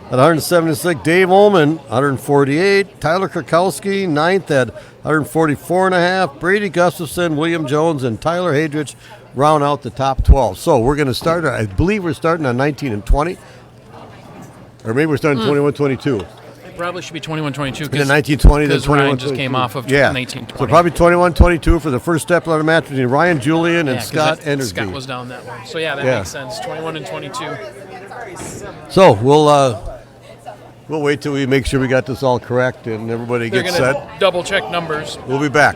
at 176. Dave Ullman, 148. Tyler Krakowski, 9th at 144.5. Brady Gustafson, William Jones, and Tyler Hadrich round out the top 12. So we're going to start, I believe we're starting on 19 and 20. Or maybe we're starting 21, 22. It probably should be 21-22. And then 1920, then 21, Ryan just came off of 19-20. So probably 21-22 for the first step ladder match between Ryan Julian and Scott Endersbe. Scott was down that way. So, that makes sense. 21 and 22. So we'll wait till we make sure we got this all correct and everybody They're gets going set. to double check numbers. We'll be back.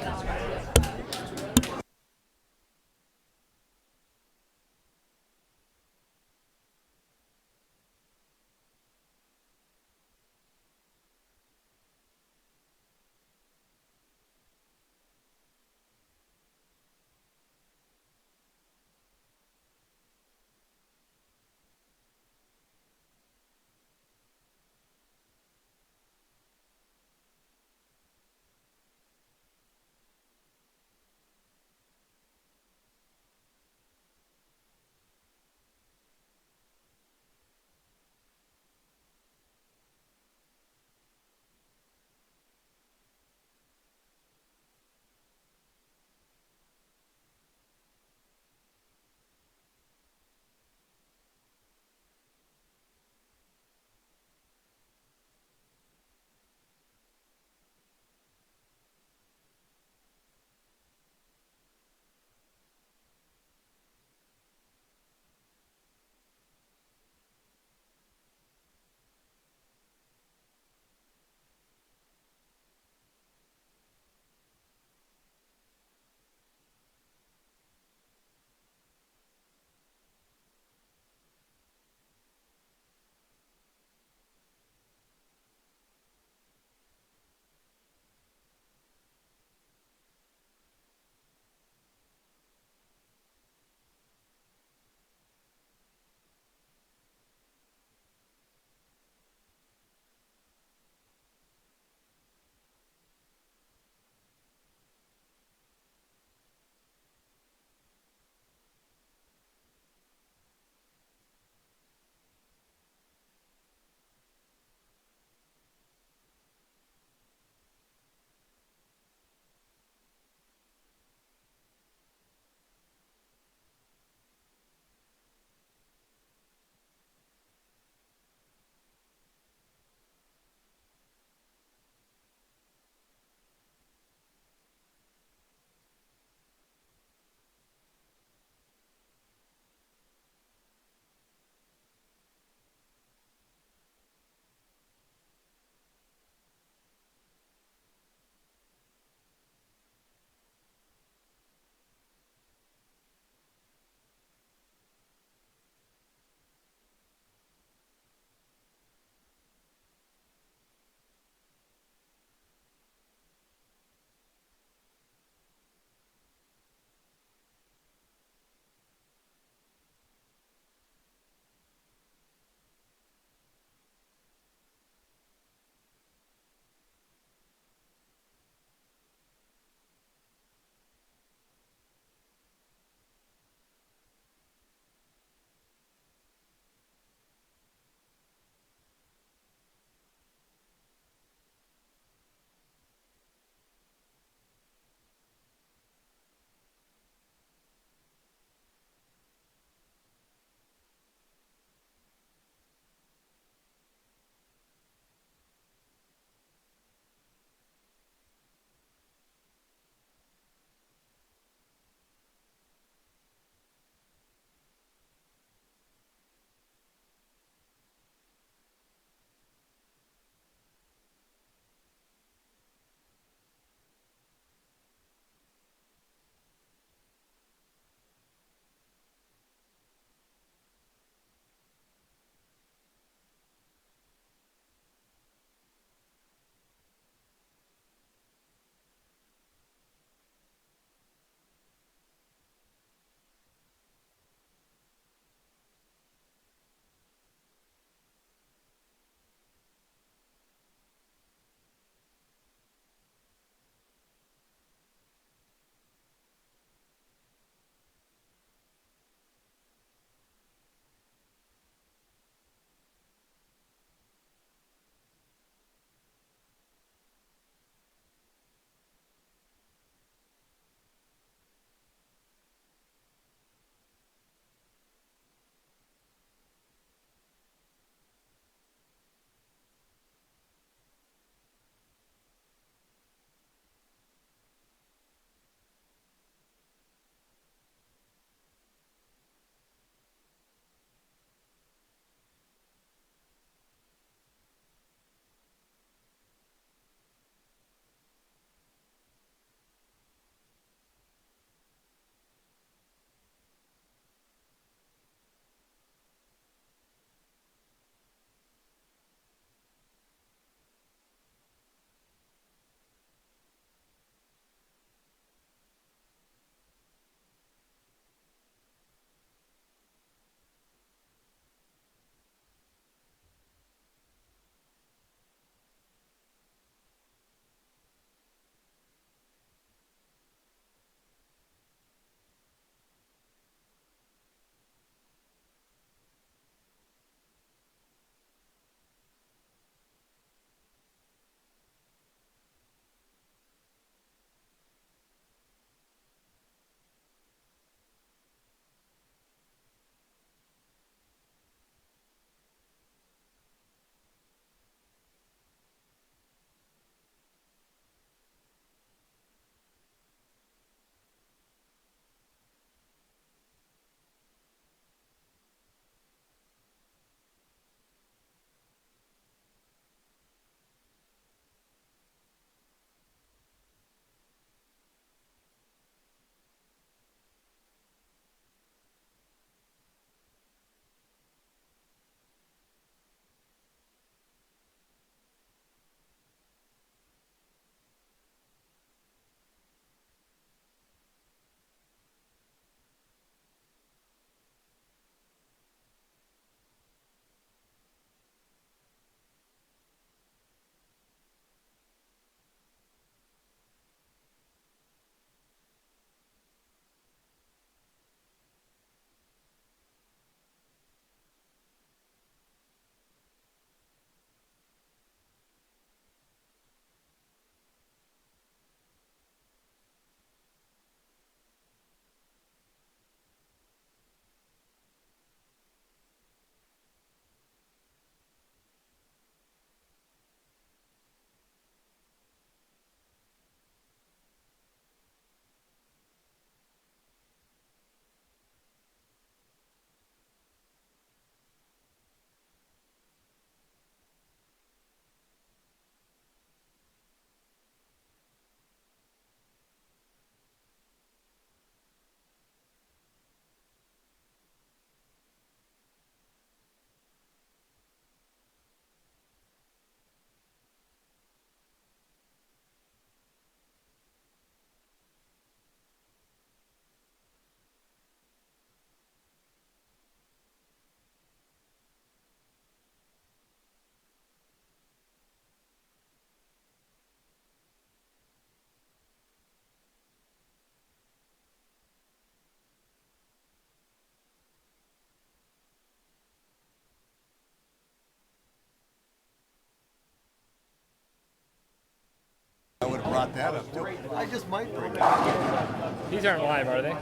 brought that up too. I just might bring it. These aren't live, are they?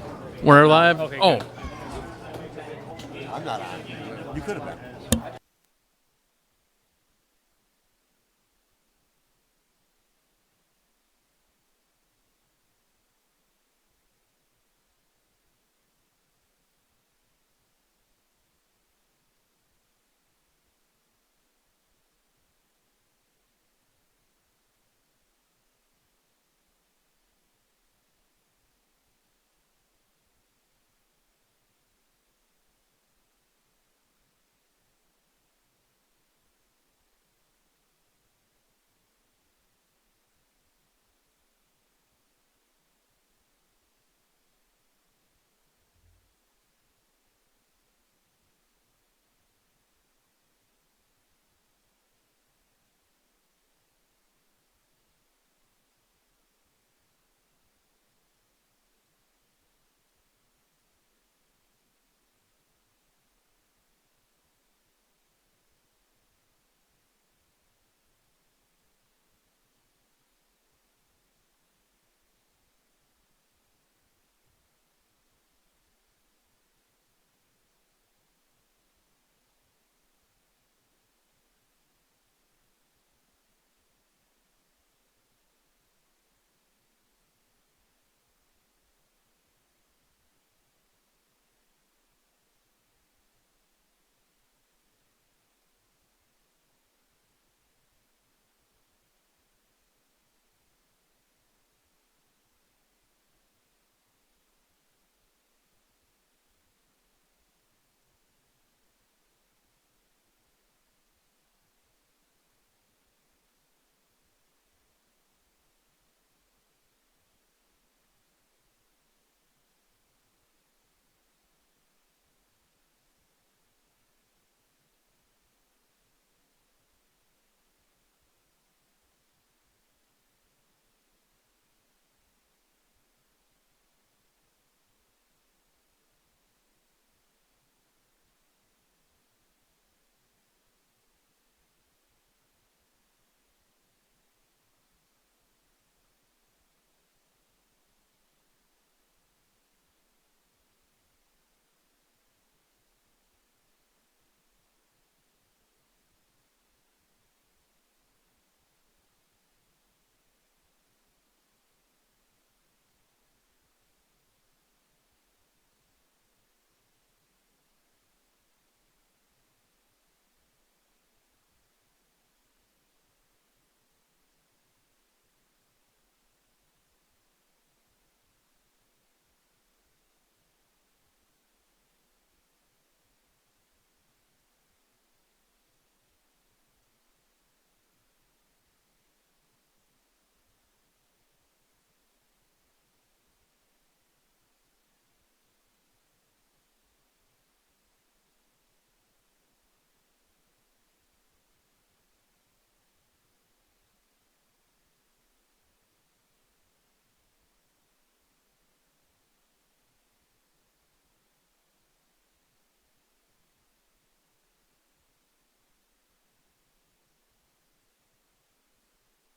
We're live. Okay, Oh, good. I'm not on. You could have been.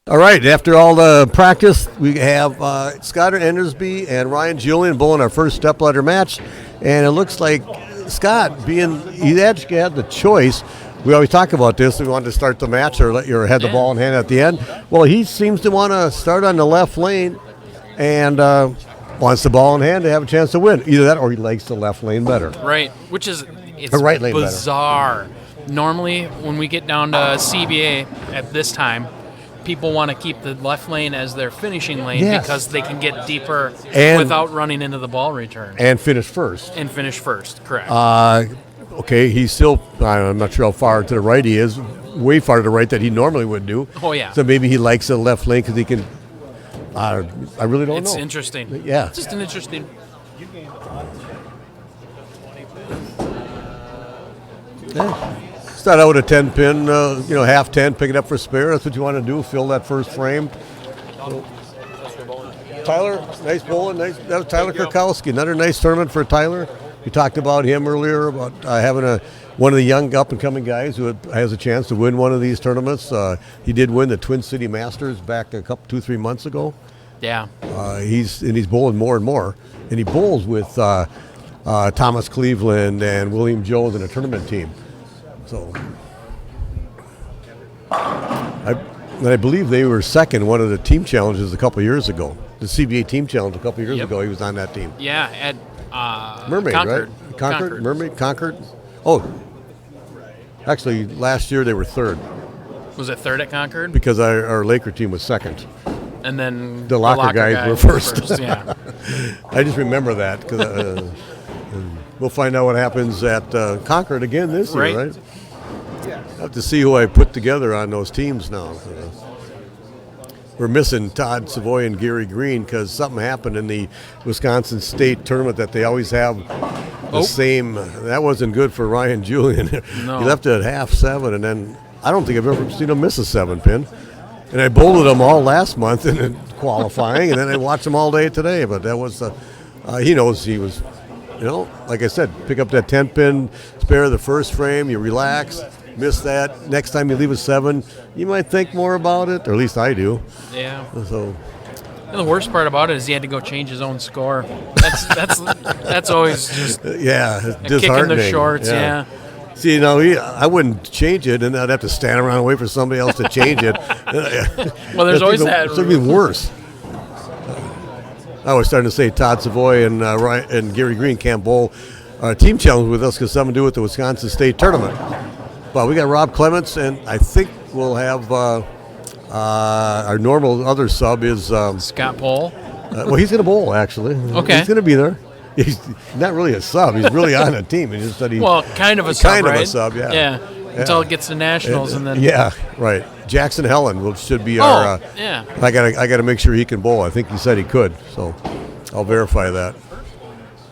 All right, after all the practice, we have Scott Endersbe and Ryan Julian bowling our first stepladder match. And it looks like Scott, he actually had the choice. We always talk about this. We wanted to start the match or had the ball in hand at the end. Well, he seems to want to start on the left lane and wants the ball in hand to have a chance to win. Either that or he likes the left lane better. right. Which is it's The right lane better. bizarre. Normally, when we get down to CBA at this time, people want to keep the left lane as their finishing lane Yes. because they can get deeper And- without running into the ball return. And finish first. And finish first, correct. Okay, he's still, I'm not sure how far to the right he is, way far to the right that he normally would do. Oh, yeah. So maybe he likes the left lane because he can, I really don't It's know. interesting. Yeah. It's just an interesting. Start out with a 10 pin, half 10, pick it up for spare. That's what you want to do, fill that first frame. Tyler, nice bowling. That was Tyler Kurkowski. Another nice tournament for Tyler. We talked about him earlier about having one of the young up-and-coming guys who has a chance to win one of these tournaments. He did win the Twin City Masters back 2-3 months ago. Yeah. He's bowling more and more, and he bowls with Thomas Cleveland and William Jones in a tournament team. So I believe they were second one of the team challenges a couple of years ago. The CBA team challenge a couple of years ago. He was on that team. Yeah, at Mermaid, Concord. right? Concord? Mermaid? Concord? Oh, actually, last year they were third Was it third at Concord? because our Laker team was second. And then The Locker guys were first. Yeah. I just remember that because we'll find out what happens at Concord again this year, right? I have to see who I put together on those teams now. We're missing Todd Savoy and Gary Green because something happened in the Wisconsin State tournament that they always have the same. That wasn't good for Ryan Julian. No. He left it at 7:30, and then I don't think I've ever seen him miss a 7-pin. And I bowled them all last month in qualifying, and then I watched them all day today. But that was, he knows he was, like I said, pick up that 10-pin, spare the first frame, you relax, miss that. Next time you leave a 7, you might think more about it, or at least I do. Yeah. So. And the worst part about it is he had to go change his own score. That's always just Yeah, a kick in disheartening. the shorts. Yeah. See, I wouldn't change it, and I'd have to stand around and wait for somebody else to change it. Well, there's always that. It's even worse. I was starting to say Todd Savoy and Gary Green can't bowl team challenge with us because something to do with the Wisconsin State tournament. But we got Rob Clements, and I think we'll have our normal other sub is Scott Pohl. well, he's going to bowl actually. Okay. He's going to be there. He's not really a sub. He's really on a team. He just said Kind of a sub, kind right? of a sub, yeah. Yeah. Until it gets to nationals, and then yeah, right. Jackson Helen should be our. yeah. I gotta make sure he can bowl. I think he said he could, so I'll verify that.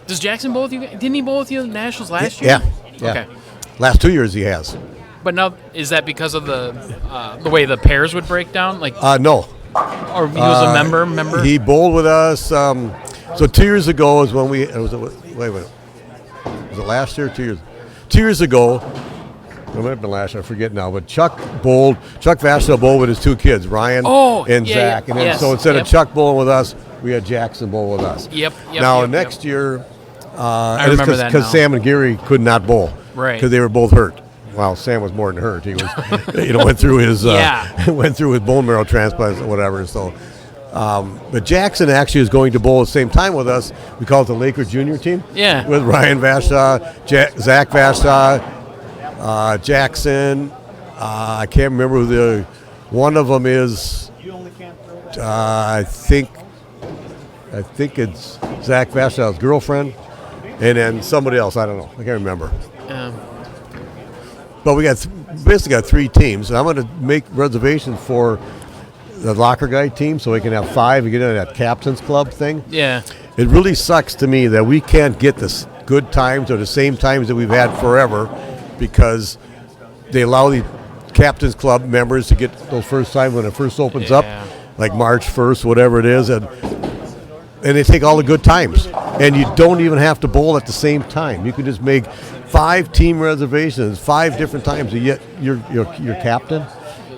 Does Jackson bowl with you? Didn't he bowl with you at nationals last year? Yeah. Okay. Last 2 years he has. But now, is that because of the way the pairs would break down? Like, No. or he was a member? Remember? He bowled with us. So 2 years ago is when wait a minute. Was it last year? 2 years. 2 years ago. It might have been last year, I forget now, but Chuck Vashta bowled with his 2 kids, Ryan and Zach. And then, so instead of Chuck bowling with us, we had Jackson bowl with us. Now, next year, I remember that because Sam and Gary could not bowl. Right. Because they were both hurt. Well, Sam was more than hurt. He was, went through his bone marrow transplant or whatever. So, but Jackson actually is going to bowl at the same time with us. We call it the Laker Junior team. Yeah. With Ryan Vashta, Zach Vashta, Jackson. I can't remember who one of them is. I think it's Zach Vashta's girlfriend, and then somebody else. I don't know. I can't remember. But we basically got 3 teams, and I'm going to make reservations for the Locker Guy team so we can have 5 and get into that Captain's Club thing. Yeah. It really sucks to me that we can't get the good times or the same times that we've had forever because they allow the Captain's Club members to get those first times when it first opens up, like March 1st, whatever it is, and they take all the good times. And you don't even have to bowl at the same time. You can just make 5 team reservations, 5 different times, and yet your captain.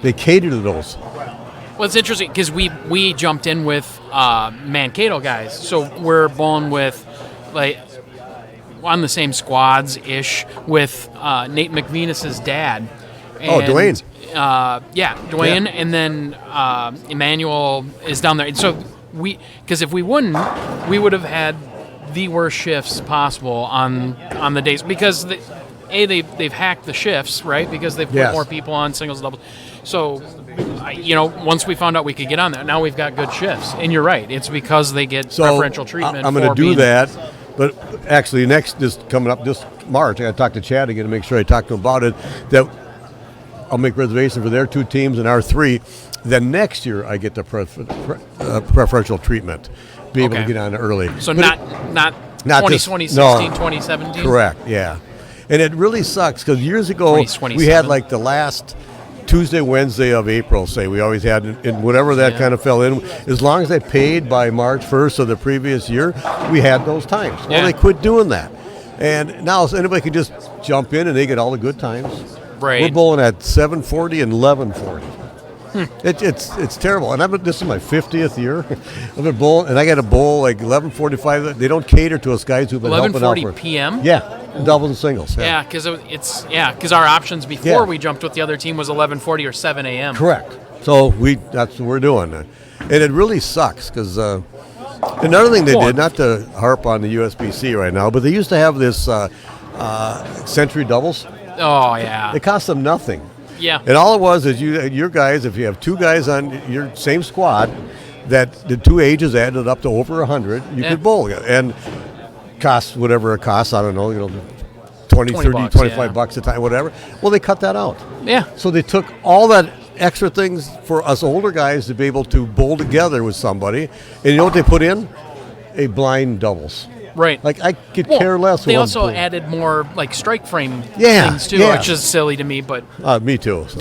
They cater to those. Well, it's interesting because we jumped in with Mankato guys, so we're bowling with like on the same squads ish with Nate McVinus's dad. And, Dwayne. Dwayne, and then Emmanuel is down there. And so because if we wouldn't, we would have had the worst shifts possible on the days because they've hacked the shifts, right? Because they've put more people on singles and doubles. So, once we found out we could get on that, now we've got good shifts. And you're right, it's because they get preferential treatment. I'm going to do that, but actually coming up this March, I got to talk to Chad again to make sure I talk to him about it. That I'll make reservations for their 2 teams and our 3. Then next year I get the preferential treatment, be able to get on early. So not 2016, 2017? Correct, yeah. And it really sucks because years ago we had like the last Tuesday, Wednesday of April, say we always had, and whatever that kind of fell in. As long as they paid by March 1st of the previous year, we had those times. Well, they quit doing that. And now so anybody can just jump in and they get all the good times. Right. We're bowling at 740 and 1140. It's terrible. And this is my 50th year. I've been bowling, and I got to bowl like 11:45. They don't cater to us guys who've been helping out. 11:40 p.m. Yeah, doubles and singles. Yeah, because our options before we jumped with the other team was 11:40 or 7 a.m. Correct. So that's what we're doing, and it really sucks because another thing they did, not to harp on the USBC right now, but they used to have this century doubles. Oh yeah. It cost them nothing. Yeah. And all it was is your guys, if you have two guys on your same squad, that the two ages added up to over 100, you could bowl. And cost whatever it costs, I don't know, 20, 30, bucks, 25 bucks a time, whatever. Well, they cut that out. Yeah. So they took all that extra things for us older guys to be able to bowl together with somebody. And you know what they put in? A blind doubles. Right. Like, I could care less. They who I'm also pulling. added more like strike frame things too, yeah. which is silly to me, but Me too. So.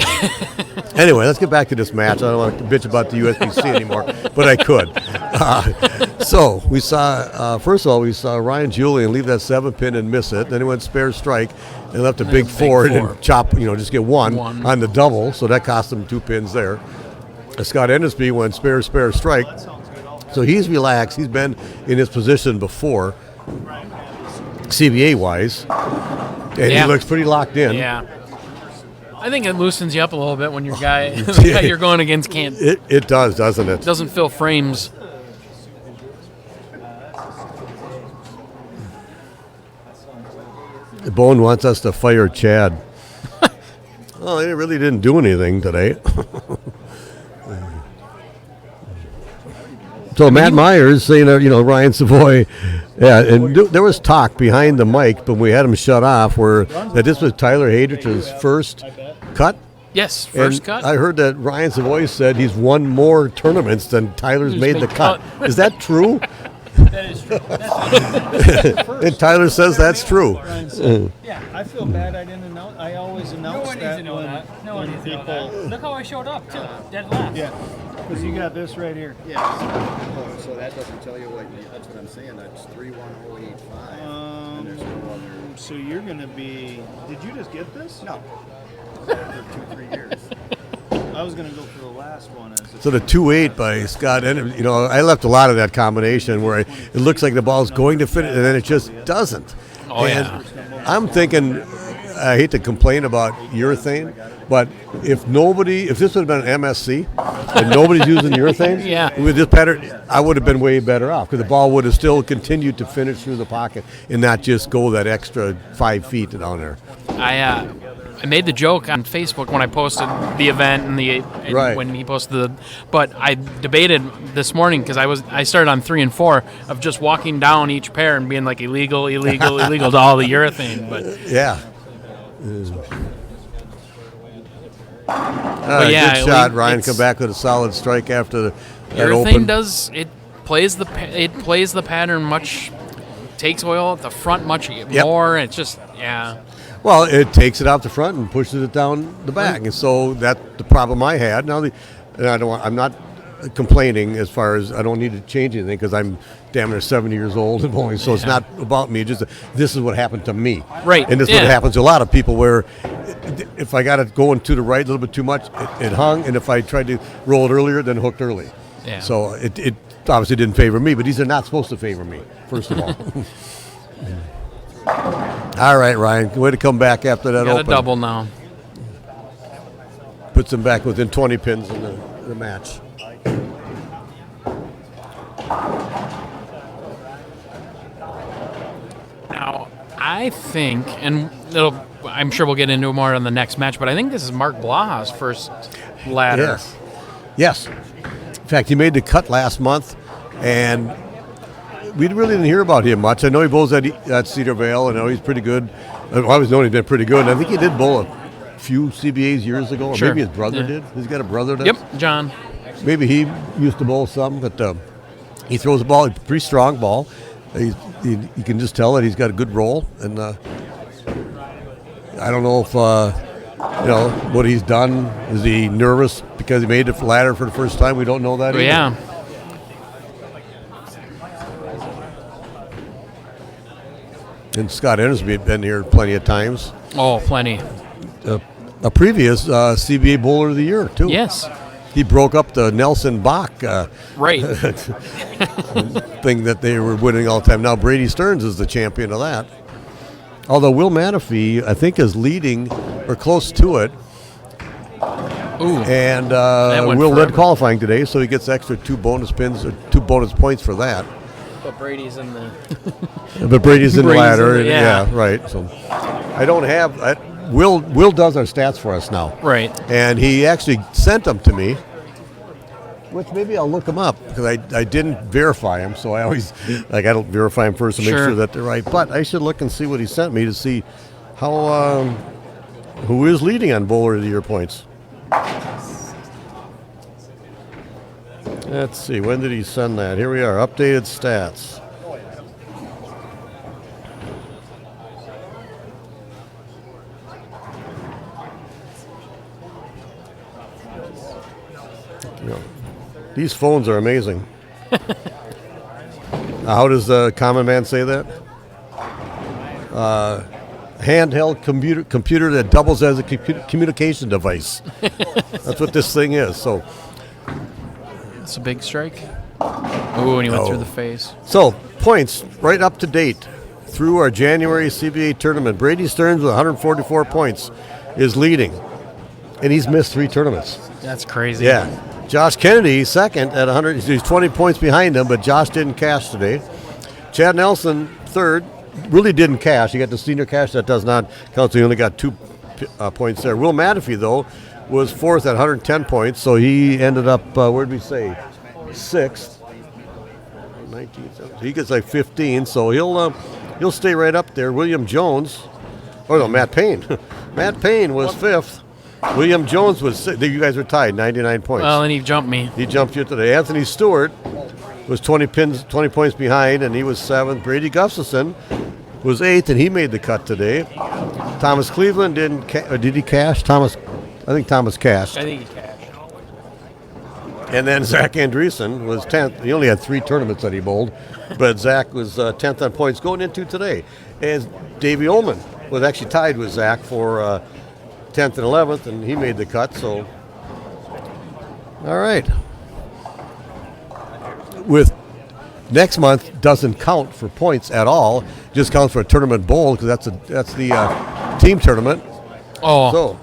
Anyway, let's get back to this match. I don't want to bitch about the USBC anymore, but I could. So we saw, first of all, we saw Ryan Julian leave that 7-pin and miss it. Then he went spare strike and left a big four and chop, just get one on the double. So that cost him 2 pins there. Scott Endersbe went spare strike. So he's relaxed. He's been in his position before, CBA-wise, and he looks pretty locked in. yeah. I think it loosens you up a little bit when your guy, the guy you're going against can't. It does, doesn't it? Doesn't fill frames. Bone wants us to fire Chad. Well, he really didn't do anything today. So Matt Myers saying, Ryan Savoy, and there was talk behind the mic, but we had him shut off, that this was Tyler Hadrich's first cut. Yes, first cut. I heard that Ryan Savoy said he's won more tournaments than Tyler's made the cut. Is that true? That is true. And Tyler says that's true. Yeah, I feel bad I didn't announce. I always announce No one needs to know that. No one needs to know that. Look how I showed up, too. Dead last. Yeah, because you got this right here. Yeah. So that doesn't tell you that's what I'm saying. That's 31085. And there's no other. So you're going to be. Did you just get this? No. For 2-3 years. I was going to go for the last one. So the 2-8 by Scott, and I left a lot of that combination where it looks like the ball's going to fit, and then it just doesn't. Oh, and yeah. I'm thinking, I hate to complain about urethane, but if this would have been an MSC and nobody's using urethane, with this pattern, I would have been way better off because the ball would have still continued to finish through the pocket and not just go that extra 5 feet down there. I made the joke on Facebook when I posted the event and when he posted but I debated this morning because I started on 3 and 4 of just walking down each pair and being like illegal to all the urethane, but yeah. Good shot, Ryan. Come back with a solid strike after that urethane open. It plays the pattern much, takes oil at the front much more. It's just Well, it takes it out the front and pushes it down the back, and so that's the problem I had. Now, I'm not complaining as far as I don't need to change anything because I'm damn near 70 years old and bowling, so it's not about me. Just this is what happened to me, right? And this is what happens to a lot of people. Where if I got it going to the right a little bit too much, it hung, and if I tried to roll it earlier, then hooked early. Yeah. So it obviously didn't favor me, but these are not supposed to favor me. First of all. All right, Ryan. Way to come back after that got open. a double now. Puts them back within 20 pins in the match. Now, I think, and I'm sure we'll get into it more on the next match, but I think this is Mark Blaha's first ladder. Yes. In fact, he made the cut last month, and we really didn't hear about him much. I know he bowls at Cedar Vale. I know he's pretty good. I've always known he's been pretty good. And I think he did bowl a few CBAs years ago, or maybe his brother did. He's got a brother that. Yep, John. Maybe he used to bowl some, but he throws the ball, a pretty strong ball. You can just tell that he's got a good roll, and I don't know if what he's done. Is he nervous because he made the ladder for the first time? We don't know that. Either. Yeah. And Scott Endersbe had been here plenty of times. Oh, plenty. A previous CBA Bowler of the Year, too. Yes. He broke up the Nelson Bach Right. thing that they were winning all the time. Now Brady Stearns is the champion of that. Although Will Manafee, I think, is leading or close to it. Ooh. And went Will led forever. qualifying today, so he gets extra 2 bonus pins or 2 bonus points for that. But Brady's in the. But Brady's in the Brady's ladder. in the- yeah. Right. So I don't have. Will does our stats for us now. Right. And he actually sent them to me, which maybe I'll look them up because I didn't verify them. So I always I got to verify them first to make Sure. sure that they're right. But I should look and see what he sent me to see how who is leading on Bowler of the Year points. Let's see. When did he send that? Here we are. Updated stats. These phones are amazing. How does the common man say that? Handheld computer that doubles as a communication device. That's what this thing is. So, It's a big strike. Ooh, and he went through the face. so points right up to date through our January CBA tournament. Brady Stearns with 144 points is leading, and he's missed 3 tournaments. That's crazy. Yeah. Josh Kennedy, second at 100. He's 20 points behind him, but Josh didn't cash today. Chad Nelson, third, really didn't cash. He got the senior cash. That does not count, so he only got 2 points there. Will Manafee, though, was fourth at 110 points, so he ended up, where did we say, 6th. 19, he gets like 15, so he'll stay right up there. William Jones, Matt Payne. Matt Payne was 5th. William Jones was 6th. You guys were tied, 99 points. Well, and he jumped me. He jumped you today. Anthony Stewart was 20 points behind, and he was 7th. Brady Gustafson was 8th, and he made the cut today. Thomas Cleveland didn't. Did he cash? I think Thomas cashed. I think he cashed. And then Zach Andreessen was 10th. He only had 3 tournaments that he bowled, but Zach was 10th on points going into today. And Davey Ullman was actually tied with Zach for 10th and 11th, and he made the cut. So, all right. With next month doesn't count for points at all; just counts for a tournament bowl because that's the team tournament. Oh. So,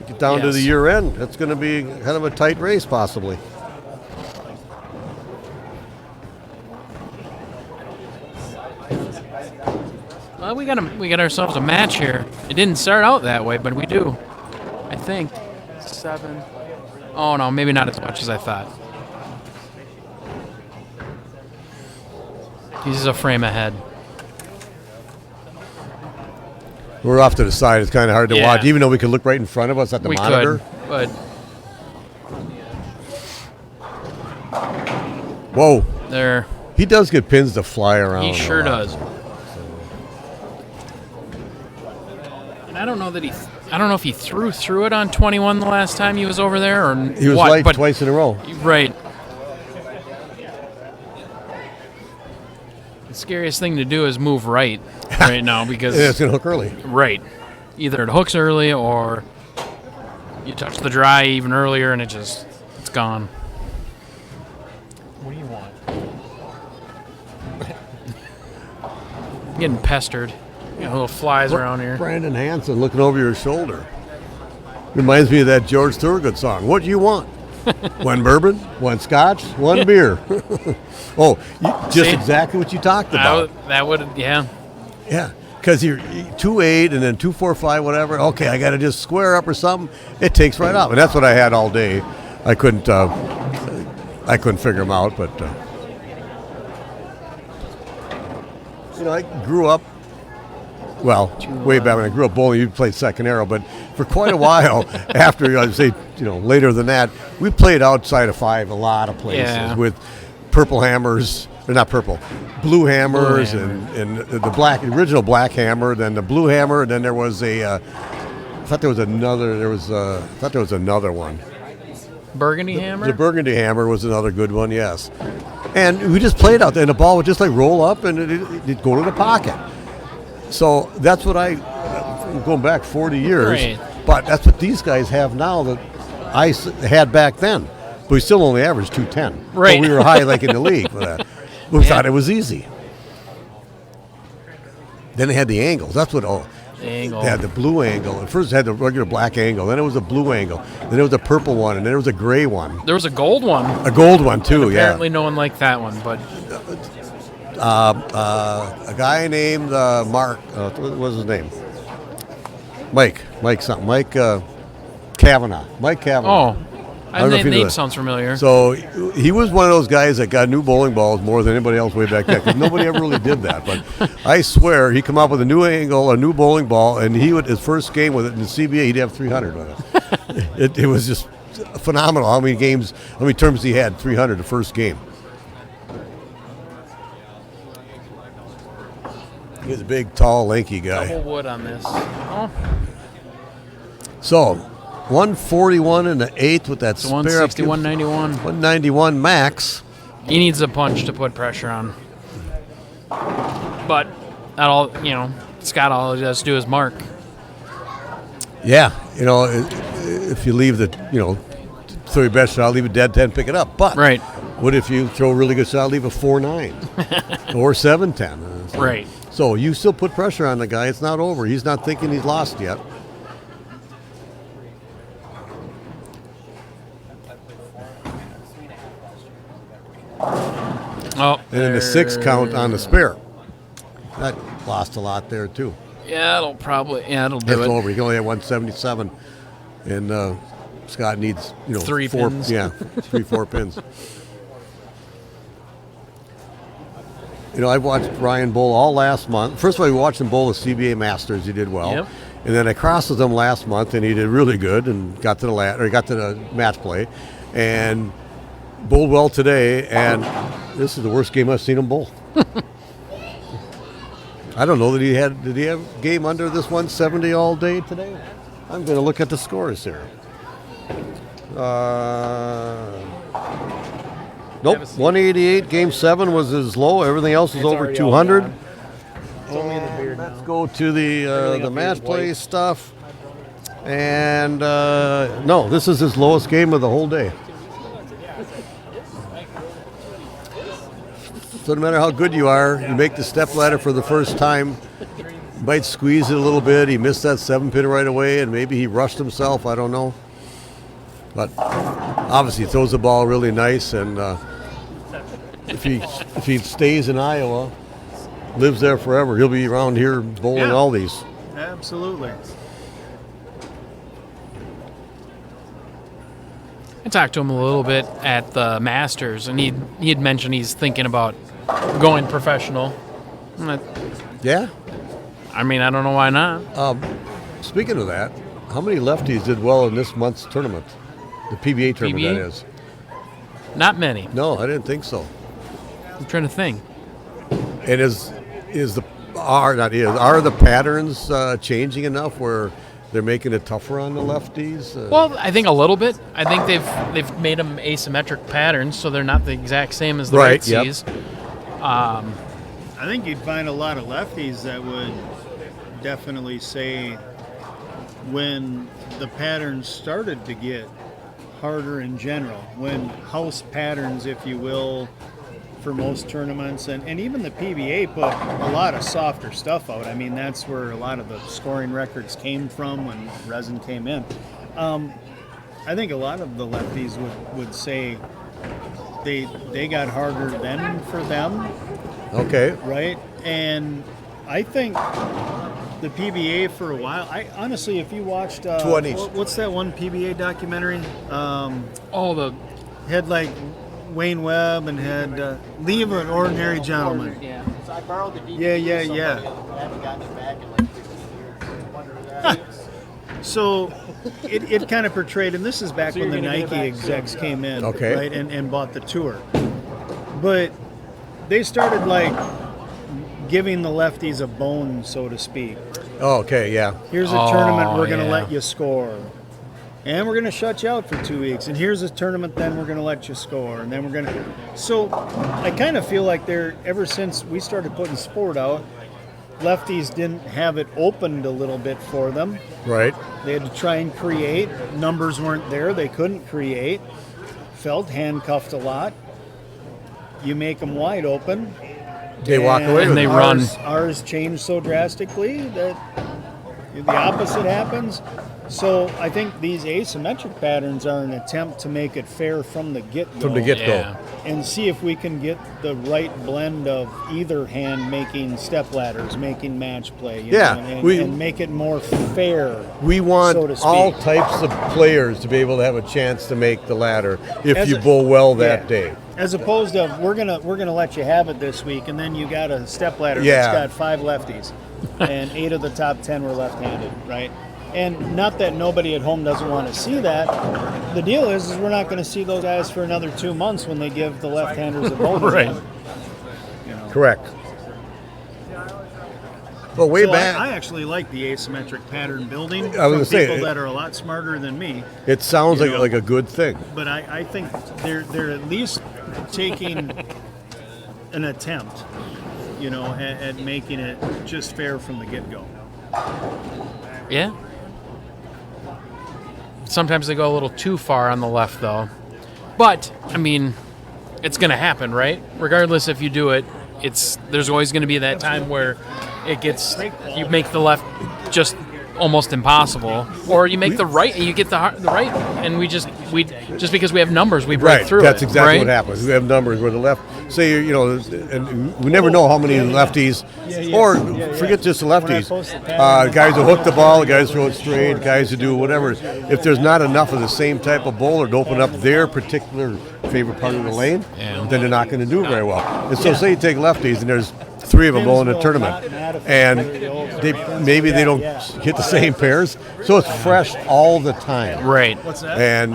get down to Yes. the year end. It's going to be kind of a tight race, possibly. Well, we got ourselves a match here. It didn't start out that way, but we do. I think 7. Oh no, maybe not as much as I thought. He's a frame ahead. We're off to the side. It's kind of hard to Yeah. watch, even though we could look right in front of us at the We monitor. could, but Whoa, there. he does get pins to fly around. He a sure lot. does. And I don't know that I don't know if he threw it on 21 the last time he was over there, or He was what, light but twice in a row. right. The scariest thing to do is move right now because Yeah, it's going to hook early. right, either it hooks early or you touch the dry even earlier and it's gone. What do you want? I'm getting pestered. Little flies around here. Brandon Hanson looking over your shoulder. Reminds me of that George Thorogood song. What do you want? 1 bourbon, 1 scotch, 1 beer. Just See? exactly what you talked about. That would, yeah. Yeah, because you're 2-8 and then 2-4-5, whatever. Okay, I got to just square up or something. It takes right up, and that's what I had all day. I couldn't figure them out, but I grew up. Well, way back when I grew up bowling, you played second arrow, but for quite a while after, I'd say, later than that, we played outside of 5 a lot of places with purple hammers, or not purple, blue hammers, and the original black hammer, then the blue hammer, and then there was I thought there was another one. Burgundy hammer? The burgundy hammer was another good one, yes. And we just played out there, and the ball would just roll up, and it'd go to the pocket. So that's what going back 40 years. Right. But that's what these guys have now that I had back then. But we still only averaged 210. Right. But we were high like in the league for that. We thought it was easy. Then they had the angles. That's what. The angle. They had the blue angle. At first, they had the regular black angle. Then it was a blue angle. Then it was a purple one, and then it was a gray one. There was a gold one. A gold one too. Apparently, no one liked that one, but A guy named Mark. What was his name? Mike something. Mike Kavanaugh. Mike Kavanaugh. oh, I don't know if the you knew name that. sounds familiar. So he was one of those guys that got new bowling balls more than anybody else way back then, because nobody ever really did that. But I swear, he come up with a new angle, a new bowling ball, and he would his first game with it in the CBA, he'd have 300 with it. It was just phenomenal how many terms he had. 300 the first game. He was a big, tall, lanky guy. Double wood on this. Oh, So 141 in the eighth with that it's spare. 160, 191. 191 max. He needs a punch to put pressure on. But that all, Scott all he does do is mark. Yeah, if you leave throw your best shot, leave a dead 10, pick it up. But Right. what if you throw a really good shot, leave a 4-9 or 7-10? Right. So you still put pressure on the guy. It's not over. He's not thinking he's lost yet. Oh, And then the 6 count on the spare. That lost a lot there too. Yeah, it'll That's do it. over. You can only have 177, and Scott needs 3 4 pins. Yeah, 4 pins. I've watched Ryan bowl all last month. First of all, we watched him bowl the CBA Masters. He did well. Yep. And then I crossed with him last month, and he did really good and got to the match play, and bowled well today. And this is the worst game I've seen him bowl. I don't know did he have a game under this 170 all day today? I'm going to look at the scores here. Nope, 188. Game 7 was his low. Everything else was over 200. Let's go to the match play stuff. And no, this is his lowest game of the whole day. So no matter how good you are, you make the step ladder for the first time, you might squeeze it a little bit. He missed that 7-pin right away, and maybe he rushed himself. I don't know. But obviously he throws the ball really nice, and if he stays in Iowa, lives there forever, he'll be around here bowling all these. Absolutely. I talked to him a little bit at the Masters, and he had mentioned he's thinking about going professional. Yeah? I mean, I don't know why not. Speaking of that, how many lefties did well in this month's tournament? The PBA tournament, PBA? that is. Not many. No, I didn't think so. I'm trying to think. And are the patterns changing enough where they're making it tougher on the lefties? Well, I think a little bit. I think they've made them asymmetric patterns, so they're not the exact same as the Right, yep. righties. I think you'd find a lot of lefties that would definitely say when the patterns started to get harder in general, when house patterns, if you will, for most tournaments, and even the PBA put a lot of softer stuff out. I mean, that's where a lot of the scoring records came from when resin came in. I think a lot of the lefties would say they got harder then for them. Okay. Right? And I think the PBA for a while, I honestly, if you watched, what's that one PBA documentary? Had like Wayne Webb and had Leave an Ordinary Gentleman. Yeah. So I borrowed the DVD. Yeah. I haven't gotten it back in like 15 years. I wonder who that is. So it kind of portrayed, and this is back when the Nike execs came in, Okay. right, and bought the tour. But they started like giving the lefties a bone, so to speak. Oh, okay, yeah. Here's a tournament we're going to yeah. let you score. And we're going to shut you out for 2 weeks. And here's a tournament then we're going to let you score. And then we're going to... So I kind of feel like ever since we started putting sport out, lefties didn't have it opened a little bit for them. Right. They had to try and create. Numbers weren't there. They couldn't create. Felt handcuffed a lot. You make them wide open. They walk away And with they it. run. Ours changed so drastically that the opposite happens. So I think these asymmetric patterns are an attempt to make it fair from the get-go. From the get-go. Yeah. And see if we can get the right blend of either hand making step ladders, making match play, you Yeah, know, and make it more fair. We want so to speak. all types of players to be able to have a chance to make the ladder if As you a- bowl well that yeah. day. As opposed to we're gonna let you have it this week, and then you got a step ladder Yeah. that's got 5 lefties, and 8 of the top 10 were left-handed, right? And not that nobody at home doesn't want to see that. The deal is we're not going to see those guys for another 2 months when they give the left-handers a bonus. Right. Correct. Well, way So back, I actually like the asymmetric pattern building I was from gonna say, people that are a lot smarter than me. it sounds you like know. like a good thing. But I think they're at least taking an attempt, you know, at making it just fair from the get-go. Yeah. Sometimes they go a little too far on the left, though. But I mean, it's going to happen, right? Regardless if you do it, there's always going to be that time where you make the left just almost impossible, or you make the right and you get the right, and we just because we have numbers we break Right, through that's it, exactly right? what happens. We have numbers where the left, say, you know, and we never know how many lefties, or forget just the lefties, guys who hook the ball, guys who throw it straight, guys who do whatever. If there's not enough of the same type of bowler to open up their particular favorite part of the lane, then they're not going to do very well. And so say you take lefties and there's 3 of them bowling a tournament, and maybe they don't hit the same pairs, so it's fresh all the time. Right. And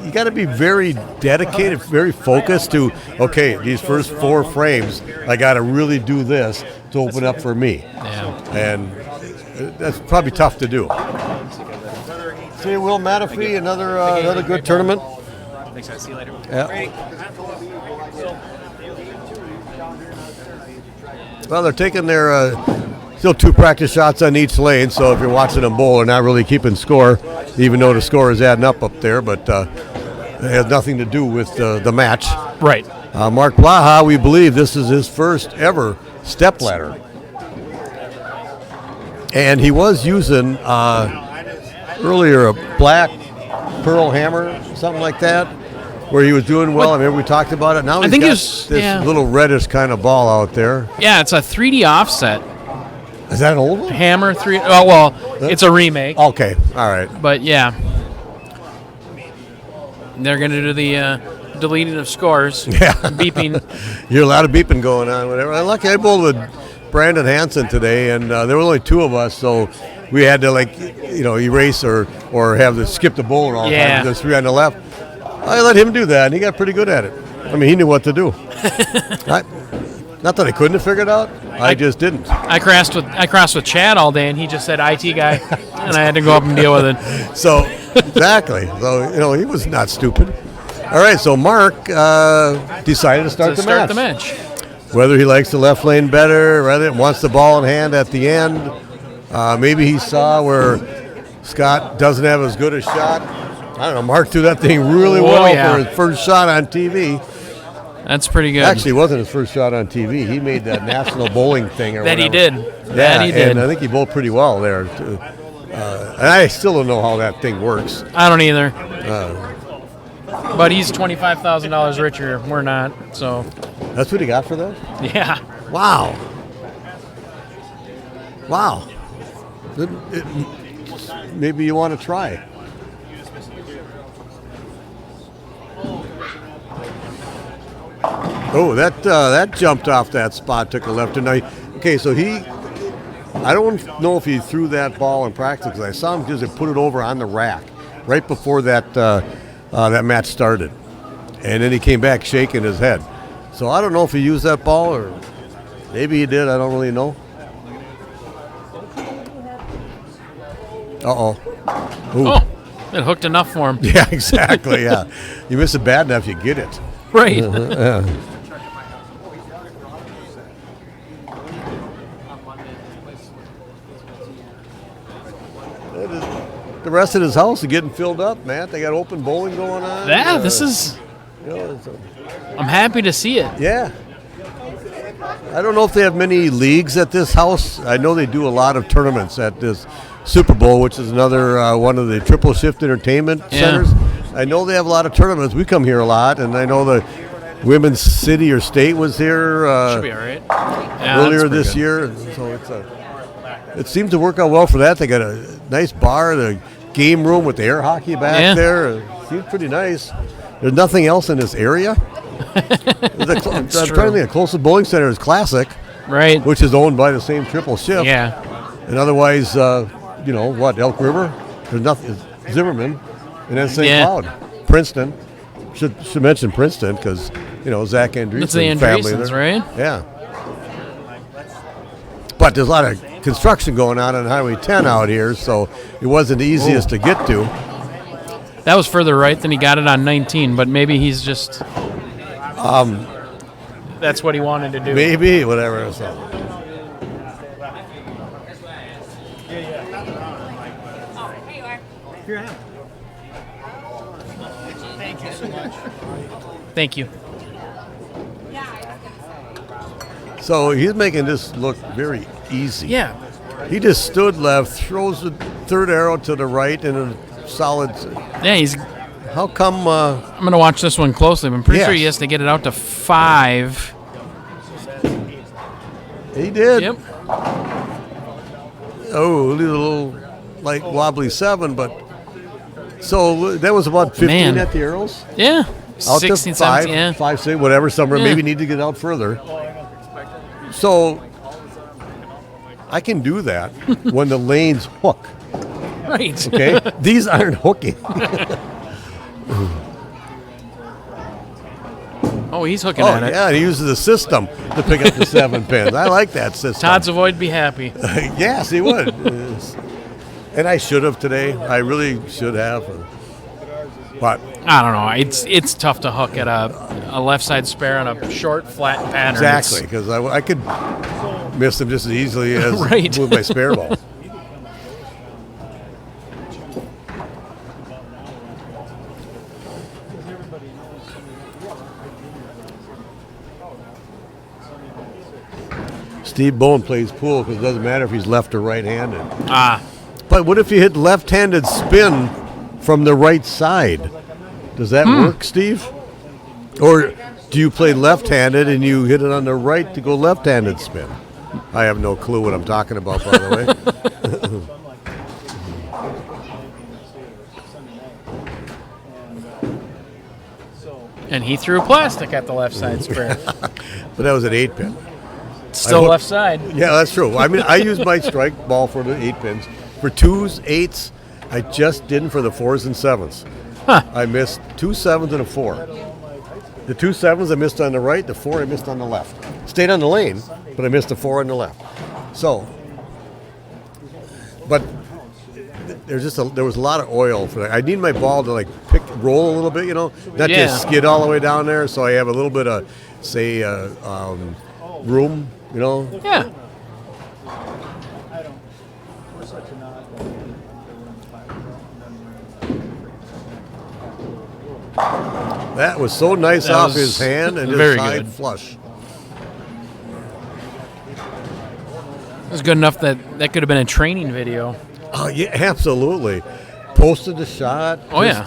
you got to be very dedicated, very focused to, okay, these first 4 frames, I got to really do this to open up for me. Yeah. And that's probably tough to do. See, Will Matafee, another good tournament. Thanks, guys. See you later. Yeah. Well, they're taking their still 2 practice shots on each lane, so if you're watching them bowl, they're not really keeping score, even though the score is adding up there, but it has nothing to do with the match. Right. Mark Blaha, we believe this is his first ever step ladder. And he was using earlier a black pearl hammer, something like that, where he was doing well. I mean, we talked about it. Now he's think got it's- this yeah. little reddish kind of ball out there. Yeah, it's a 3D offset Is that an old one? hammer 3. Oh well, it's a remake. Okay, all right. But yeah, they're going to do the deleting of scores. Yeah. Beeping. You're a lot of beeping going on, whatever. I'm lucky I bowled with Brandon Hanson today, and there were only 2 of us, so we had to, erase or have to skip the bowler all the Yeah. time. There's 3 on the left. I let him do that, and he got pretty good at it. I mean, he knew what to do. Not that I couldn't have figured it out. I just didn't. I crossed with Chad all day, and he just said IT guy, and I had to go up and deal with it. So, exactly. So, he was not stupid. All right, so Mark decided to start the match. Whether he likes the left lane better, whether wants the ball in hand at the end. Maybe he saw where Scott doesn't have as good a shot. I don't know. Mark threw that thing really well for his first shot on TV. That's pretty good. Actually, it wasn't his first shot on TV. He made that national bowling thing or that whatever. he did. Yeah, That he did. and I think he bowled pretty well there. Too. And I still don't know how that thing works. I don't either. But he's $25,000 richer. We're not. So. That's what he got for that? Yeah. Wow. Maybe you want to try. Oh, that jumped off that spot, took a left. And okay, so I don't know if he threw that ball in practice, because I saw him just put it over on the rack right before that match started. And then he came back shaking his head. So I don't know if he used that ball, or maybe he did. I don't really know. Uh-oh. Ooh. Oh, it hooked enough for him. Yeah, exactly, yeah. You miss it bad enough, you get it. Right. Yeah. the rest of his house is getting filled up, Matt. They got open bowling going on. Yeah, this is. You know, I'm happy to see it. yeah. I don't know if they have many leagues at this house. I know they do a lot of tournaments at this Super Bowl, which is another one of the Triple Shift Entertainment centers. I know they have a lot of tournaments. We come here a lot, and I know the Women's City or State was here Should be all right. Yeah, earlier that's this pretty year. So it seems to work out well for that. They got a nice bar, the game room with the air hockey back there. It seems pretty nice. There's nothing else in this area. I'm trying to think. The closest bowling center is Classic, right? which is owned by the same Triple Shift. Yeah. And otherwise, you know, what, Elk River? There's nothing. Zimmerman, and then St. Cloud. Princeton. Should mention Princeton because, you know, Zach Andreessen That's the family Andreessens, there. right? Yeah. But there's a lot of construction going on Highway 10 out here, so it wasn't the easiest to get to. That was further right than he got it on 19, but maybe he's just. That's what he wanted to do. Maybe, whatever. So. Thank you. So he's making this look very easy. Yeah. He just stood left, throws the third arrow to the right in a solid. Yeah, he's. How come? I'm going to watch this one closely. I'm pretty sure he Yes. has to get it out to 5. He did. Yep. Oh, a little like wobbly 7, but so that was about 15 Man. at the arrows. Yeah. Out 16, to 5, 17, yeah. 5, 6, whatever. Somewhere Yeah. maybe need to get out further. So I can do that when the lanes hook. Right. Okay, these aren't hooking. Oh, he's hooking Oh at it. yeah, he uses a system to pick up the 7 pins. I like that system. Todd's avoid be happy. Yes, he would. And I should have today. I really should have. But I don't know. It's tough to hook at a left side spare on a short, flat pattern. exactly, because I could miss them just as easily as Right. with my spare ball. Steve Bowen plays pool because it doesn't matter if he's left or right-handed. But what if you hit left-handed spin from the right side? Does that work, Steve? Or do you play left-handed and you hit it on the right to go left-handed spin? I have no clue what I'm talking about, by the way. And he threw plastic at the left side spare. But that was an 8-pin. Still left side. Yeah, that's true. I mean, I use my strike ball for the 8 pins. For 2s, 8s, I just didn't for the 4s and 7s. Huh. I missed 2 7s and a 4. The 2 7s I missed on the right, the 4 I missed on the left. Stayed on the lane, but I missed the 4 on the left. So, but there was a lot of oil for that. I need my ball to like roll a little bit, you know, not just skid all the way down there. So I have a little bit of, say, room, you know. Yeah. That was so nice That off was his hand and very just side good. flush. It was good enough that could have been a training video. Oh yeah, absolutely. Posted the shot. Oh, yeah.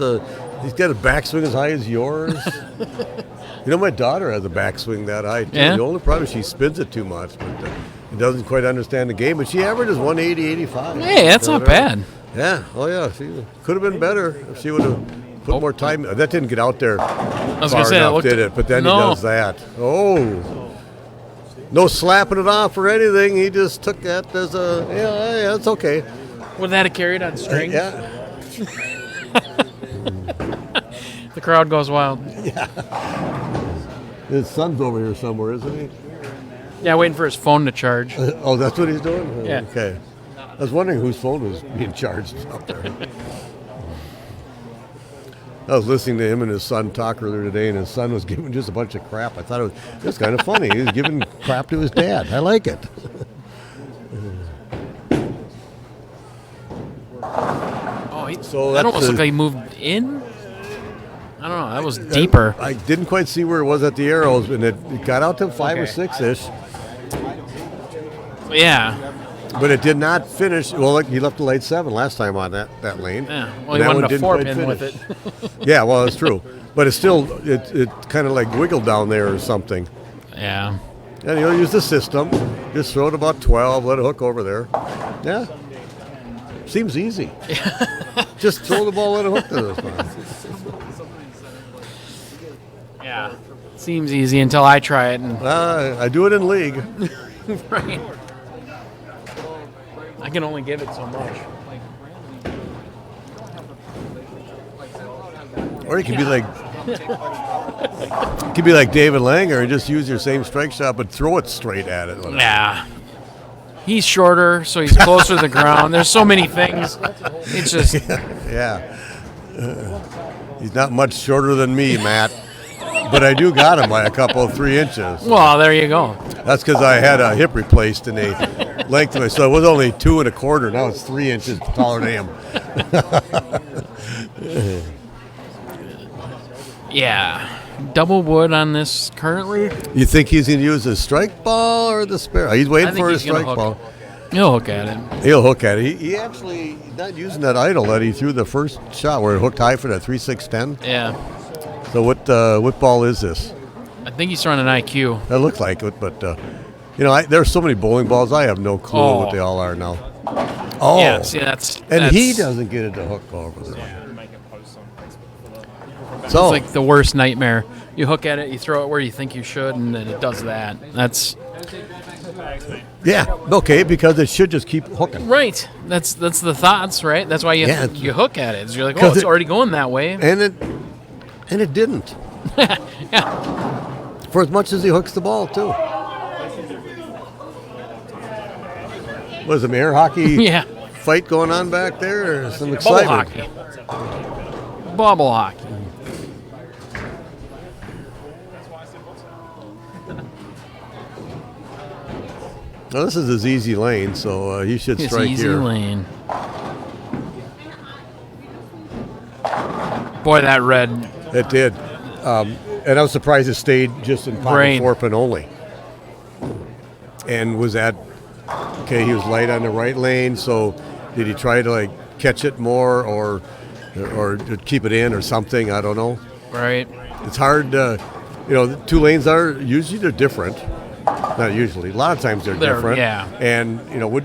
He's got a backswing as high as yours. You know, my daughter has a backswing that high too. Yeah? The only problem is she spins it too much, but he doesn't quite understand the game. But she averages 180, 85. Hey, that's not bad. Yeah. Oh yeah. She could have been better if she would have put more time. That didn't get out there I was far going to say, enough, it looked, did it? But then no. he does that. Oh. No slapping it off or anything. He just took that as a, yeah, it's okay. Would that have carried on strings? Yeah. The crowd goes wild. His son's over here somewhere, isn't he? Yeah, waiting for his phone to charge. Oh, that's what he's doing? Yeah. Okay. I was wondering whose phone was being charged up there. I was listening to him and his son talk earlier today, and his son was giving just a bunch of crap. I thought it was kind of funny. He was giving crap to his dad. I like it. Oh, Oh, So that that's almost looked like he moved in. I don't know. That was deeper. I didn't quite see where it was at the arrows, and it got out to 5 or Okay. 6-ish, Yeah. but it did not finish. Well, look, he left the late 7 last time on that lane. Yeah. And Well, he that one wanted a didn't 4 quite pin with it. finish. Yeah, well, that's true. But it's still, it kind of like wiggled down there or something. Yeah. And you'll use the system. Just throw it about 12, let it hook over there. Yeah. Seems easy. Just throw the ball, let it hook to this one. Yeah. Seems easy until I try it. And I do it in league. right. I can only give it so much. Or you could be like David Langer and just use your same strike shot but throw it straight at it. Yeah. He's shorter, so he's closer to the ground. There's so many things. It's just Yeah. He's not much shorter than me, Matt. But I do got him by a couple of 3 inches. well, there you go. That's because I had a hip replaced and they lengthened it. So it was only 2 1/4. Now it's 3 inches taller than him. Yeah. Double wood on this currently. You think he's going to use his strike ball or the spare? He's I waiting think for his he's gonna strike hook. ball. He'll hook at it. He'll hook at it. He actually not using that idle that he threw the first shot where it hooked high for that 3-6-10. Yeah. So what ball is this? I think he's throwing an IQ. That looked like it, but there's so many bowling balls. I have no clue Oh. what they all are now. Oh, Yeah, see, that's he doesn't get it to hook over there. It's So like the worst nightmare. You hook at it, you throw it where you think you should, and then it does that. That's yeah, okay, because it should just keep hooking. right. That's the thoughts, right? That's why you Yeah. you hook at it. So you're like, 'Cause oh, it's it- already going that way. And it didn't. Yeah. For as much as he hooks the ball too. Was some air hockey Yeah. fight going on back there, or some Bubble excitement? hockey. Bubble hockey. Well, this is his easy lane, so he should It's strike easy here. lane. Boy, that red. It did. And I was surprised it stayed just in pocket Right. 4 pin only. And was that, okay, he was light on the right lane, so did he try to like catch it more or keep it in or something? I don't know. Right. It's hard to, the 2 lanes they're different. Not usually. A lot of times they're different. Yeah. And,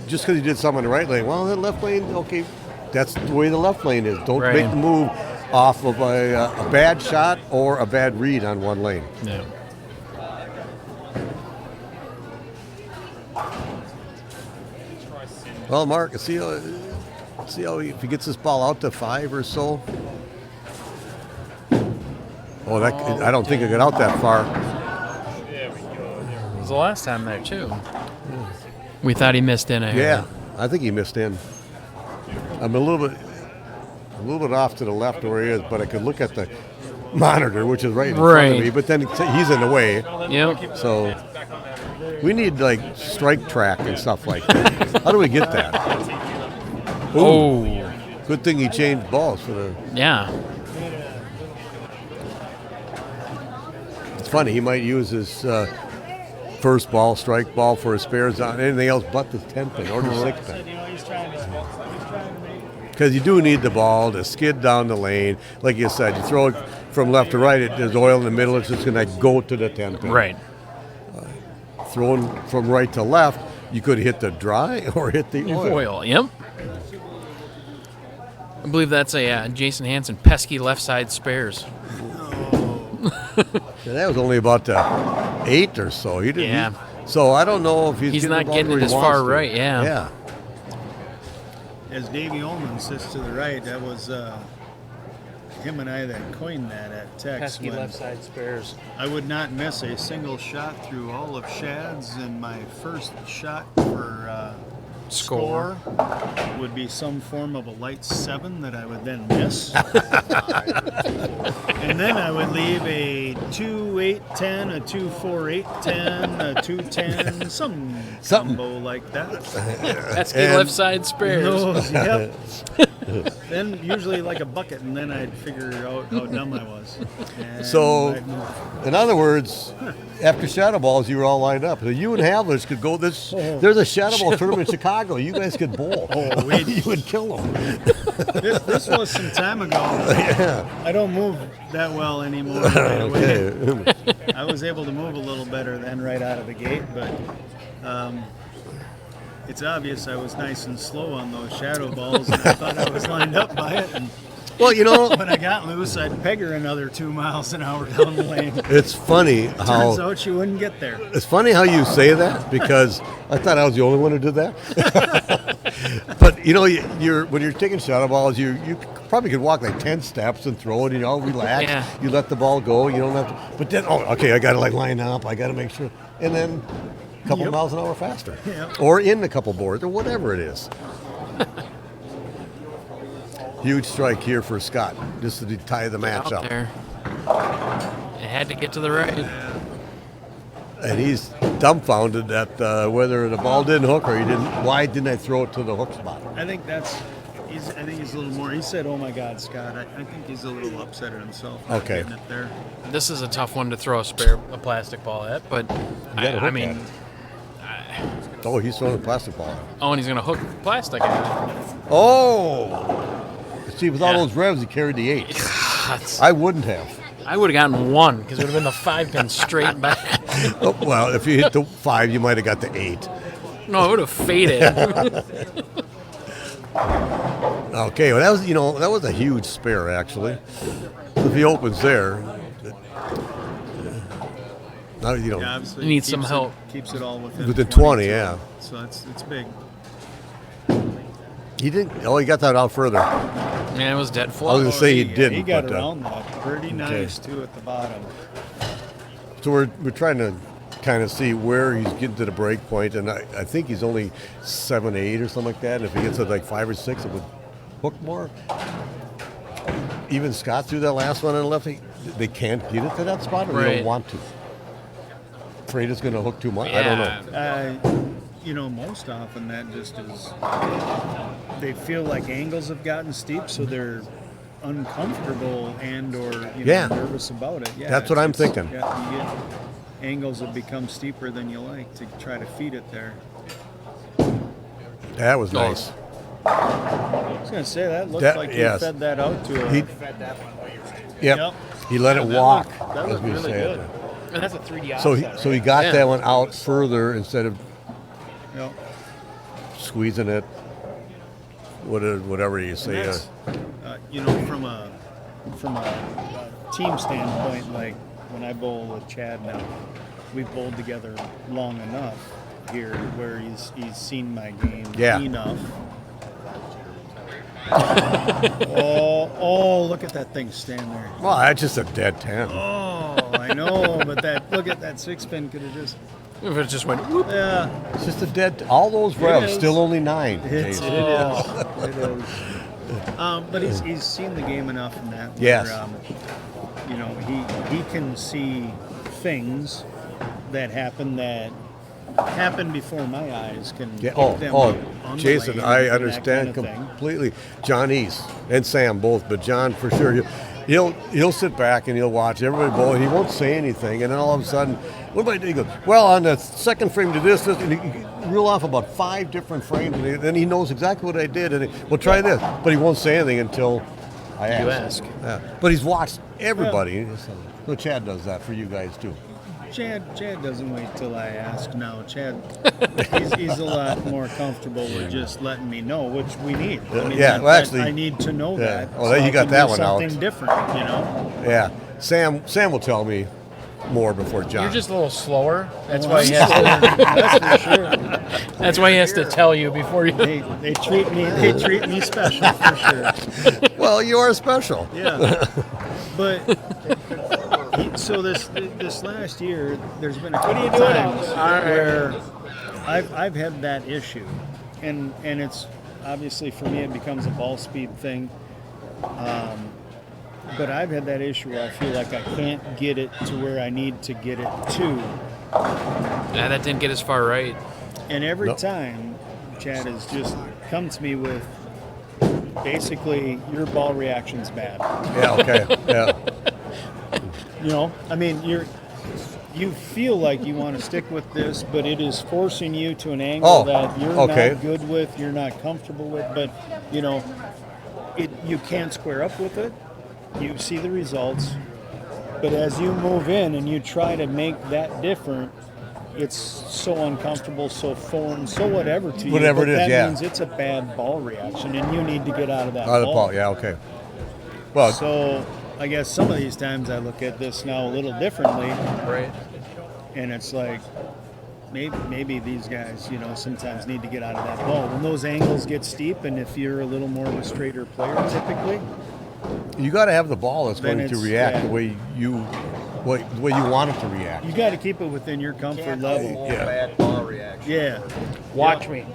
just because you did something on the right lane, well, that left lane, okay, that's the way the left lane is. Don't Right. make the move off of a bad shot or a bad read on one lane. Yeah. Well, Mark, see how if he gets this ball out to 5 or so. Oh, I don't think it got out that far. It was the last time there too. We thought he missed in a hair. Yeah, I think he missed in. I'm a little bit off to the left where he is, but I could look at the monitor, which is right in front Right. of me. But then he's in the way, Yep. so we need strike track and stuff like that. How do we get that? Ooh, Oh. good thing he changed balls for the. Yeah. It's funny. He might use his first ball, strike ball for his spares on anything else but the 10 pin or the 6 pin. Because you do need the ball to skid down the lane. Like you said, you throw it from left to right, there's oil in the middle, it's just going to go to the 10 pin. Right. Throwing from right to left, you could hit the dry or hit the oil. Oil. Yep. I believe that's a Jason Hanson pesky left side spares. Yeah, that was only about 8 or so. He didn't. Yeah. So I don't know if he's He's getting not the ball getting where it he as wants far to. right, yeah. Yeah. As Davey Ullman sits to the right, that was him and I that coined that at Tex. Pesky when left side spares. I would not miss a single shot through all of Shad's, and my first shot for Score. would be some form of a light 7 that I would then miss. And then I would leave a 2-8-10, a 2-4-8-10, a 2-10, some Something. combo like that. Pesky And- left side spares. Those, yep. then usually like a bucket, and then I'd figure out how dumb I was. And So, I'd move. in other words, after shadow balls, you were all lined up. So you and Havlers could go this. There's a shadow ball tournament in Chicago. You guys could bowl. You would kill them. This was some time ago. Yeah. I don't move that well anymore. Right away. Okay. I was able to move a little better then right out of the gate, but it's obvious I was nice and slow on those shadow balls, and I thought I was lined up by it. And Well, you know, when I got loose, I'd peg her another 2 miles an hour down the lane. it's funny how Turns out she wouldn't get there. it's funny how you say that because I thought I was the only one who did that. But you know, you're when you're taking shadow balls, you probably could walk like 10 steps and throw it. You know, relax. Yeah. You let the ball go. You don't have to. But then, okay, I got to like line up. I got to make sure, and then a couple Yep. miles an hour faster, Yep. or in a couple boards, or whatever it is. Huge strike here for Scott, just to tie the match Out up. there. It had to get to the right. And he's dumbfounded at whether the ball didn't hook or he didn't. Why didn't I throw it to the hook spot? I think he's a little more. He said, "Oh my God, Scott." I think he's a little upset at himself. not Okay. getting it there. This is a tough one to throw a plastic ball at, but gotta I hook mean, Oh, he's throwing a plastic ball. oh, and he's gonna hook plastic at it. Oh! See, with all Yeah. those revs, he carried the 8. That's- I wouldn't have. I would have gotten 1 because it would have been the 5 pin straight back. Oh, well, if you hit the 5, you might have got the 8. No, it would have faded. Okay, well, that was a huge spare, actually. If he opens there, now, Yeah, obviously He needs keeps some it- help. Keeps it all within Within 20, so- yeah. So it's big. he didn't. Oh, he got that out further. Man, it was dead I was flush. gonna say he didn't. He got but, around that pretty nice too at the bottom. So we're trying to kind of see where he's getting to the break point, and I think he's only 7-8 or something like that. And if he gets to like 5 or 6, it would hook more. Even Scott threw that last one on the left. They can't get it to that spot, or they Right. don't want to. Afraid it's going to hook too much. I don't know. Most often that just is. They feel like angles have gotten steep, so they're uncomfortable or Yeah. nervous about it. Yeah, That's what I'm thinking. Yeah, you get angles have become steeper than you like to try to feed it there. That was nice. I was gonna say that looked That- like yes. he fed that out to a. He, yep. Yep. He let it That walk. that as looked we really say it. good. And that's a 3D So he got Yeah. that one out further instead of Yep. squeezing it. Whatever you say. That's, from a team standpoint, like when I bowl with Chad now, we've bowled together long enough here where he's seen my game Yeah. enough. oh, look at that thing stand there. Well, that's just a dead 10. Oh, I know, but look at that 6-pin could have just, If it just went whoop. yeah. It's just a dead. All those revs, is. still only 9. It is. Jason. It is. But he's seen the game enough in that. Where, Yes. He can see things that happen before my eyes can. Yeah. pick them up on the Jason, lane I and that understand kind of thing. completely. John East and Sam both, but John for sure. He'll sit back and he'll watch everybody bowl. And he won't say anything, and then all of a sudden, what am I doing? He goes, well, on the second frame to this, and he reel off about 5 different frames, and then he knows exactly what I did. And well, try this, but he won't say anything until I ask. You ask. Yeah. But he's watched everybody. So Chad does that for you guys too. Chad doesn't wait till I ask now. Chad, he's a lot more comfortable with just letting me know, which we need. I mean, Yeah, well, actually- I need to know Yeah. that. Oh, so you I got can that do one out. something different, Yeah. Sam will tell me more before John. You're just a little slower. That's Well, why he has to. That's for sure. That's why he has to tell you before you. They treat me special for sure. Well, you are special. Yeah, but so this last year, there's been a couple of times where I've had that issue, and it's obviously for me it becomes a ball speed thing. But I've had that issue where I feel like I can't get it to where I need to get it to, Yeah, that didn't get as far right. and every Nope. time Chad has just come to me with, basically your ball reaction's bad. Yeah, okay. Yeah. You know, I mean, you feel like you want to stick with this, but it is forcing you to an angle that you're not good with, you're not comfortable with, but, you know, you can't square up with it. You see the results. But as you move in and you try to make that different, it's so uncomfortable, so foreign, so whatever to you. Whatever it is, that means it's a bad ball reaction, and you need to get out of that Out of the ball. ball, yeah, okay. Well, So I guess some of these times I look at this now a little differently, Right. and it's like maybe these guys, you know, sometimes need to get out of that ball. When those angles get steep, and if you're a little more of a straighter player typically, you got to have the ball that's Then going to it's- react yeah. the way you want it to react. you got to keep it within your comfort level. Yeah. Bad ball reaction. Yeah. Watch me.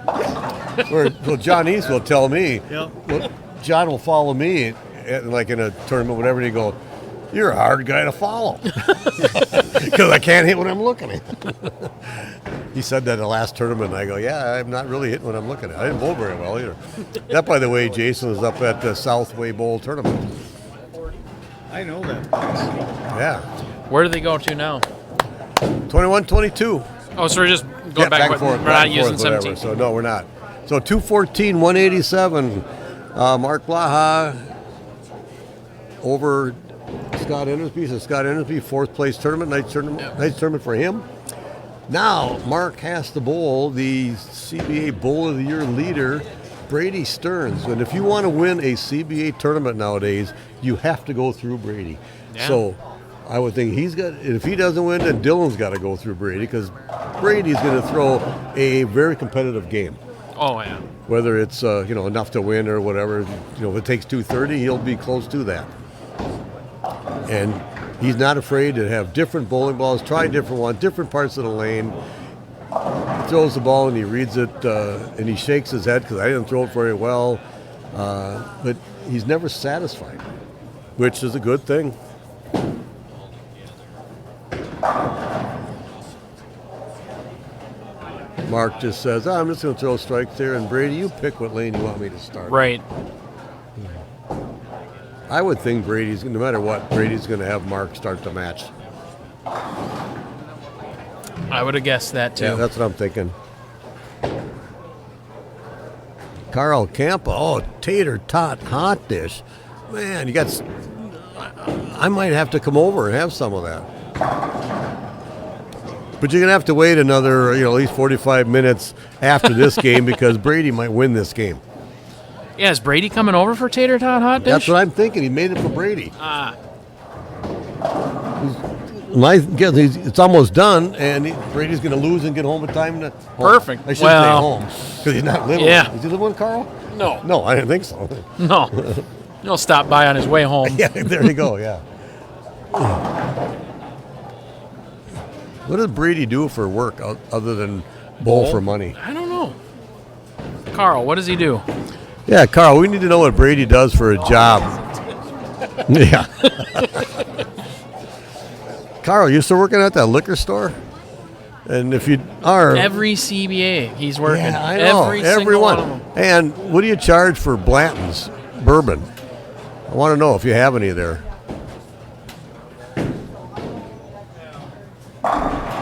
Well, John East will tell me. Yep. Well, John will follow me, like in a tournament, whatever. And he go, "You're a hard guy to follow," because I can't hit when I'm looking at. He said that in the last tournament, and I go, "Yeah, I'm not really hitting when I'm looking at. I didn't bowl very well either." That, by the way, Jason is up at the Southway Bowl tournament. I know that place. Yeah, Where do they go to now? 21-22. Oh, so we're just going back and forth. We're not using 17. So no, we're not. So 214, 187. Mark Blaha over Scott Endersbe. So Scott Endersbe, fourth place tournament, nice tournament for him. Now Mark has to bowl the CBA Bowl of the Year leader, Brady Stearns. And if you want to win a CBA tournament nowadays, you have to go through Brady. Yeah. So I would think if he doesn't win, then Dylan's got to go through Brady, because Brady's going to throw a very competitive game. Oh, yeah. Whether it's enough to win or whatever, if it takes 230, he'll be close to that. And he's not afraid to have different bowling balls, try different ones, different parts of the lane. He throws the ball and he reads it, and he shakes his head because I didn't throw it very well. But he's never satisfied, which is a good thing. Mark just says, I'm just going to throw strikes there, and Brady, you pick what lane you want me to start. Right. I would think Brady's, no matter what, Brady's going to have Mark start the match. I would have guessed that, too. Yeah, that's what I'm thinking. Carl Campa, tater tot hot dish. Man, I might have to come over and have some of that. But you're going to have to wait another, at least 45 minutes after this game, because Brady might win this game. Yeah, is Brady coming over for tater tot hot dish? That's what I'm thinking. He made it for Brady. Ah. I guess it's almost done, and Brady's going to lose and get home in time. Perfect. I should say home, because he's not living. Yeah. Is he living with Carl? No. No, I didn't think so. No. He'll stop by on his way home. Yeah, there you go, yeah. What does Brady do for work other than bowl for money? I don't know. Carl, what does he do? Yeah, Carl, we need to know what Brady does for a job. Yeah. Carl, you still working at that liquor store? And if you are... Every CBA he's working. Yeah, I know. Every one of them. And what do you charge for Blanton's bourbon? I want to know if you have any there.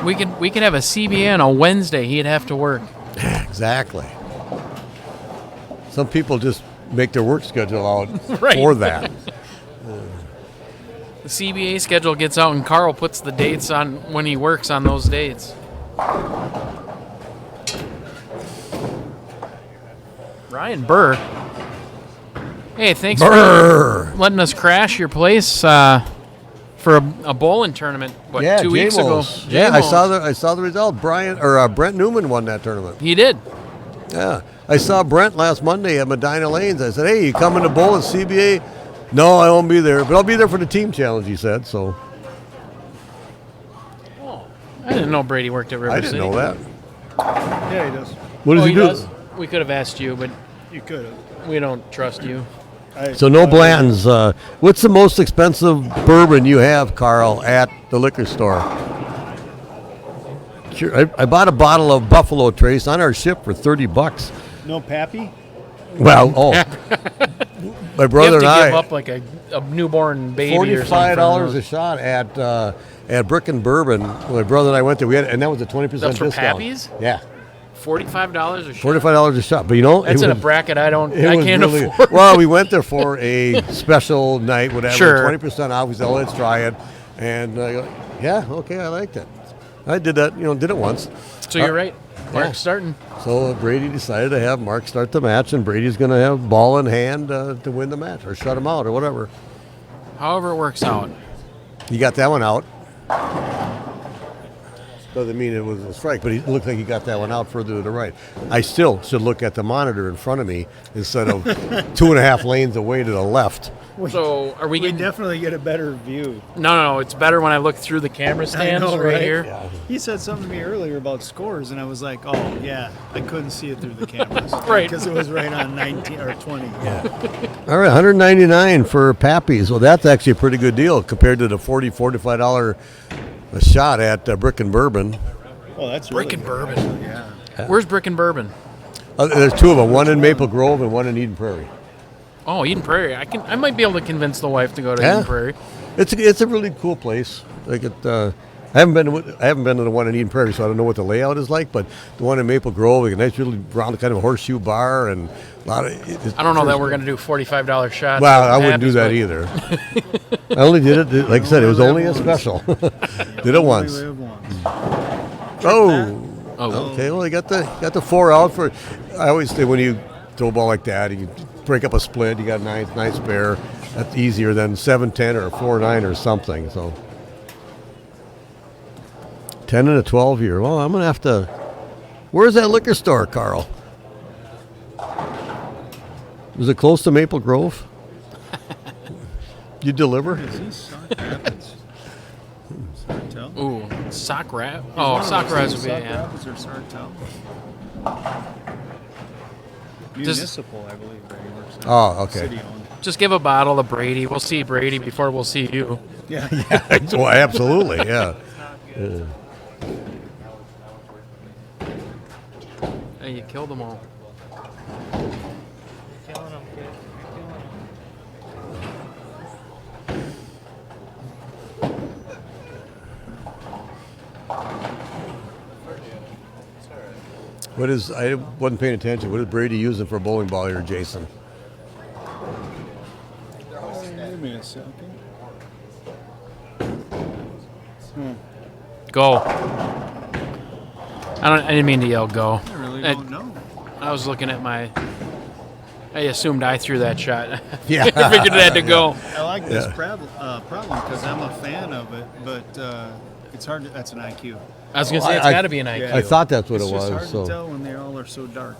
We could have a CBA on a Wednesday. He'd have to work. Exactly. Some people just make their work schedule out Right. for that. The CBA schedule gets out, and Carl puts the dates on when he works on those dates. Ryan Burr. Hey, thanks for letting us crash your place for a bowling tournament. What, 2 weeks ago? Yeah, J-Mo's. I saw the result. Brent Newman won that tournament. He did. Yeah, I saw Brent last Monday at Medina Lanes. I said, "Hey, you coming to bowl at CBA?" No, I won't be there, but I'll be there for the team challenge. He said so. I didn't know Brady worked at River I City. didn't know that. Yeah, he does. What does he do? Does? We could have asked you, but You could have. we don't trust you. So no Blanton's. What's the most expensive bourbon you have, Carl, at the liquor store? I bought a bottle of Buffalo Trace on our ship for $30. No Pappy? Well, my You brother have to and give I, up like a newborn baby or something. $45 a shot at Brick and Bourbon. My brother and I went there. And that was a 20% That's for discount. Pappies? Yeah, $45 a shot. $45 a shot. But you know, That's it in a was- bracket I it can't was really- afford. Well, we went there for a special night, whatever. Sure. 20% off. We said, "Oh, let's try it." And yeah, okay, I liked it. I did that. Did it once. So you're right. Mark's yeah. starting. So Brady decided to have Mark start the match, and Brady's going to have ball in hand to win the match or shut him out or whatever. However it works out. He got that one out. Doesn't mean it was a strike, but it looked like he got that one out further to the right. I still should look at the monitor in front of me instead of 2.5 lanes away to the left. So are we We getting... definitely get a better view. No. It's better when I look through the camera stands know, right right? here. Yeah. He said something to me earlier about scores, and I was like, "Oh yeah, I couldn't see it through the cameras, Right. Because it was right on 19 or 20." Yeah. All right, $199 for Pappy's. Well, that's actually a pretty good deal compared to the $45 a shot at Brick and Bourbon. Oh, that's Brick really and good. Bourbon. Yeah. Where's Brick and Bourbon? There's two of them, one in Maple Grove and one in Eden Prairie. Oh, Eden Prairie. I might be able to convince the wife to go to Yeah. Eden Prairie. It's a really cool place. Like I haven't been to the one in Eden Prairie, so I don't know what the layout is like. But the one in Maple Grove, like a nice really round kind of horseshoe bar and a lot of. I don't know that we're going to do $45 shots. Well, I at wouldn't do Pappy's, that but- either. I only did it, like I said, it was only a special. Did it once. Only live once. Oh. Oh. Okay, well, you got the 4 out for. I always say when you throw a ball like that, you break up a split, you got a nice pair. That's easier than 7-10 or 4-9 or something. So 10 and a 12 year. Well, I'm gonna have to. Where's that liquor store, Carl? Is it close to Maple Grove? You deliver? Is he Sock Rapids? Sartell? Ooh, sock wrap. Oh, sock wraps would be, Sock yeah. Rapids or Sartell? Municipal, I believe, where he works at. Oh, okay. City owned. Just give a bottle to Brady. We'll see Brady before we'll see you. Yeah. Well, absolutely, yeah. Hey, you killed them all. Killing him, kid. Killing him. What is? I wasn't paying attention. What is Brady using for a bowling ball here, Jason? Give me a second. Go. I didn't mean to yell go. I really I- don't know. I was looking at my. I assumed I threw that shot. Yeah. I figured it had to go. I like this Yeah. problem because I'm a fan of it, but it's hard. That's an IQ. I was gonna say it's I- got to be an IQ. Yeah. I thought that's what It's it just was. hard So to tell when they all are so dark.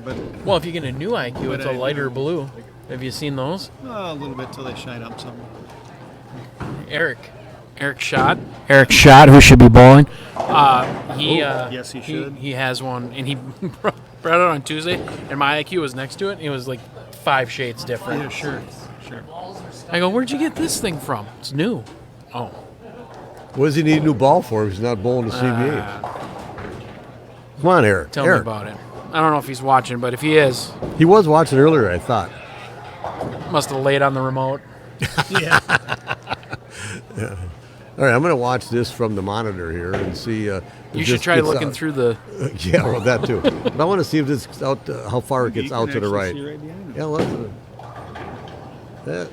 But Well, if you get a new IQ, But it's a I lighter do. blue. Have you seen those? a little bit till they shine up some. Eric Schott, who should be bowling. He yes, he should. He has one, and he brought it on Tuesday, and my IQ was next to it. And it was like 5 shades different. Yeah, sure. I go, where'd you get this thing from? It's new. Oh, what does he need a new ball for if he's not bowling the CBA? Come on, Eric. tell me Eric. about it. I don't know if he's watching, but if he is, He was watching earlier, I thought. must have laid on the remote. Yeah. All right, I'm going to watch this from the monitor here and see. If You should this try gets looking out. through the. Yeah, well, that too. But I want to see if this gets out, how far it gets You out can to the actually right. see right behind you. Yeah, well, that.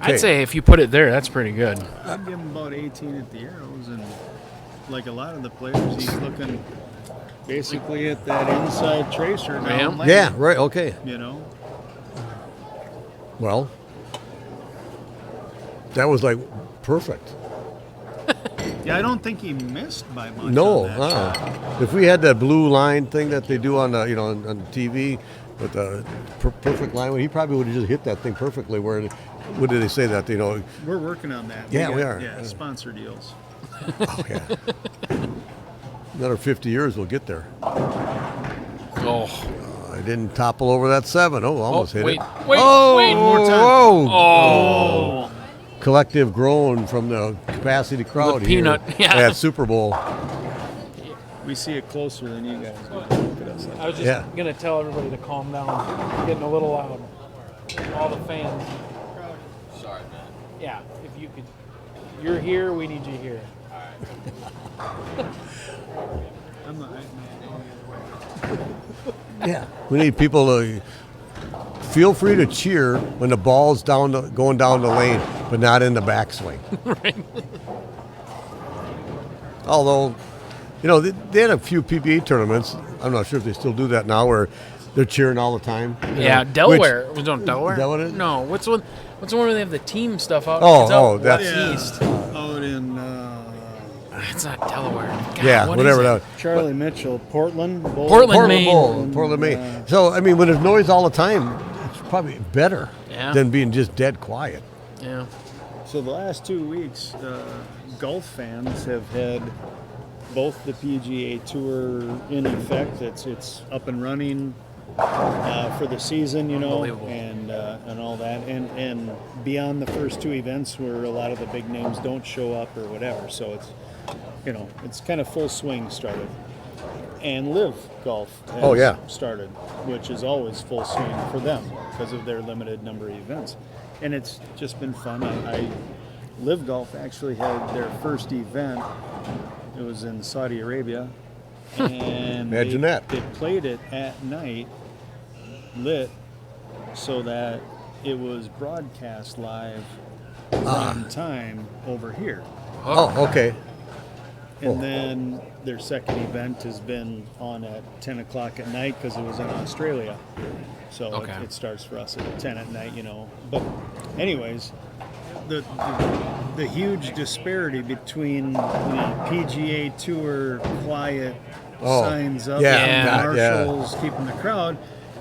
Okay. I'd say if you put it there, that's pretty good. I'd give him about 18 at the arrows, and like a lot of the players, he's looking basically at that inside tracer down lane. Yeah, right, okay. You know, Well, that was like perfect. yeah, I don't think he missed by much. No, on that shot. if we had that blue line thing that they do on the, on TV with the perfect line, he probably would have just hit that thing perfectly. Where, what did they say that? We're working on that. Yeah, we got- are. Yeah, sponsor deals. Oh yeah. Another 50 years, we'll get there. Oh, I didn't topple over that 7. Oh, almost hit wait, it. wait, Oh, wait. More time. whoa. Oh, Collective groan from the capacity crowd The here peanut, yeah. at Super Bowl. We see it closer than you guys do. Look at us. I was just Yeah. gonna tell everybody to calm down. Getting a little loud. All the fans. Sorry, man. Yeah, if you could. You're here. We need you here. I'm not, Yeah. We need people to feel free to cheer when the ball's going down the lane, but not in the backswing. Right. Although, they had a few PBA tournaments. I'm not sure if they still do that now, where they're cheering all the time. Yeah, Delaware. Was it on Delaware? Is that what it is? No. What's the one where they have the team stuff out? Oh, it's out that's- east. out in It's not Delaware. God, Yeah, what whatever is that. it? Charlie Mitchell, Portland. Portland, Maine. Portland, Maine. So, I mean, when there's noise all the time, it's probably better Yeah. than being just dead quiet. Yeah. So the last 2 weeks, golf fans have had both the PGA Tour in effect. It's up and running for the season, Unbelievable. and all that, and beyond the first 2 events where a lot of the big names don't show up or whatever. So it's kind of full swing started. And Live Golf has started, which is always full swing for them because of their limited number of events. And it's just been fun. Live Golf actually had their first event. It was in Saudi Arabia. And Imagine that. They played it at night, lit, so that it was broadcast live on time over here. Oh, okay. And then their second event has been on at 10 o'clock at night because it was in Australia. So Okay. it starts for us at 10 at night, But anyways, the huge disparity between PGA Tour quiet signs up yeah, and yeah. marshals keeping the crowd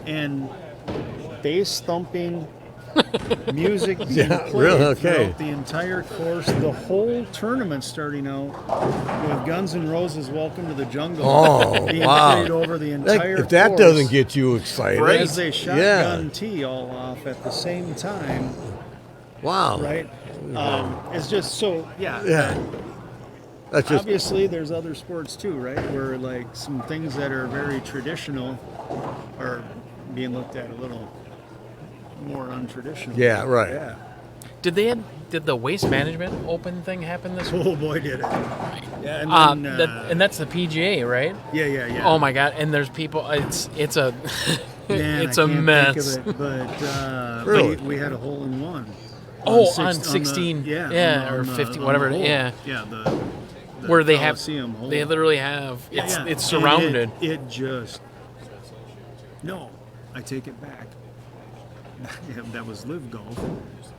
and bass thumping music being Yeah, played really? Okay. throughout the entire course, the whole tournament starting out with Guns N' Roses' "Welcome to the Jungle" being played over the entire If that course doesn't get you excited. as they shotgun tee all off at the same time, Wow. right? It's just so Yeah. That's just Obviously, there's other sports too, right? Where like some things that are very traditional are being looked at a little more untraditional. Yeah, right. Yeah. Did the Waste Management Open thing happen this week? Oh boy, did it! Yeah, and then, And that's the PGA, right? yeah. Oh my God! And there's people. It's a Man, it's I a can't mess. Think of it, but Really? we had a hole in one. On 16, or 50, whatever. Yeah. Yeah, The where they have Coliseum hole. they literally have it's Yeah. it's And surrounded. It just no. I take it back. Yeah, that was Live Golf.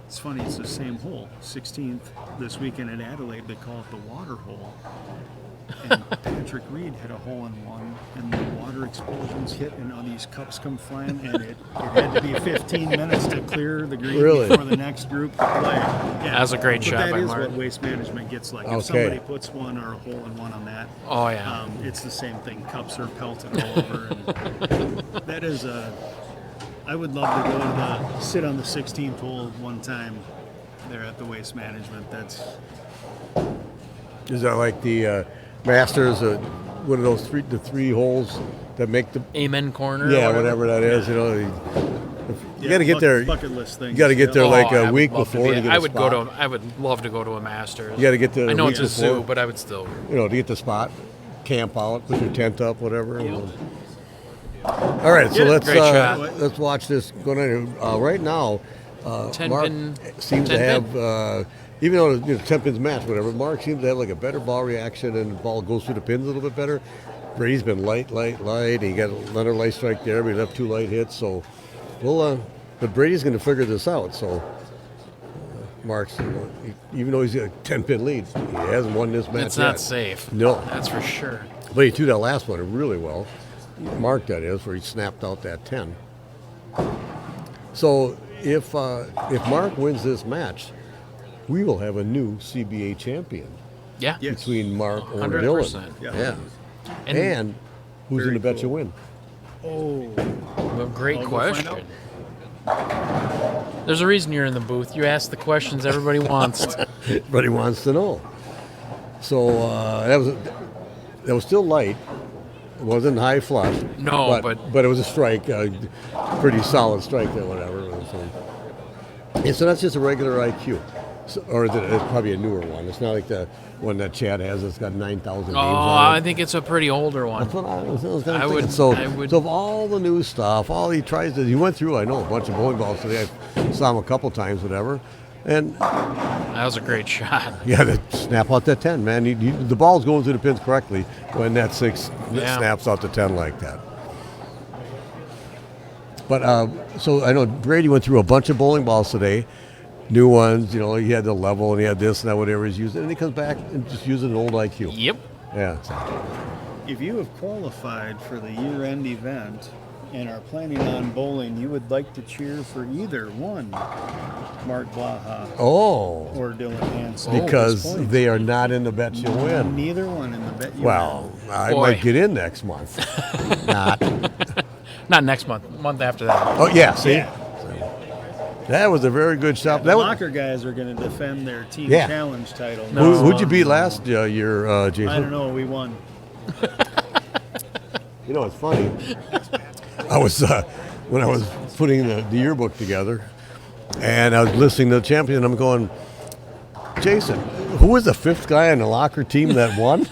It's funny. It's the same hole. 16th this weekend in Adelaide. They call it the water hole. And Patrick Reed hit a hole in one, and the water explosions hit, and all these cups come flying, and it had to be 15 minutes to clear the green Really? before the next group to play. Yeah. That was a great shot That by is Mark. what Waste Management gets like. Okay. If somebody puts one or a hole in one on that, Oh yeah. it's the same thing. Cups are pelted all over, and that is a. I would love to go to sit on the 16th hole one time there at the Waste Management. is that like the Masters, one of those three holes that make the Amen corner. or yeah, whatever that is, you got to get there. Bucket list thing. You got to get there Oh, like I a would week love to before be- to get I a would spot. go to. I would love to go to a Masters. You got to get there. I know a it's week a zoo, before, but I would still. to get the spot, camp out, put your tent up, whatever. All right, so Great shot. let's watch this going on. Right now, Ten Mark pin- seems to 10 have, even though 10 pins match, whatever. Mark seems to have like a better ball reaction, and the ball goes through the pins a little bit better. Brady's been light. And he got another light strike there, but he left 2 light hits. So but Brady's going to figure this out. So Mark's, even though he's got a 10 pin lead, he hasn't won this match It's yet. not safe. No. That's for sure. But he threw that last one really well. Mark, that is, where he snapped out that 10. So if Mark wins this match, we will have a new CBA champion Yeah. Yes. between Mark or 100%. Dylan. Yeah. And who's going to bet you win? Oh, Well, great I'll go find question. There's a reason you're in the booth. You ask the questions everybody wants. Everybody wants to know. So that was still light. It wasn't high flush. No, but it was a strike, pretty solid strike there, whatever. And so that's just a regular IQ. So, or is it, it's probably a newer one. It's not like the one that Chad has. It's got 9,000 games on it. I think it's a pretty older one. That's what I was kind of I thinking. would- So, I would- so of all the new stuff, all he tries to, he went through, I know, a bunch of bowling balls today. I saw him a couple times, whatever. And That was a great shot. yeah, to snap out that 10, man. The ball's going through the pins correctly when that 6 Yeah. snaps out the 10 like that. But so I know Brady went through a bunch of bowling balls today, new ones. You know, he had the level and he had this and that, whatever he's using, and he comes back and just uses an old IQ. Yep. Yeah. If you have qualified for the year-end event and are planning on bowling, you would like to cheer for either one, Mark Blaha Oh, or Dylan Hanson. because they are not in the bet you win. Neither one in the bet you Well, I Boy. might get in next month. Not. Not next month. Month after that. Oh yeah, see, Yeah. that was a very good shot. The That was, Locker guys are going to defend their team Yeah. challenge title. who'd you beat last year, Jason? I don't know. We won. You know, it's funny. I was when I was putting the yearbook together, and I was listening to the champion. I'm going, Jason, who was the 5th guy on the Locker team that won?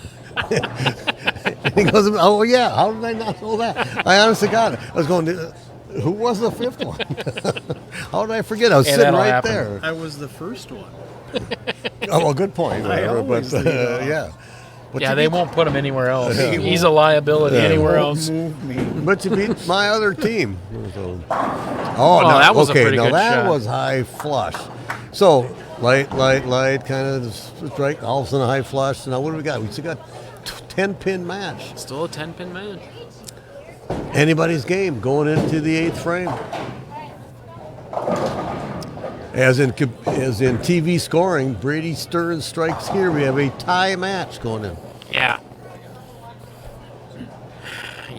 And he goes, oh yeah, how did I not know that? I honestly got it. I was going, who was the 5th one? How did I forget? I was Yeah, sitting that'll right happen. there. I was the first one. Oh well, good point. I Whatever, always but lead it off. yeah. But Yeah, you they beat- won't put him anywhere else. Yeah. He's a liability anywhere Won't else. move me. But you beat my other team. So, that was a okay. pretty Now good that shot. was high flush. So light, kind of strike. All of a sudden a high flush. Now what do we got? We still got 10-pin match. Still a 10-pin match. Anybody's game going into the 8th frame. As in TV scoring, Brady Stearns strikes here. We have a tie match going in. Yeah.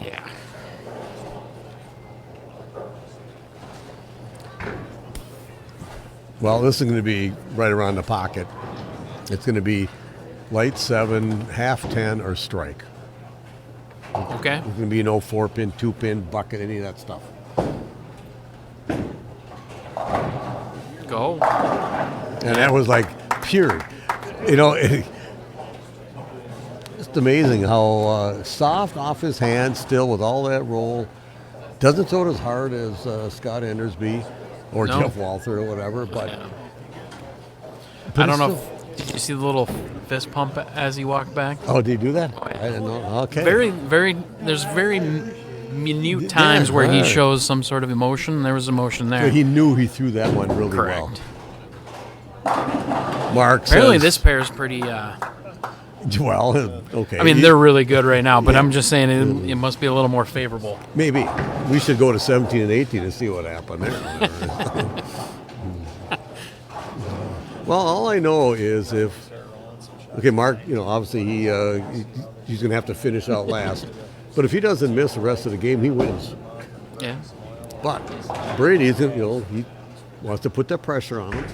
Yeah. Well, this is going to be right around the pocket. It's going to be light 7, half 10, or strike. Okay. There's going to be no 4-pin, 2-pin, bucket, any of that stuff. Go. And that was like pure. You know, it's amazing how soft off his hand still with all that roll. Doesn't throw it as hard as Scott Endersbe or No. Jeff Walther or whatever, but, Yeah. but I don't it's know. still- Did you see the little fist pump as he walked back? Oh, did he do that? Oh, yeah. I didn't know. Okay. There's very minute times where he right. shows some sort of emotion. There was emotion there. So he knew he threw that one really Correct. well. Mark Apparently, says, this pair is pretty. Well, okay. I mean, they're really good right now, but I'm just saying it must be a little more favorable. Maybe. We should go to 17 and 18 and see what happened there. Well, all I know is if... Okay, Mark, you know, obviously he's going to have to finish out last. But if he doesn't miss the rest of the game, he wins. Yeah. But Brady's, you know, he wants to put that pressure on him.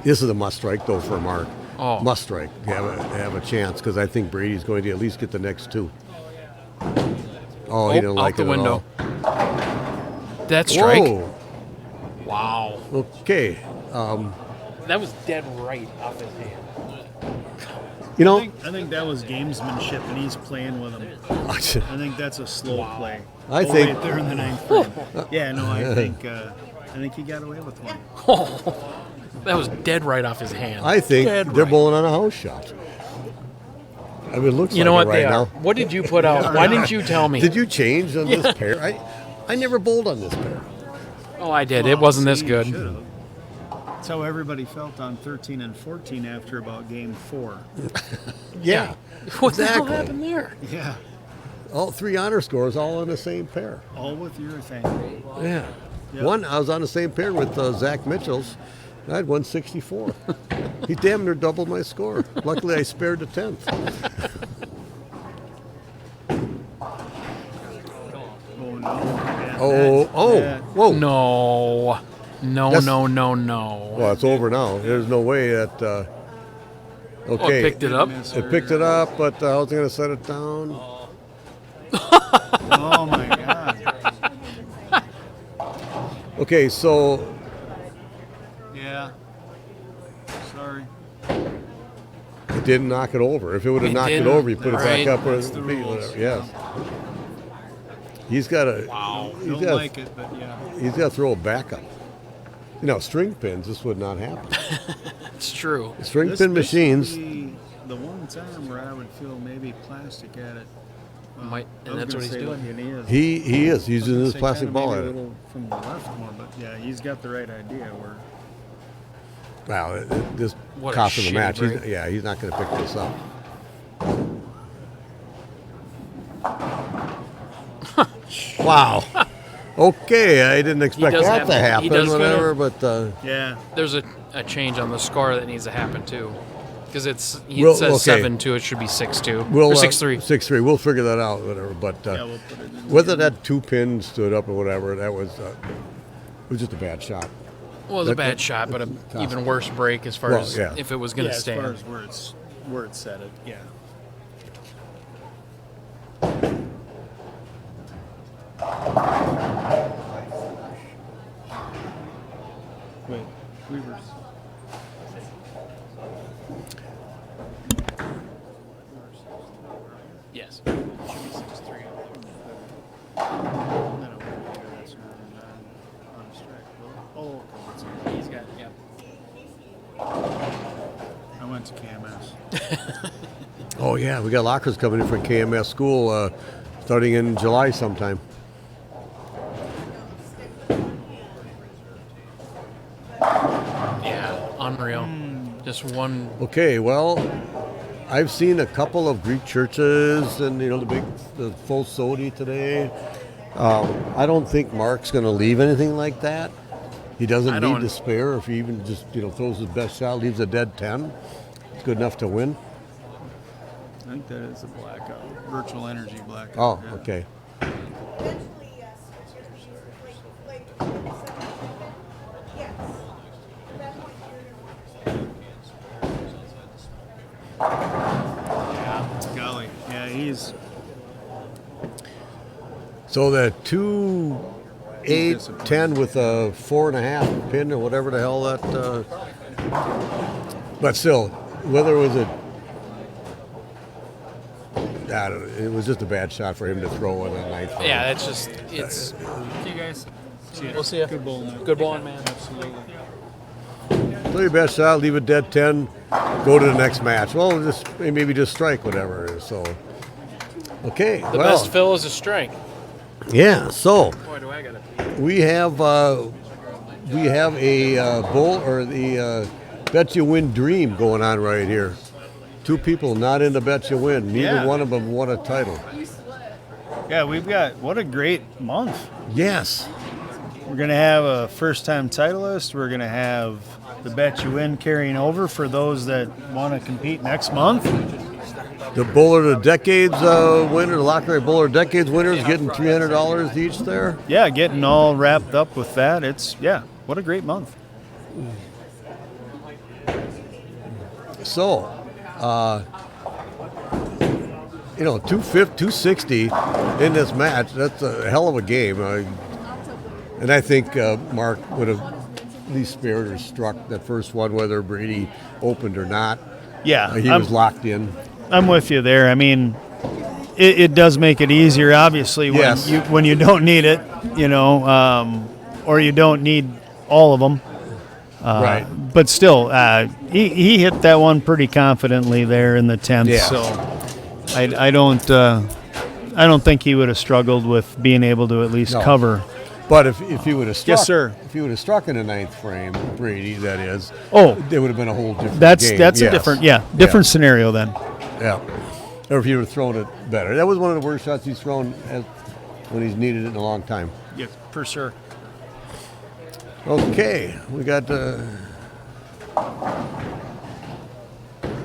This is a must strike, though, for Mark. Oh. Must strike. You have a chance, because I think Brady's going to at least get the next 2. Oh, he didn't out like the it window. at all. That strike. Whoa. Wow. Okay. That was dead right off his hand. You know, I think that was gamesmanship, and he's playing with him. I think that's a slow play. I Oh, think- wait, they're in the 9th frame. Yeah, no, I think he got away with one. Oh, that was dead right off his hand. I think Dead they're right. bowling on a house shot. I mean, it looks You like know what it they right are. now. What did you put out? Why didn't you tell me? Did you change on this pair? I never bowled on this pair. Oh, I did. It wasn't this See, good. should've. That's how everybody felt on 13 and 14 after about game 4. Yeah. What the hell Exactly. happened there? Yeah, All 3 honor scores all on the same pair. all with urethane. Yeah. Yep. One, I was on the same pair with Zach Mitchell's. I had 164. He damn near doubled my score. Luckily, I spared the 10th. Oh no! Yeah, Oh, whoa. No. No, That's- no, no, no. Well, it's over now. There's no way that. Okay. it picked it up. It picked it up, but I was going to set it down. Oh my God. Okay, so Yeah. Sorry. it didn't knock it over. If it would have It knocked it didn't. over, you put it Right. back up where That's it the would be. rules. Whatever. Yes. He's got a. Wow. He's Don't got. like it, but yeah. He's got to throw it back up. You know, string pins. This would not happen. It's true. String This pin machines. would be the one time where I would feel maybe plastic at it. Might, I and was that's what gonna he's say doing. like it is. He is. He's using his Say plastic kinda ball maybe at a it. little from the left more, but yeah, he's got the right idea. Where Wow, this What a cost of the shitty match. break. He's not going to pick this up. Wow. Okay, I didn't expect does that have- to he happen, does whatever, but yeah, There's a change on the score that needs to happen too, because he Well, says okay. 7-2. It should be 6-2 we'll or 6-3. 6-3. We'll figure that out, whatever. But yeah, we'll put it in. whether that 2 pin stood up or whatever, that was it was just a bad shot. Well, it was a that- bad shot, but an even worse break as far Well, as yeah. if it was going Yeah, to as stand. far as where it's set it, yeah. Wait, Weaver's. Yes. Should be 6-3. I don't know. That's on a strike. Oh, okay. He's got, yeah. I went to KMS. Oh yeah, we got lockers coming in for KMS school starting in July sometime. Yeah, unreal. Just one. Okay, well, I've seen a couple of Greek churches and the full sodi today. I don't think Mark's going to leave anything like that. He doesn't I need don't- to spare. If he even just throws his best shot, leaves a dead 10, it's good enough to win. I think that is a blackout. Virtual energy blackout. Oh, yeah. okay. Golly. Yeah, he's So the 2, 8, 10 with a 4.5 pin or whatever the hell that. But still, whether it was I don't know, it was just a bad shot for him to throw in that ninth. frame. Yeah, it's. See you guys. We'll see you. good bowl, man. Good bowling, man. Absolutely. Play your best shot, leave a dead 10, go to the next match. Well, maybe just strike whatever it is. So, okay. The best fill is a strike. Yeah. So Boy, do I got it. we have a bull or the Bet You Win dream going on right here. 2 people not in the Bet You Win. Neither Yeah. one of them won a title. Yeah, we've got what a great month. Yes. We're gonna have a first-time titleist. We're gonna have the Bet You Win carrying over for those that want to compete next month. The Bowler of the Decades winner, the Locker Bowler of the Decades winner is getting $300 each there. Yeah, getting all wrapped up with that. What a great month. So, 260 in this match, that's a hell of a game. And I think Mark would have at least spared or struck that first one, whether Brady opened or not. Yeah, He was locked in. I'm with you there. I mean, it does make it easier, obviously, when Yes. when you don't need it, or you don't need all of them. Right. But still, he hit that one pretty confidently there in the 10th. Yeah. So I don't think he would have struggled with being able to at least No. cover. But if he would have struck, Yes, sir. If he would have struck in the ninth frame, Brady, that is, Oh, it would have been a whole different that's game. a Yes. different scenario then. Yeah. Or if he would have thrown it better. That was one of the worst shots he's thrown when he's needed it in a long time. Yes, for sure. Okay, we got a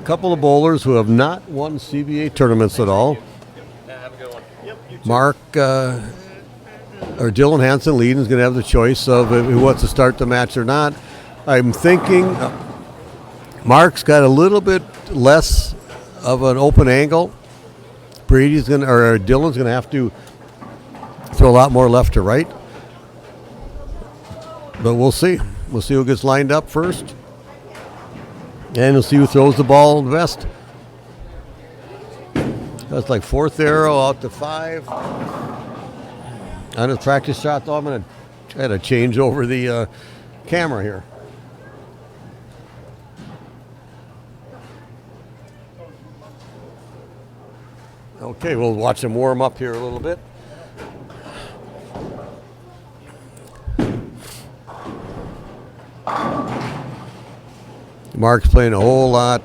couple of bowlers who have not won CBA tournaments at all. Mark or Dylan Hanson leading is going to have the choice of who wants to start the match or not. I'm thinking Mark's got a little bit less of an open angle, Dylan's gonna have to throw a lot more left to right. But we'll see. We'll see who gets lined up first, and we'll see who throws the ball the best. That's like 4th arrow out to 5. On his practice shot, though, I'm going to try to change over the camera here. Okay, we'll watch him warm up here a little bit. Mark's playing a whole lot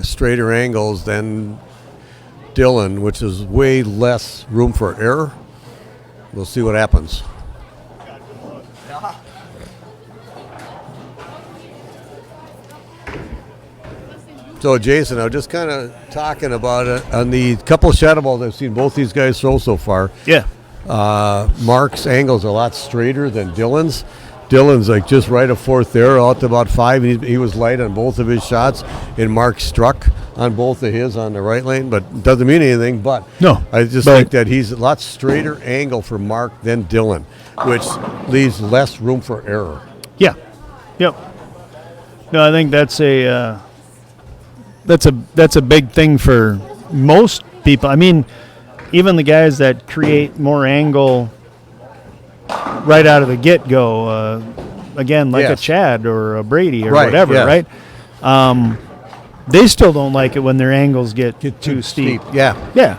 straighter angles than Dylan, which is way less room for error. We'll see what happens. So, Jason, I was just kind of talking about it on the couple of shadow balls I've seen both these guys throw so far. Yeah. Mark's angles are a lot straighter than Dylan's. Dylan's like just right of 4th arrow out to about 5, and he was light on both of his shots, and Mark struck on both of his on the right lane, but it doesn't mean anything. But no, I just think that he's a lot straighter angle for Mark than Dylan, which leaves less room for error. Yeah. Yep. No, I think that's a big thing for most people. I mean, even the guys that create more angle right out of the get-go, again, like a Chad or a Brady or whatever, right? They still don't like it when their angles get too steep. Yeah. Yeah.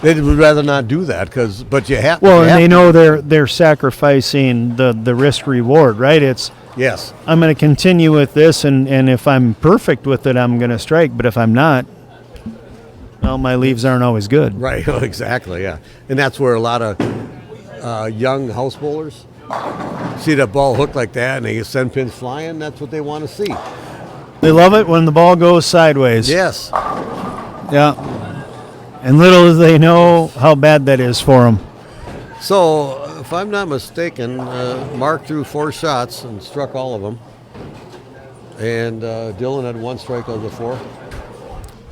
They would rather not do that but you have. Well, and they know they're sacrificing the risk reward, right? It's yes. I'm going to continue with this, and if I'm perfect with it, I'm going to strike. But if I'm not, well, my leaves aren't always good. Right. Exactly. Yeah. And that's where a lot of young house bowlers see that ball hook like that, and they send pins flying. That's what they want to see. They love it when the ball goes sideways. Yes. Yeah. And little as they know how bad that is for them. So, if I'm not mistaken, Mark threw 4 shots and struck all of them. And Dylan had 1 strike out of the 4.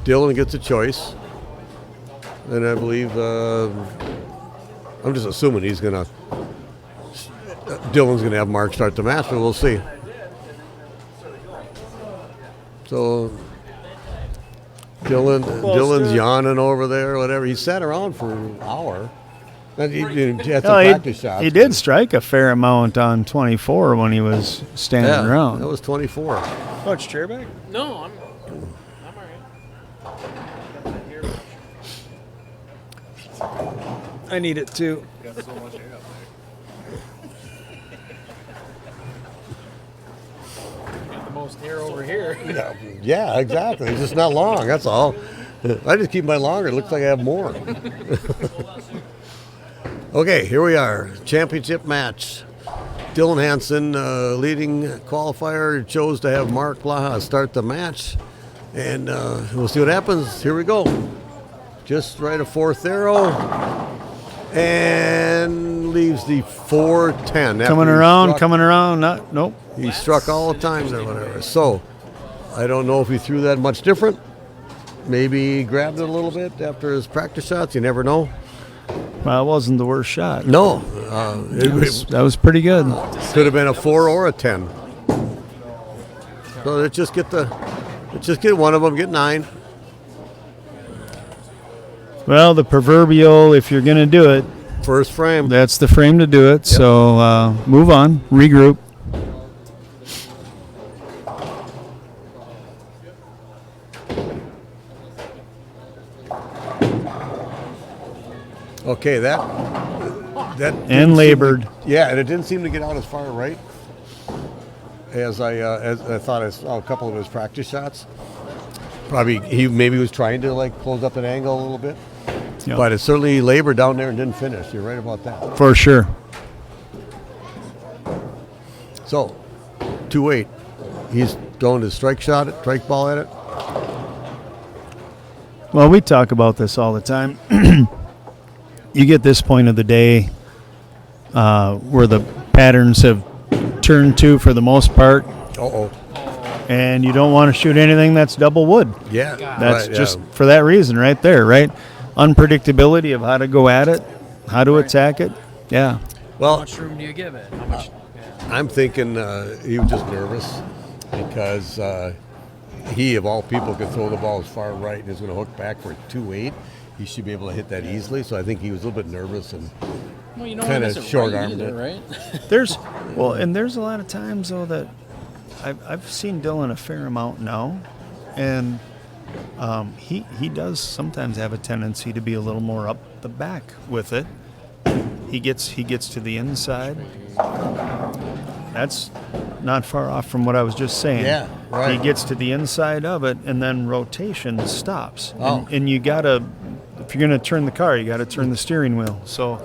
Dylan gets a choice. And I believe, I'm just assuming Dylan's going to have Mark start the match, but we'll see. So, Dylan's yawning over there, whatever. He sat around for an hour. And he had some practice shots. He did strike a fair amount on 24 when he was standing around. That was 24. Oh, it's chairback? No, I'm all right. I need it too. Got so much air up Got the most hair over here. Yeah, exactly. It's just not long, that's all. I just keep mine longer. It looks like I have more. Okay, here we are. Championship match. Dylan Hanson, leading qualifier, chose to have Mark Blaha start the match. And we'll see what happens. Here we go. Just right of 4th arrow. And leaves the 4-10. Coming around. Nope. He struck all the times or whatever. So, I don't know if he threw that much different. Maybe he grabbed it a little bit after his practice shots. You never know. Well, it wasn't the worst shot. No. That was pretty good. Could have been a 4 or a 10. So let's just get one of them, get 9. Well, the proverbial, if you're going to do it, First frame. that's the frame to do it. Yep. So move on, regroup. Okay, that and labored. And it didn't seem to get out as far right as I thought. I saw a couple of his practice shots. Probably he was trying to like close up an angle a little bit, but it certainly labored down there and didn't finish. You're right about that. For sure. So, 2-8. He's throwing his strike ball at it. Well, we talk about this all the time. You get this point of the day where the patterns have turned to, for the most part, And you don't want to shoot anything that's double wood. Yeah. That's right, just yeah. for that reason right there, right? Unpredictability of how to go at it, how to attack it. Yeah. How Well, much room do you give it? How much? I'm thinking he was just nervous because he, of all people, could throw the ball as far right and is going to hook back for 2.8. He should be able to hit that easily. So I think he was a little bit nervous and Well, you don't kinda want to miss it short-armed right either, it. right? There's a lot of times though that I've seen Dylan a fair amount now, and he does sometimes have a tendency to be a little more up the back with it. He gets to the inside. That's not far off from what I was just saying. Yeah, right. He gets to the inside of it, and then rotation stops. Oh. And you gotta, if you're gonna turn the car, you gotta turn the steering wheel. So,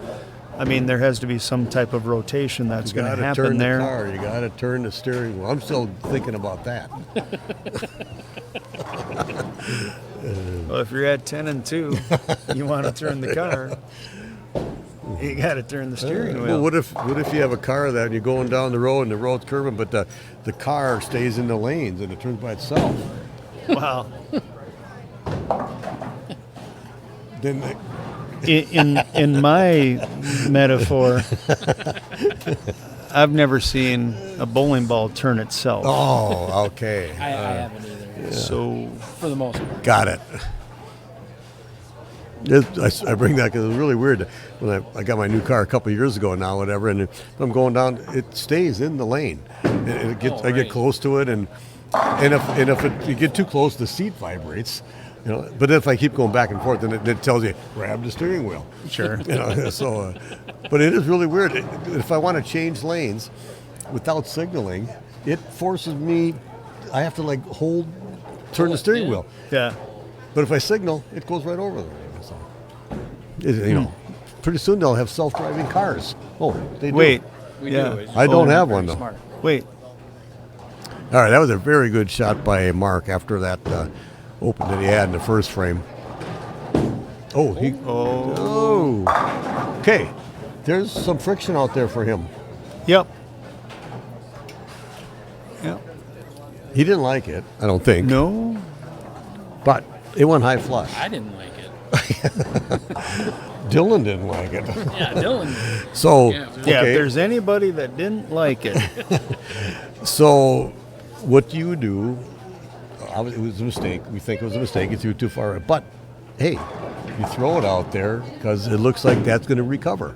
I mean, there has to be some type of rotation that's you going got to to happen turn there. the car. You got to turn the steering wheel. I'm still thinking about that. Well, if you're at 10 and 2, you want to turn the car. You got to turn the steering Well, wheel. what if you have a car that you're going down the road and the road's curving, but the car stays in the lanes and it turns by itself? Wow. Then In my metaphor, I've never seen a bowling ball turn itself. oh, okay, I haven't either. So For the most part. got it. I bring that because it was really weird when I got my new car a couple of years ago now, whatever, and if I'm going down, it stays in the lane. And it gets, I get right. close to it, and if you get too close, the seat vibrates. You know, but if I keep going back and forth, then it tells you grab the steering wheel. sure. You know, so, but it is really weird. If I want to change lanes without signaling, it forces me. I have to turn the steering wheel. Yeah. But if I signal, it goes right over there. So, you know, pretty soon they'll have self-driving cars. Oh, they do. Wait. We Yeah. do. It's I don't very have one, though. smart. Wait. All right, that was a very good shot by Mark after that open that he had in the first frame. Oh, he. Oh. Okay, there's some friction out there for him. Yep. Yep. He didn't like it, I don't think. No. But it went high flush. I didn't like it. Dylan didn't like it. Yeah, Dylan. So, Yeah, Yeah, okay. if there's anybody that didn't like it, So, what you do, it was a mistake. We think it was a mistake. You threw it too far. But, hey, you throw it out there because it looks like that's going to recover.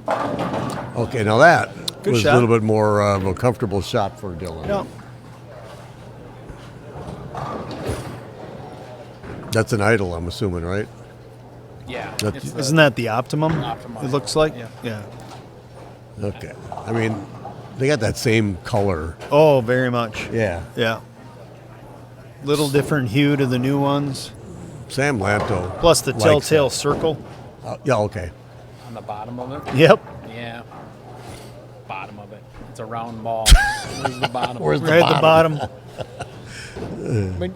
Okay, now that Good was shot. a little bit more of a comfortable shot for Dylan. yep. That's an idle, I'm assuming, right? Yeah. That's- it's Isn't that the optimum? Optimum. It looks like. Yeah. Yeah. Okay. I mean, they got that same color. Oh, very much. Yeah. Yeah. Little different hue to the new ones. Sam Lanto. Plus the likes telltale that. circle. Yeah, okay. on the bottom of it. Yep. Yeah. Bottom of it. It's a round ball. Where's the bottom? Where's the Right at the bottom.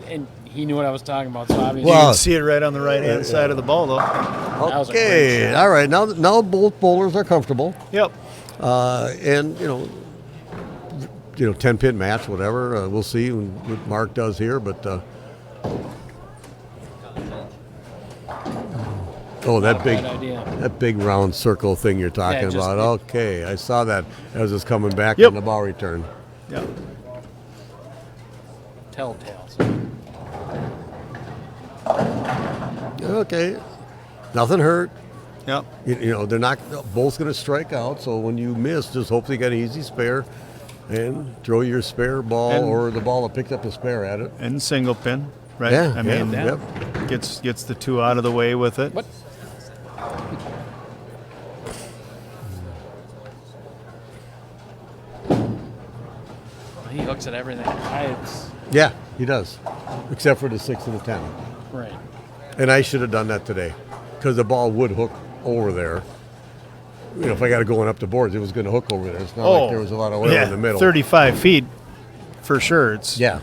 And he knew what I was talking about, so obviously. You Well, can see it right on the right hand side of the ball, though. was a great Okay. shot. All right. Now both bowlers are comfortable. Yep. And, 10-pin match, whatever. We'll see what Mark does here. But, Not a bad idea. that big round circle thing you're talking just- about. Okay, I saw that as it's coming back Yep. on the ball return. Yep. Telltales. Okay, nothing hurt. Yep. They're not both going to strike out. So when you miss, just hope they got an easy spare, and throw your spare ball And- or the ball that picked up a spare at it. And single pin, right? Yeah, I mean, yeah, gets the two out of the way with it. What? He looks at everything. Yeah, he does, except for the 6 and the 10. Right. And I should have done that today, because the ball would hook over there. If I got it going up the boards, it was going to hook over there. It's not like there was a lot of oil in the middle. 35 feet for sure. It's Yeah.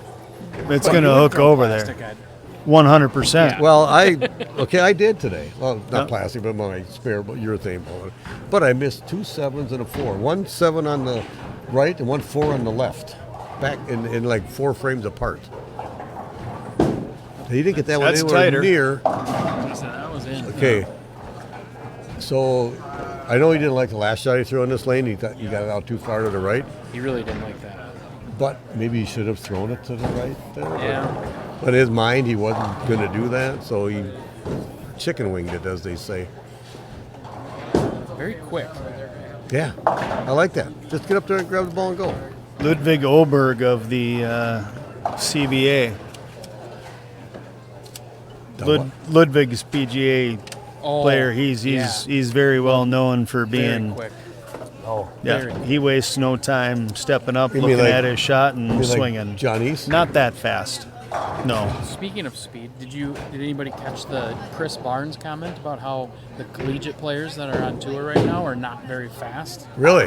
It's going to hook over there. 100%. Well, I did today. Well, not Yeah. plastic, but my spare urethane ball. But I missed 2 7s and a 4. 1 7 on the right and 1 4 on the left. back in like 4 frames apart. He didn't get that one That's anywhere tighter. near. That was in. Okay. So I know he didn't like the last shot he threw in this lane. He thought he got it out too far to the right. He really didn't like that. But maybe he should have thrown it to the right there. Yeah. But in his mind, he wasn't going to do that, so he chicken winged it, as they say. Very quick. Yeah, I like that. Just get up there and grab the ball and go. Ludwig Oberg of the CBA. Ludwig's PGA player. He's very well known for being. Very quick. Oh, Yeah, he wastes no time stepping up, You mean looking like- at his shot, and like swinging. John East? Not that fast. No. Speaking of speed, did anybody catch the Chris Barnes comment about how the collegiate players that are on tour right now are not very fast? Really?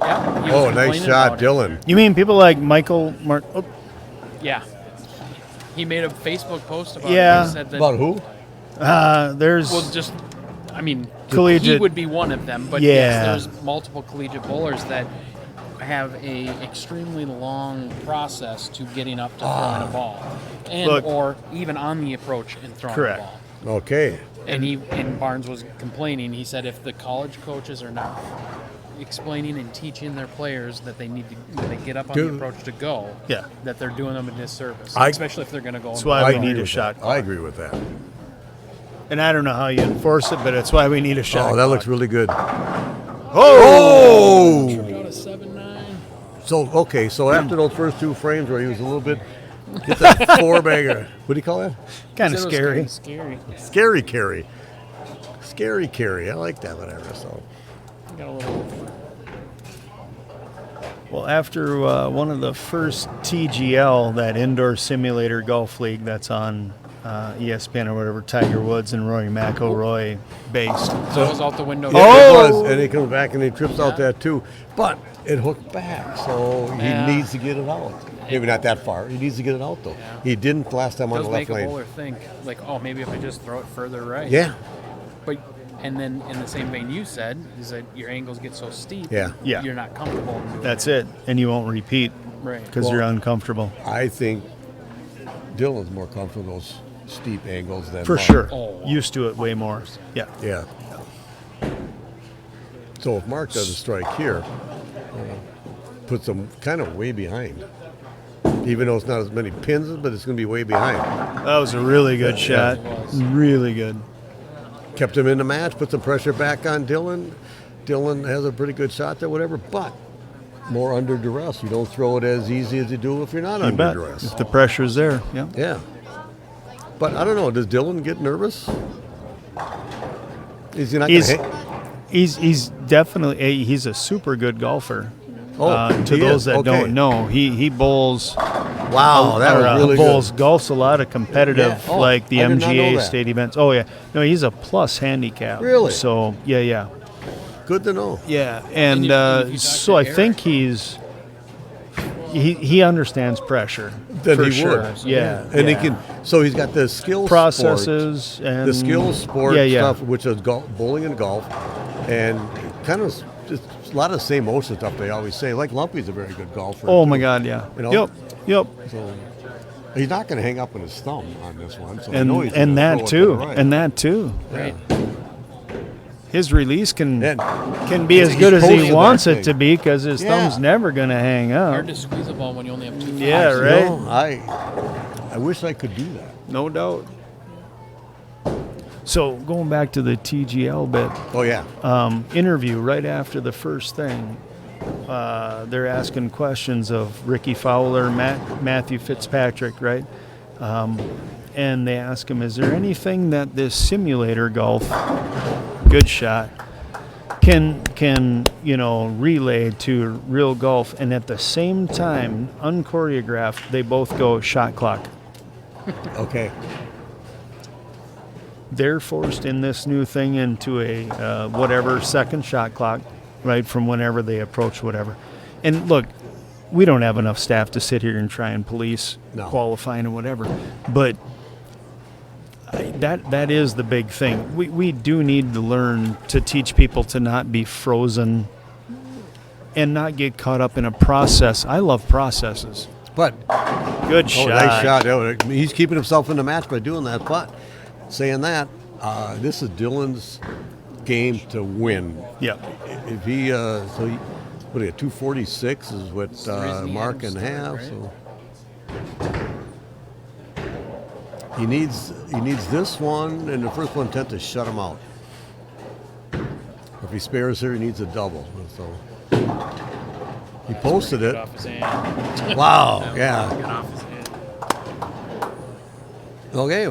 Yeah. he was Oh, nice complaining shot, about it. Dylan. You mean people like Michael Mart? Oh, Yeah. He made a Facebook post about Yeah. it. He said that, About who? there's well, just, I mean, he Collegiate- would be one of them, but Yeah. yes, there's multiple collegiate bowlers that have a extremely long process to getting up to throwing a ball, and Look. or even on the approach and throwing Correct. a ball. Okay. And Barnes was complaining. He said if the college coaches are not explaining and teaching their players that they need to, when they get up on the Dude. approach to go, Yeah. that they're doing them a disservice, I- especially if they're going to go. That's in why the we agree need a with shot. that. I agree with that. And I don't know how you enforce it, but it's why we need a shot. Oh, that looks really good. Oh! Got a 7-9. So after those first 2 frames where he was a little bit, get that 4-bagger. What do you call that? Kind of Said it was scary. Scary. Scary carry. Scary carry. I like that, whatever. So Got a little. Well, after one of the first TGL, that indoor simulator golf league that's on ESPN or whatever, Tiger Woods and Rory McIlroy based. So it was out the window. yeah, Oh! it was, and he comes back and he trips out that too. But it hooked back, so he Yeah. needs to get it out. Maybe not that far. He needs to get it out though. Yeah. He didn't last time It on does the make left a lane. bowler think like, oh, maybe if I just throw it further right. Yeah, But and then in the same vein you said is that your angles get so steep. Yeah. Yeah. You're not comfortable. In doing That's it. And you won't repeat Right. because Well- you're uncomfortable. I think Dylan's more comfortable with those steep angles than For Mark. sure. Oh. Used to it way more. Yeah. Yeah. So if Mark does a strike here, puts him kind of way behind. Even though it's not as many pins, but it's going to be way behind. That was a really good shot. it was. Really good. Kept him in the match, put some pressure back on Dylan. Dylan has a pretty good shot there, whatever, but more under duress. You don't throw it as easy as you do if you're not You under bet. duress. If the pressure's there. Yeah. Yeah. But I don't know, does Dylan get nervous? Is he not going He's to he's definitely he's a super good golfer. To he those is? that Okay. don't know, he bowls. Wow, that was really bowls good. golfs a lot of competitive, Yeah. Oh, like the I did not know MGA that. state events. Oh yeah, no, he's a plus handicap. Really? So yeah, Good to know. and if you talk so to I Eric- think he understands pressure. Then for he sure. would. Yeah, And he yeah. can, so he's got the skills processes and the skills sport yeah. stuff, which is bowling and golf, and kind of just a lot of the same motion stuff they always say. Like Lumpy's a very good golfer. Oh too. my God, yeah. You know? Yep. So he's not going to hang up on his thumb on this one. So I know he's And gonna that throw it to too, the right. and that too. Right. His release can And be as he's good as posted he wants that it to be because his Yeah. thumb's never going to hang up. Hard to squeeze a ball when you only have 2 thumbs. Yeah, you right. know, I wish I could do that. No doubt. So going back to the TGL bit, Oh yeah. interview right after the first thing, they're asking questions of Ricky Fowler, Matthew Fitzpatrick, right? And they ask him, is there anything that this simulator golf, good shot, can relay to real golf? And at the same time, unchoreographed, they both go shot clock. Okay. They're forced in this new thing into a whatever second shot clock, right, from whenever they approach whatever. And look, we don't have enough staff to sit here and try and police No. qualifying and whatever, but that is the big thing. We do need to learn to teach people to not be frozen and not get caught up in a process. I love processes. But Good shot. nice shot. He's keeping himself in the match by doing that. But saying that, this is Dylan's game to win. Yep. If he, what do you, 246 is what Mark can have. right? So he needs this one and the first 1/10 to shut him out. If he spares here, he needs a double. So he posted Get it. off his hand. Wow. Yeah. Get off his hand. Okay.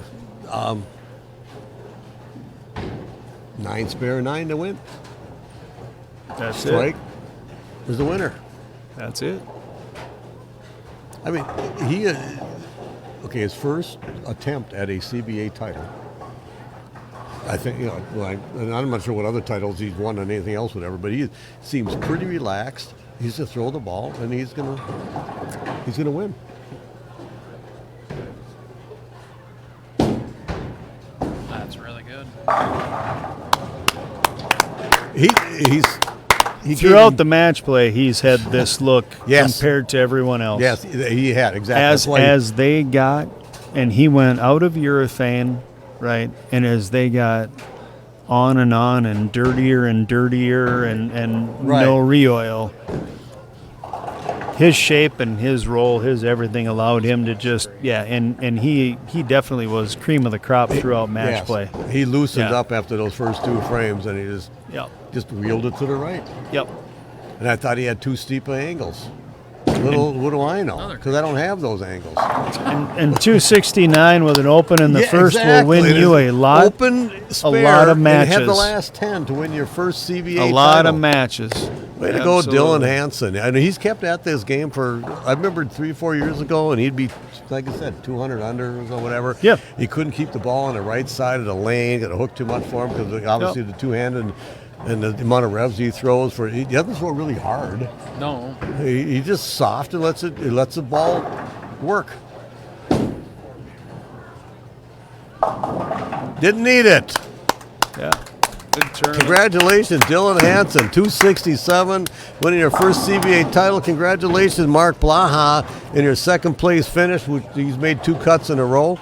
9 spare, 9 to win. That's Strike it. is the winner. That's it. I mean, he his first attempt at a CBA title. I think, and I'm not sure what other titles he's won and anything else, whatever, but he seems pretty relaxed. He's to throw the ball, and he's gonna win. That's really good. He Throughout the match play, he's had this look Yes. compared to everyone else. Yes, he had exactly. As they got, and he went out of urethane, right? And as they got on and dirtier and Right. no re-oil, his shape and his role, his everything allowed him to just and he definitely was cream of the crop throughout match Yes. play. He loosened Yeah. up after those first 2 frames, and he just wheeled it to the right. Yep. And I thought he had too steep of angles. What do I know? Because I don't have those angles. And 269 with an open in the first will win It you is a lot. open spare, lot of and have the matches. last 10 to win your first CBA A lot title. of matches. Way to go, Absolutely. Dylan Hanson. And he's kept at this game for, I remember 3 or 4 years ago, and he'd be, like I said, 200 under or whatever. Yep. He couldn't keep the ball on the right side of the lane, got a hook too much for him because obviously the two-handed and the amount of revs he throws he doesn't throw really hard. No. He just soft and lets the ball work. Didn't need it. Yeah. Good tournament. Congratulations, Dylan Hanson, 267, winning your first CBA title. Congratulations, Mark Blaha, in your second place finish. He's made 2 cuts in a row.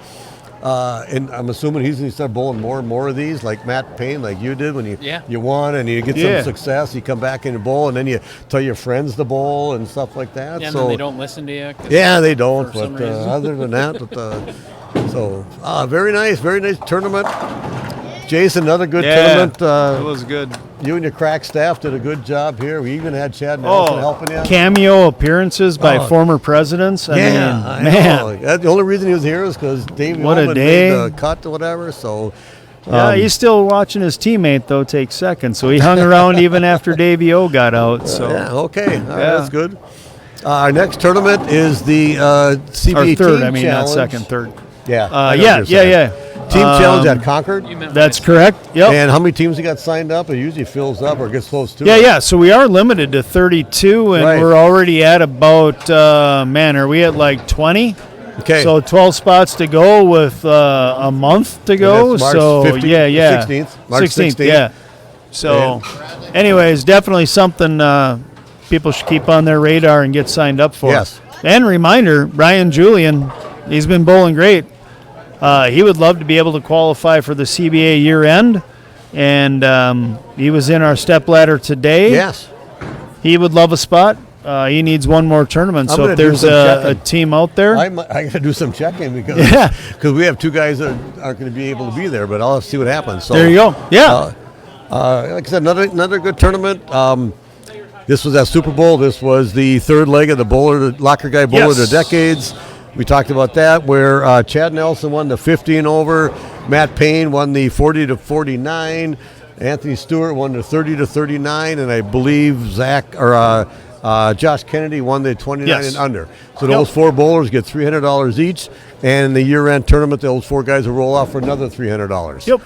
And I'm assuming he's going to start bowling more and more of these, like Matt Payne, like you did when you won and you get some success. You come back in the bowl, and then you tell your friends to bowl and stuff like that. Yeah, and so then they don't listen to you. Yeah, they don't. for some But reason. other than that, very nice tournament. Jason, another good tournament. it was good. You and your crack staff did a good job here. We even had Chad Nelson helping you. Cameo appearances by former presidents. I mean, I man. know. The only reason he was here is because Dave What a Yeoman day. made the cut or whatever. So, Yeah, he's still watching his teammate, though, take second. So he hung around even after Davey O got out. So okay. All right, that's good. Our next tournament is the CBA Or third, Team I mean, Challenge. not second, third. Yeah. I know what you're saying. Yeah. Team Challenge at Concord. You meant That's my- correct. Yep. And how many teams you got signed up? It usually fills up or gets close to it. Yeah. So we are limited to 32, and Right. we're already at about, are we at like 20? Okay. So 12 spots to go with a month to go. that's March so 15th, 16th. March 16th. Yeah. So, anyways, definitely something people should keep on their radar and get signed up for. Yes. And reminder, Brian Julian, he's been bowling great. He would love to be able to qualify for the CBA year end, and he was in our stepladder today. Yes. He would love a spot. He needs one more tournament. I'm So gonna if do there's some a checking. team out there, I got to do some checking because Yeah. we have 2 guys that aren't going to be able to be there, but I'll have to see what happens. So, there you go. Yeah. like I said, another good tournament. This was at Super Bowl. This was the third leg of the Locker Guy Bowler of the Decades. We talked about that, where Chad Nelson won the 15 over, Matt Payne won the 40 to 49, Anthony Stewart won the 30 to 39, and I believe Josh Kennedy won the 29 and under. So those 4 bowlers get $300 each, and in the year-end tournament, those 4 guys will roll off for another $300. Yep.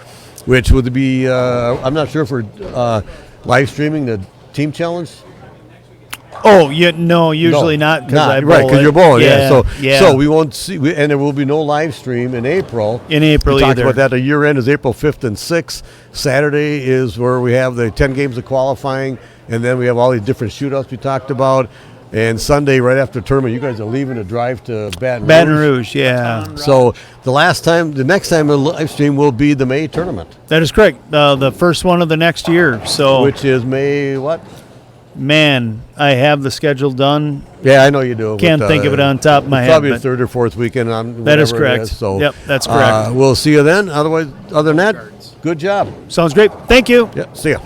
Which would be, I'm not sure if we're live streaming the team challenge. Oh, no, usually not because I bowl right because it. you're bowling. Yeah. yeah. So we won't see, and there will be no live stream in April. In April we talked either. about that. The year end is April 5th and 6th. Saturday is where we have the 10 games of qualifying, and then we have all these different shootouts we talked about. And Sunday, right after the tournament, you guys are leaving to drive to Baton Rouge, yeah. So the next time the live stream will be the May tournament, That is correct. The first one of the next year. So, which is May what? man, I have the schedule done. Yeah, I know you do. Can't think of it on top of my head. Probably the but third or fourth weekend. On that is whatever it correct. so Yep, that's correct. We'll see you then. Other than that, good job. Sounds great. Thank you. Yeah, see ya.